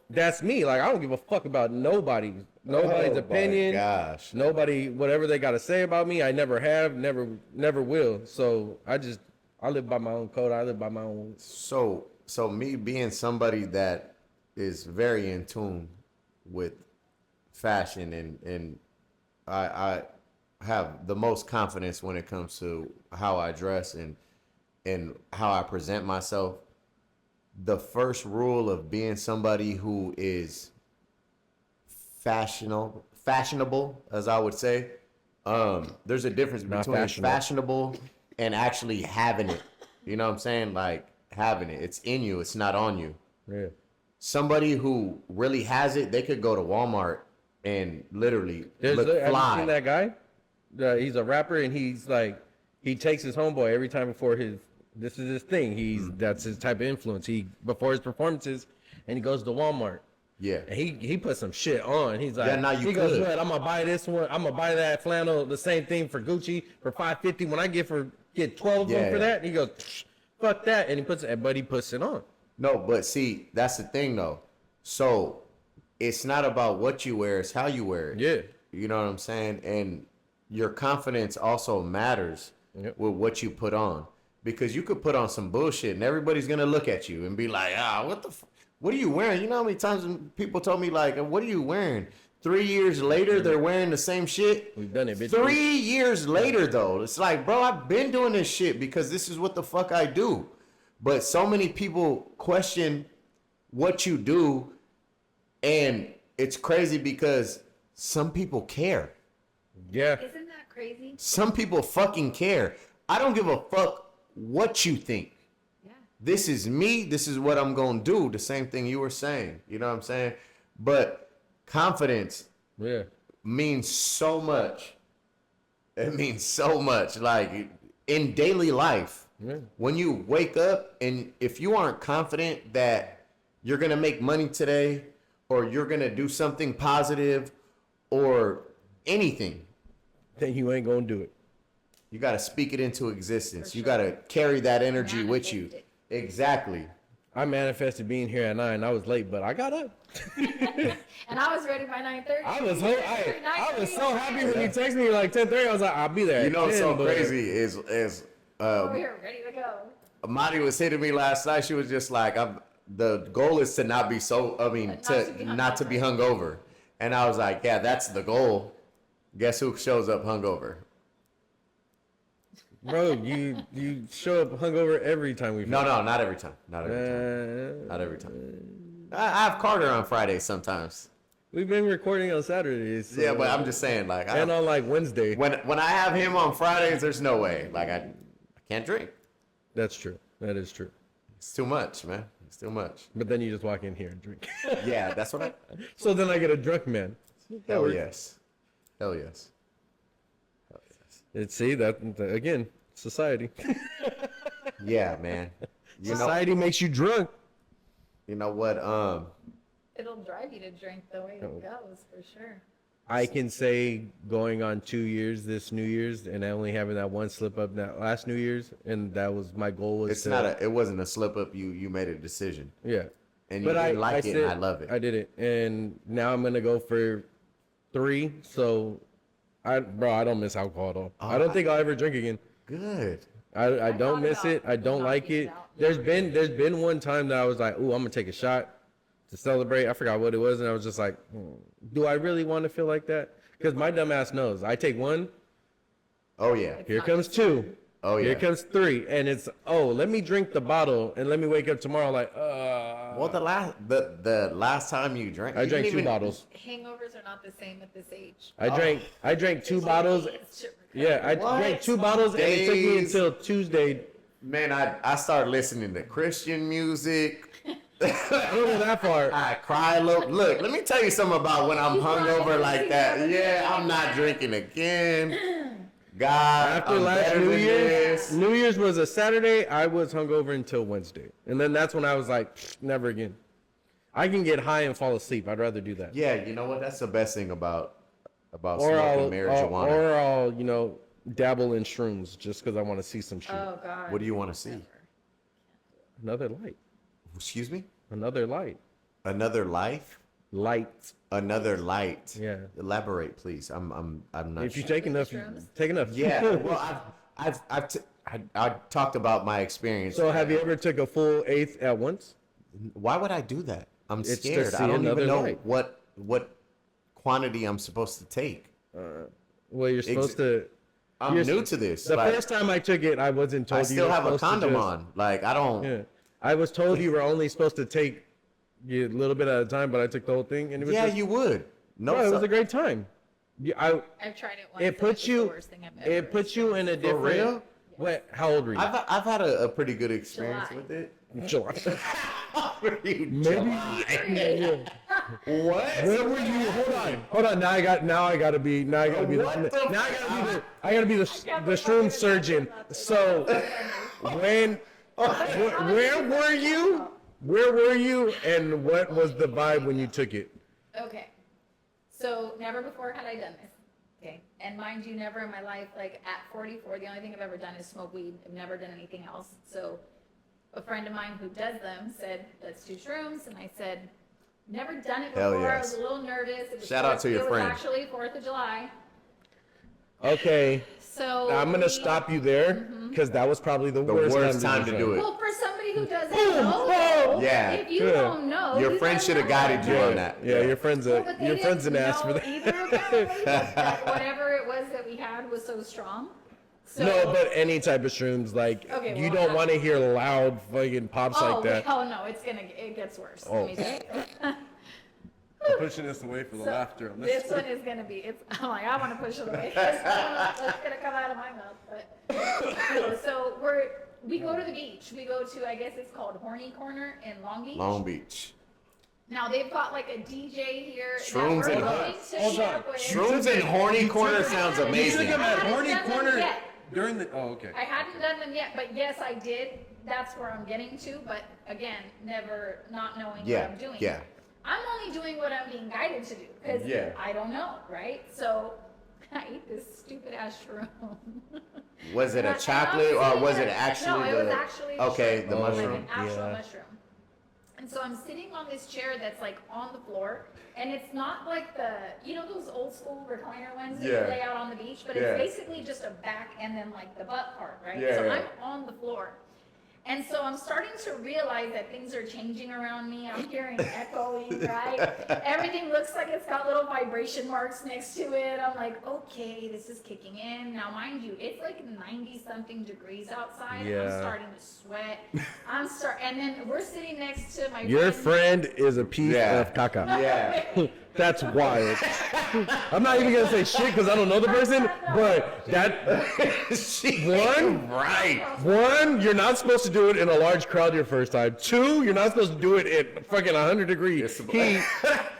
A: that's me. Like, I don't give a fuck about nobody's
B: oh
A: opinion.
B: my gosh.
A: Nobody, whatever they got to say about me, I never have, never will. So I live by my own code. I live by my own.
B: So me being somebody that is very in tune with fashion and I have the most confidence when it comes to how I dress and how I present myself. The first rule of being somebody who is fashionable, as I would say, there's a difference
A: Not
B: between
A: fashionable.
B: fashionable and actually having it. You know what I'm saying? Like having it. It's in you. It's not on you.
A: Yeah.
B: Somebody who really has it, they could go to Walmart and literally look
A: Have you
B: fly.
A: seen that guy? He's a rapper, and he's like, he takes his homeboy every time before this is his thing. That's his type of influence. Before his performances, and he goes to Walmart.
B: Yeah.
A: And he put some shit on. He's like,
B: Yeah, now you
A: he goes,
B: could.
A: "What, I'm gonna buy this one. I'm gonna buy that flannel, the same thing for Gucci for $550. When I get 12 of them for that," and he goes, "Psh, fuck that," and he puts it on.
B: No, but see, that's the thing though. So it's not about what you wear, it's how you wear it.
A: Yeah.
B: You know what I'm saying? And your confidence also matters
A: Yep.
B: with what you put on. Because you could put on some bullshit and everybody's gonna look at you and be like, what are you wearing? You know how many times people told me like, what are you wearing? 3 years later, they're wearing the same shit.
A: We've done it, bitch.
B: 3 years later, though, it's like, bro, I've been doing this shit because this is what the fuck I do. But so many people question what you do, and it's crazy because some people care.
A: Yeah.
C: Isn't that crazy?
B: Some people fucking care. I don't give a fuck what you think.
C: Yeah.
B: This is me. This is what I'm going to do. The same thing you were saying. You know what I'm saying? But confidence
A: Yeah.
B: means so much. It means so much. Like in daily life,
A: Yeah.
B: when you wake up and if you aren't confident that you're going to make money today or you're going to do something positive or anything,
A: Then you ain't gonna do it.
B: you got to speak it into existence.
C: For
B: You
C: sure.
B: got to carry that energy with you.
C: Manifest it.
B: Exactly.
A: I manifested being here at 9. I was late, but I got up.
C: And I was ready by 9:30.
A: I was so happy when you texted me like 10:30. I was like, I'll be there.
B: You
A: at
B: know what's
A: 10,
B: so
A: but-
B: crazy is
C: Over here, ready to go.
B: Marty was hitting me last night. She was just like, the goal is to not be so, not to be hungover. And I was like, yeah, that's the goal. Guess who shows up hungover?
A: Bro, you show up hungover every time we.
B: No, not every time. Not every time. Not every time. I have Carter on Fridays sometimes.
A: We've been recording on Saturdays. So,
B: Yeah, but I'm just saying, like,
A: and on like Wednesday.
B: when I have him on Fridays, there's no way. Like, I can't drink.
A: That's true. That is true.
B: It's too much, man. It's too much.
A: But then you just walk in here and drink.
B: Yeah, that's what I.
A: So then I get a drunk man.
B: Hell yes. Hell yes.
A: See that again, society.
B: Yeah, man.
A: Society makes you drunk.
B: You know what?
C: It'll drive you to drink the way it goes, for sure.
A: I can say going on 2 years this New Year's, and only having that one slip up that last New Year's, and that was my goal. Was
B: It wasn't a slip up. You made a decision.
A: Yeah.
B: And you didn't like it, and I love it.
A: I did it, and now I'm gonna go for 3. So, I don't miss alcohol at all. I don't think I'll ever drink again.
B: Good.
A: I don't miss
C: about
A: it. I don't like
C: knocking
A: it.
C: it out.
A: There's been one time that I was like, ooh, I'm gonna take a shot to celebrate. I forgot what it was, and I was just like, do I really want to feel like that? Because my dumb ass knows. I take 1.
B: Oh yeah.
A: Here comes 2.
B: Oh yeah.
A: Here comes 3, and it's let me drink the bottle and let me wake up tomorrow like
B: Well, the last time you drank,
A: I drank 2 bottles.
C: Hangovers are not the same at this age.
A: I drank 2 bottles. Yeah, I drank 2 bottles, and it took me until Tuesday.
B: Man, I started listening to Christian music.
A: I don't go that far.
B: I cry a little. Look, let me tell you something about when I'm hungover like that. Yeah, I'm not drinking again. God,
A: After
B: I'm
A: last
B: better
A: New
B: than
A: Year's,
B: this.
A: New Year's was a Saturday. I was hungover until Wednesday, and then that's when I was like, never again. I can get high and fall asleep. I'd rather do that.
B: Yeah, you know what? That's the best thing about
A: Or
B: smoking marijuana.
A: I'll dabble in shrooms just because I want to see some shit.
C: Oh, God.
B: What do you want to see?
A: Another light.
B: Excuse me?
A: Another light.
B: Another life?
A: Light.
B: Another light.
A: Yeah.
B: Elaborate, please. I'm not.
A: If you
B: sure.
A: take enough,
C: Shrooms?
A: take enough.
B: Yeah. Well, I talked about my experience.
A: So have you ever took a full eighth at once?
B: Why would I do that? I'm
A: It's to
B: scared.
A: see
B: I don't
A: another
B: even know
A: light.
B: what quantity I'm supposed to take.
A: Well, you're supposed to.
B: I'm
A: You're-
B: new to this.
A: The
B: Like,
A: first time I took it, I wasn't told
B: I
A: you
B: still
A: were
B: have a
A: supposed to
B: condom
A: just-
B: on. Like I don't.
A: Yeah, I was told you were only supposed to take a little bit at a time, but I took the whole thing, and it was
B: Yeah,
A: just,
B: you would. No,
A: bro, it was
B: so-
A: a great time.
C: I've tried it once.
A: It
C: and
A: puts
C: was
A: you,
C: the worst thing I've ever
A: it puts you in a different.
B: real?
A: What? How old were you?
B: I've had a pretty good experience
C: July.
B: with it.
A: July.
B: Maybe.
A: Yeah.
B: What?
A: Where were you? Hold on. Now I gotta be
B: What the
A: I gotta be the shroom surgeon. So when where were you? Where were you? And what was the vibe when you took it?
C: Okay. So never before had I done this. Okay. And mind you, never in my life, like at 44, the only thing I've ever done is smoke weed. I've never done anything else. So a friend of mine who does them said, let's do shrooms. And I said, never done it
B: Hell
C: before. I
B: yes.
C: was a little nervous. It was
B: Shout out to your friend.
C: It was actually 4th of July.
A: Okay,
C: So
A: I'm gonna stop you there because that was probably the worst
B: time to do it.
C: Well, for somebody who doesn't
A: Boom,
C: know,
A: boom.
B: Yeah.
C: if you
A: Yeah.
C: don't know,
B: Your
C: you
B: friend
C: don't
B: should have
C: know.
B: guided you on that.
A: Yeah, your friend's
C: Well, but they
A: an
C: didn't
A: ass for
C: know
A: that.
C: either, apparently, that whatever it was that we had was so strong. So,
A: No, but any type of shrooms, like
C: Okay,
A: you
C: well,
A: don't want to hear loud fucking pops
C: oh,
A: like that.
C: hell no, it gets worse.
A: Oh.
C: Let me tell you.
A: I'm pushing this away for the
C: So,
A: laughter on
C: this one is gonna be. I'm like, I want to push it away. It's gonna come out of my mouth. But so we go to the beach. We go to, I guess it's called Horny Corner in Long Beach.
B: Long Beach.
C: Now they've got like a DJ here. that
B: Shrooms
C: we're
B: and
C: going to
A: hold on.
C: shop with.
B: Shrooms and horny corner sounds
A: You took
B: amazing.
A: him at
C: I
A: Horny
C: haven't done them
A: Corner
C: yet.
A: during the. Oh, okay.
C: I hadn't done them yet, but yes, I did. That's where I'm getting to. But again, never not knowing
B: Yeah,
C: what I'm doing.
B: yeah.
C: I'm only doing what I'm being guided to do because
B: Yeah.
C: I don't know, right? So I eat this stupid ass shroom.
B: Was it a
C: And
B: chocolate or
C: honestly,
B: was it
C: no,
B: actually
C: it was actually
B: okay,
C: shroom.
B: the
C: Like
B: mushroom?
C: an actual
A: Yeah.
C: mushroom. And so I'm sitting on this chair that's like on the floor, and it's not like those old school recliner ones that you lay out on the beach, but it's basically just a back and then like the butt part, right? So I'm on the floor. And so I'm starting to realize that things are changing around me. I'm hearing echoing, right? Everything looks like it's got little vibration marks next to it. I'm like, okay, this is kicking in. Now, mind you, it's like 90-something degrees outside.
A: Yeah.
C: I'm starting to sweat. And then we're sitting next to my
A: Your friend is a piece of caca.
B: Yeah.
A: That's wild. I'm not even gonna say shit because I don't know the person, but one, you're not supposed to do it in a large crowd your first time. 2, you're not supposed to do it at fucking 100 degrees heat.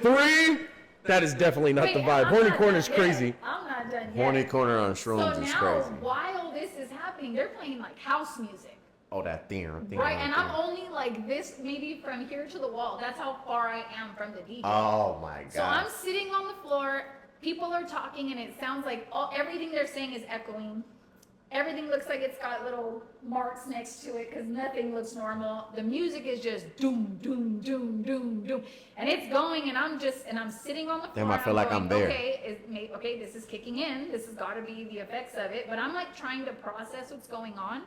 A: 3, that is definitely not the vibe. Horny corner's crazy.
C: I'm not done yet.
B: Horny corner on shrooms
C: so
B: is
C: now,
B: crazy.
C: while this is happening, they're playing like house music.
B: Oh, that thing.
C: Right, and I'm only like this, maybe from here to the wall. That's how far I am from the DJ.
B: Oh my god.
C: So I'm sitting on the floor. People are talking, and it sounds like everything they're saying is echoing. Everything looks like it's got little marks next to it because nothing looks normal. The music is just doom, doom, doom, doom, doom, and it's going. And I'm sitting on the floor.
B: Damn, I feel like I'm there.
C: Okay, this is kicking in. This has got to be the effects of it. But I'm like trying to process what's going on.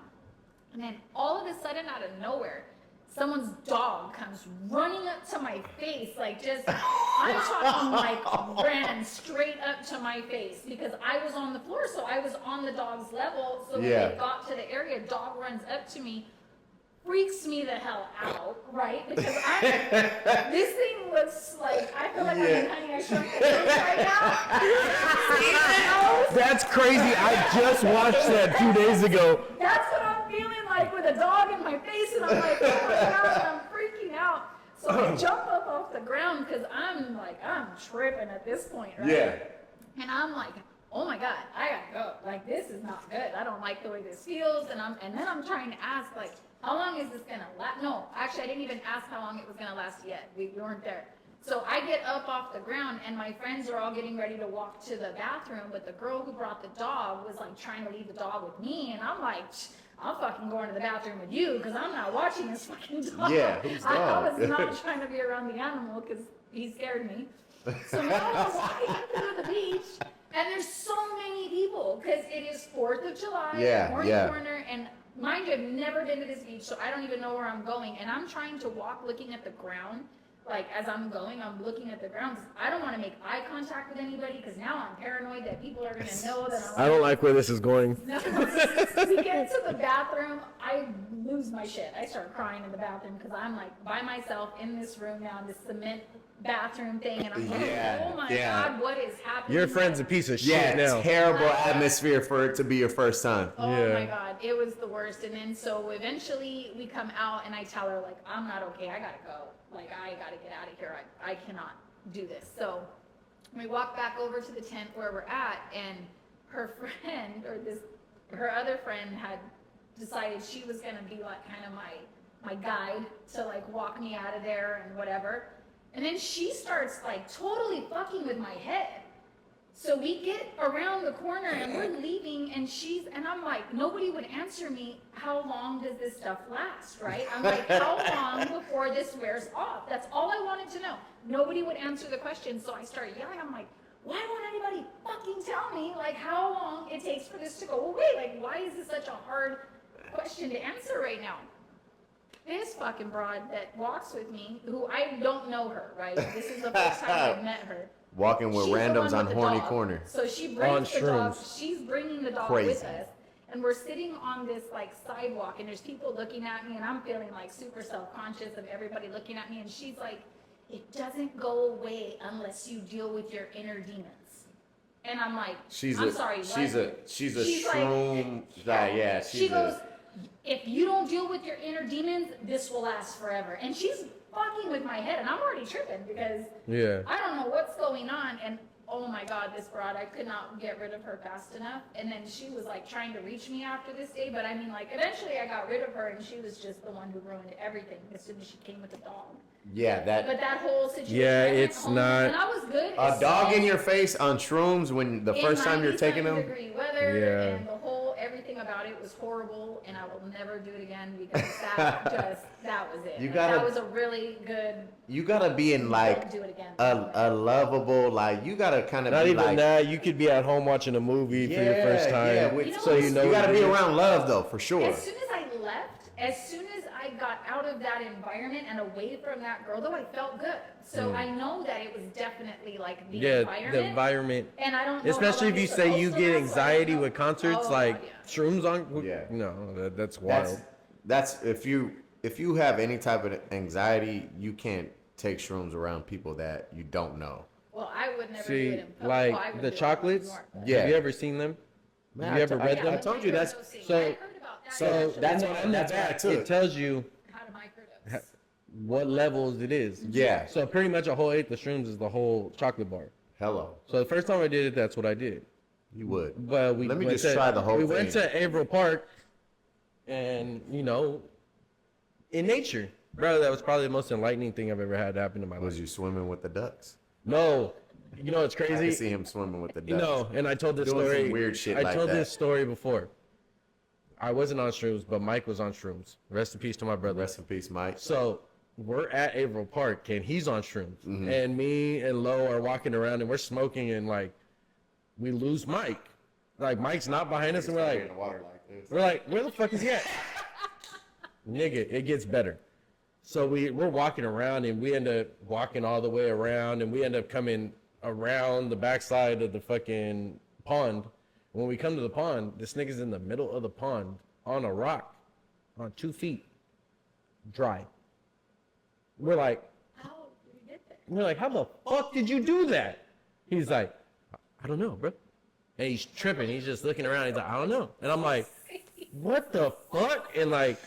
C: And then all of a sudden, out of nowhere, someone's dog comes running up to my face, like I'm talking like ran straight up to my face because I was on the floor, so I was on the dog's level. So when they got to the area, dog runs up to me, freaks me the hell out, right? Because this thing looks like, I feel like I'm in Honey, I Shrunk the Kids right now.
A: That's crazy. I just watched that 2 days ago.
C: That's what I'm feeling like with a dog in my face, and I'm like, oh my god, I'm freaking out. So I jump up off the ground because I'm tripping at this point, right?
B: Yeah.
C: And I'm like, oh my god, I gotta go. Like, this is not good. I don't like the way this feels. And then I'm trying to ask, like, how long is this gonna last? No, actually, I didn't even ask how long it was gonna last yet. We weren't there. So I get up off the ground, and my friends are all getting ready to walk to the bathroom, but the girl who brought the dog was like trying to leave the dog with me, and I'm like, I'm fucking going to the bathroom with you because I'm not watching this fucking dog.
B: Yeah, whose dog?
C: I was not trying to be around the animal because he scared me. So now we're walking through the beach, and there's so many people because it is 4th of July, Horny Corner, and mind you, I've never been to this beach, so I don't even know where I'm going, and I'm trying to walk looking at the ground. Like, as I'm going, I'm looking at the ground. I don't want to make eye contact with anybody because now I'm paranoid that people are going to know that I'm...
A: I don't like where this is going.
C: No, we get to the bathroom, I lose my shit. I start crying in the bathroom because I'm like by myself in this room now in this cement bathroom thing, and I'm like, oh my god, what is happening?
A: Your friend's a piece of shit now.
B: Terrible atmosphere for it to be your first time.
C: Oh my god, it was the worst. And then so eventually we come out, and I tell her, like, I'm not okay, I gotta go. Like, I gotta get out of here. I cannot do this. So we walk back over to the tent where we're at, and her friend, her other friend had decided she was gonna be like kind of my guide to like walk me out of there and whatever. And then she starts like totally fucking with my head. So we get around the corner and we're leaving, and I'm like, nobody would answer me, how long does this stuff last, right? I'm like, how long before this wears off? That's all I wanted to know. Nobody would answer the question, so I started yelling. I'm like, why won't anybody fucking tell me, like, how long it takes for this to go away? Like, why is this such a hard question to answer right now? This fucking broad that walks with me, who I don't know her, right? This is the first time I've met her.
B: Walking with
C: She's the
B: randoms
C: one
B: on
C: with the
B: Horny
C: dog.
B: Corner.
C: So she brings the dog.
A: shrooms.
C: She's bringing the dog with us, and we're sitting on this like sidewalk, and there's people looking at me, and I'm feeling like super self-conscious of everybody looking at me, and she's like, it doesn't go away unless you deal with your inner demons. And I'm like, I'm sorry, what?
B: She's a shroom guy,
C: she goes, if you don't deal with your inner demons, this will last forever. And she's fucking with my head, and I'm already tripping because I don't know what's going on. And oh my god, this broad, I could not get rid of her fast enough. And then she was like trying to reach me after this day, but I mean, like, eventually I got rid of her, and she was just the one who ruined everything as soon as she came with the dog. But that whole situation,
A: it's not.
C: And I was good.
B: A dog in your face on shrooms when the first time you're taking them.
C: Degree weather and the whole everything about it was horrible, and I will never do it again because that was it.
B: You
C: Like,
B: gotta-
C: that was a really good.
B: You gotta be in like
C: Don't do it again.
B: a lovable, like you gotta kind of
A: Not
B: be
A: even
B: like,
A: that. You could be at home watching a movie for your first time.
B: Yeah,
A: so you know
B: you gotta
A: what
B: be
A: it is.
B: around love though, for sure.
C: As soon as I left, as soon as I got out of that environment and away from that girl, though, I felt good. So I know that it was definitely like the
A: Yeah,
C: environment.
A: the environment.
C: And I don't know how
A: Especially
C: long
A: if you
C: it's
A: say you
C: supposed to
A: get
C: last,
A: anxiety
C: but I
A: with
C: know.
A: concerts,
C: Oh,
A: like
C: God, yeah.
A: shrooms on.
B: Yeah.
A: No, that's wild.
B: That's if you have any type of anxiety, you can't take shrooms around people that you don't know.
C: Well, I would never do
A: See,
C: it in public. Well, I
A: like
C: would
A: the
C: do it
A: chocolates.
C: in New York, but-
B: Yeah.
A: Have you ever seen them?
B: Man,
A: Have you ever read
B: I
A: them?
B: told you that's
C: Microdosing.
A: so-
C: I heard about that.
B: so
C: actually.
B: that's
A: on
B: what- that's what I
A: back,
B: took.
A: it tells you
C: How to microdose.
A: what levels it is.
B: Yeah.
A: So pretty much a whole eighth of shrooms is the whole chocolate bar.
B: Hello.
A: So the first time I did it, that's what I did.
B: You would.
A: But we
B: Let me
A: went
B: just
A: to,
B: try the whole
A: we
B: thing.
A: went to Averill Park, and in nature, bro, that was probably the most enlightening thing I've ever had happen in my life.
B: Was you swimming with the ducks?
A: No, it's
B: I can
A: crazy.
B: see him swimming with the ducks.
A: No, and I told this
B: Doing some
A: story.
B: weird shit
A: I
B: like
A: told
B: that.
A: this story before. I wasn't on shrooms, but Mike was on shrooms. Rest in peace to my brother.
B: Rest in peace, Mike.
A: So we're at Averill Park, and he's on shrooms,
B: Mm-hmm.
A: and me and Lo are walking around, and we're smoking, and like we lose Mike. Like Mike's not behind us, and we're like, where the fuck is he at? Nigga, it gets better. So we're walking around, and we end up walking all the way around, and we end up coming around the backside of the fucking pond. When we come to the pond, this nigga's in the middle of the pond on a rock, on 2 feet, dry. We're like,
C: How did you get there?
A: we're like, how the fuck did you do that? He's like, I don't know, bro. And he's tripping. He's just looking around. He's like, I don't know. And I'm like, what the fuck? And like,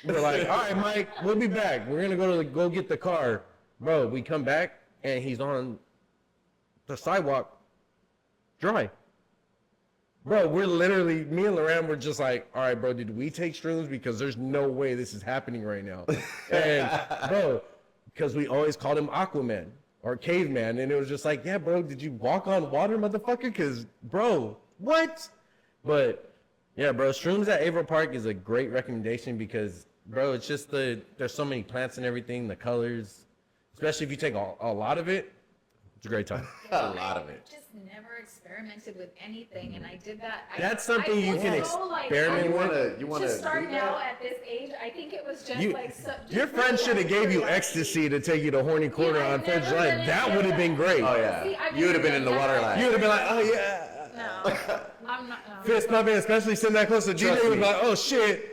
A: we're like, all right, Mike, we'll be back. We're gonna go get the car, bro. We come back and he's on the sidewalk, dry. Bro, we're literally, me and Loran were just like, all right, bro, did we take shrooms? Because there's no way this is happening right now. And bro, because we always called him Aquaman or Caveman, and it was just like, yeah, bro, did you walk on water, motherfucker? Because, bro, what? But yeah, bro, shrooms at Averill Park is a great recommendation because, bro, it's just there's so many plants and everything, the colors, especially if you take a lot of it, it's a great time.
B: A lot of it.
C: I just never experimented with anything, and I did that.
A: That's something you can experiment with.
B: You wanna
C: Just start
B: do
C: now
B: that?
C: at this age. I think it was just
A: You,
C: like
A: your friend should have gave you ecstasy to take you to Horny Corner
C: Yeah,
A: on
C: I've
A: 4th of
C: never
A: July.
C: done
A: That
C: any
A: would
C: of
A: have been
C: that.
A: great.
B: Oh yeah.
C: See, I've
B: You would have
C: never
B: been in the
C: done
B: water
C: that.
B: line.
A: You would have been like, oh yeah.
C: No, I'm not. No.
A: Fist pumping, especially sitting that close to DJ,
B: Trust
A: would be
B: me.
A: like, oh shit.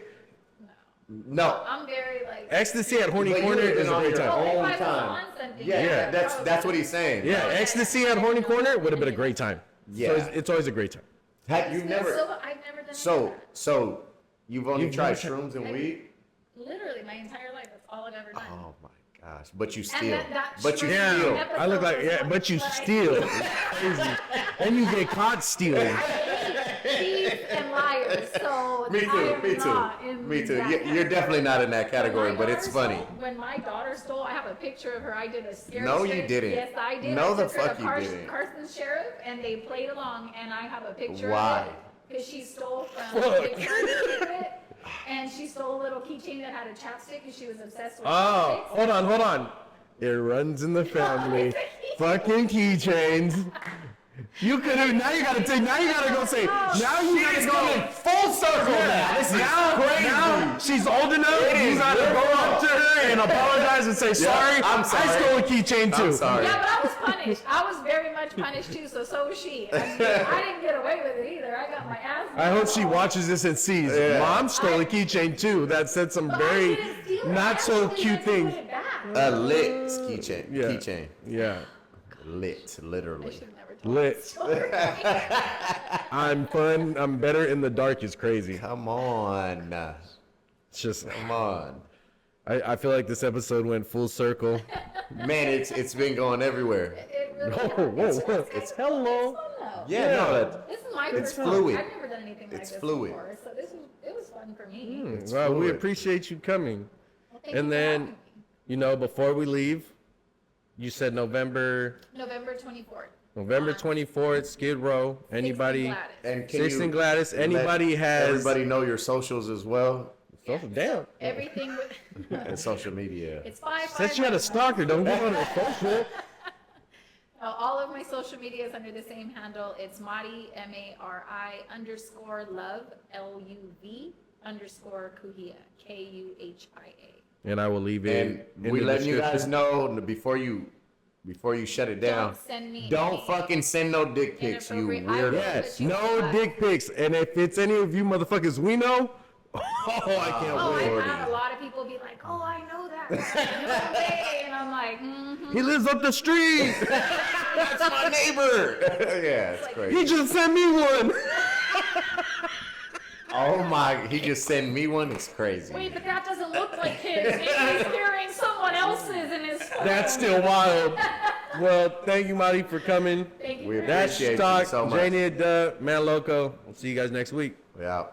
B: No.
C: I'm very like.
A: Ecstasy at Horny
B: But you
A: Corner
B: would've
A: is
B: been
A: a
B: on
A: great
B: your
A: time.
B: own.
C: If I was
B: time.
C: on something,
B: Yeah, that's what he's saying.
A: Yeah, ecstasy at Horny Corner would have been a great time.
B: Yeah.
A: So it's always a great time.
B: You've
C: So
B: never.
C: I've never done
B: So
C: any of that.
B: so you've only
A: You've
B: tried
A: never tried-
B: shrooms and weed.
C: Literally my entire life. That's all I've ever done.
B: Oh my gosh! But you
C: And
B: steal.
C: that
B: But you
C: shrimp
B: steal.
C: episode
A: I look like,
C: was
A: yeah,
C: one
A: but you
C: that I-
A: steal. It's crazy. And you get caught stealing.
C: Thieves and liars. So
B: Me
C: I
B: too.
C: am
B: Me too.
C: not in
B: Me too.
C: that
B: You're
C: category.
B: definitely not in that category,
C: When my
B: but it's
C: daughter
B: funny.
C: When my daughter stole, I have a picture of her. I did a scary.
B: No, you
C: straight-
B: didn't.
C: Yes, I did.
B: No,
C: I
B: the
C: took her to
B: fuck you didn't.
C: Carson's sheriff, and they played along, and I have a picture
B: Why?
C: of it because she stole from
A: Fuck.
C: Big Bird, and she stole a little keychain that had a chapstick because she was obsessed with
A: Oh,
C: chapsticks.
A: hold on. It runs in the family. Fucking keychains. You could have, now you gotta go say, now you gotta go full circle now.
B: This is
A: now,
B: crazy.
A: now she's old enough,
B: It
A: you
B: is
A: gotta
B: your
A: go up
B: fault.
A: to her and apologize and say, sorry,
B: I'm sorry.
A: I stole a keychain too.
B: I'm sorry.
C: Yeah, but I was punished. I was very much punished too. So was she. I didn't get away with it either. I got my ass.
A: I hope she
C: beat.
A: watches this and sees.
B: Yeah.
A: Mom stole a keychain too. That said some
C: But I
A: very
C: didn't steal it.
A: not so
C: Actually,
A: cute
C: I just
A: things.
C: put it back.
B: A lit keychain.
A: Yeah.
B: Keychain.
A: Yeah.
B: Lit,
C: I
B: literally.
C: should have never told
A: Lit.
C: that story.
A: I'm fun. I'm better in the dark is crazy.
B: Come on.
A: It's just,
B: Come on.
A: I feel like this episode went full circle.
B: Man, it's been going everywhere.
C: It really
A: Whoa.
C: It's
A: Hello.
C: fun though.
B: Yeah, no, that,
C: This is my
B: It's
C: first time.
B: fluid.
C: I've never done anything like
B: It's
C: this
B: fluid.
C: before, so it was fun for me.
A: Well, we
B: fluid.
A: appreciate you coming.
C: Well, thank you
A: And
C: for
A: then,
C: having me.
A: before we leave, you said November.
C: November 24th.
A: November 24th, Skid Row. Anybody?
C: Gladys.
B: And can
A: Six
B: you
A: and Gladys.
B: let
A: Anybody has?
B: everybody know your socials as well
A: Damn.
C: Everything with
B: and social media.
C: it's 5.
A: Said you had a stalker. Don't give on the social.
C: All of my social media is under the same handle. It's Mari _love LUV _Kuhia KUHIA.
A: And I will leave it.
B: And we
A: the
B: letting you guys
A: description.
B: know before you shut it down.
C: Don't send me.
B: Don't
C: any
B: fucking send no dick pics, you
C: inappropriate- I will
B: weirdo.
A: Yes,
C: But you
A: no
C: forgot.
A: dick pics. And if it's any of you motherfuckers we know, I can't
C: Oh,
A: wait.
C: I've had a lot of people be like, "Oh, I know that guy. No way," and I'm like, "Mm-hmm."
A: He lives up the street.
B: That's my neighbor. Yeah, it's
A: He
B: crazy.
A: just sent me one.
B: Oh my, he just sent me one. It's crazy.
C: Wait, but that doesn't look like his. Maybe he's hearing someone else's in his phone.
A: That's still wild. Well, thank you, Marty, for coming.
C: Thank you.
B: We
C: very
A: That's
B: appreciate you
A: Stock,
B: so much.
A: Janie, Man Loco. We'll see you guys next week.
B: Yeah.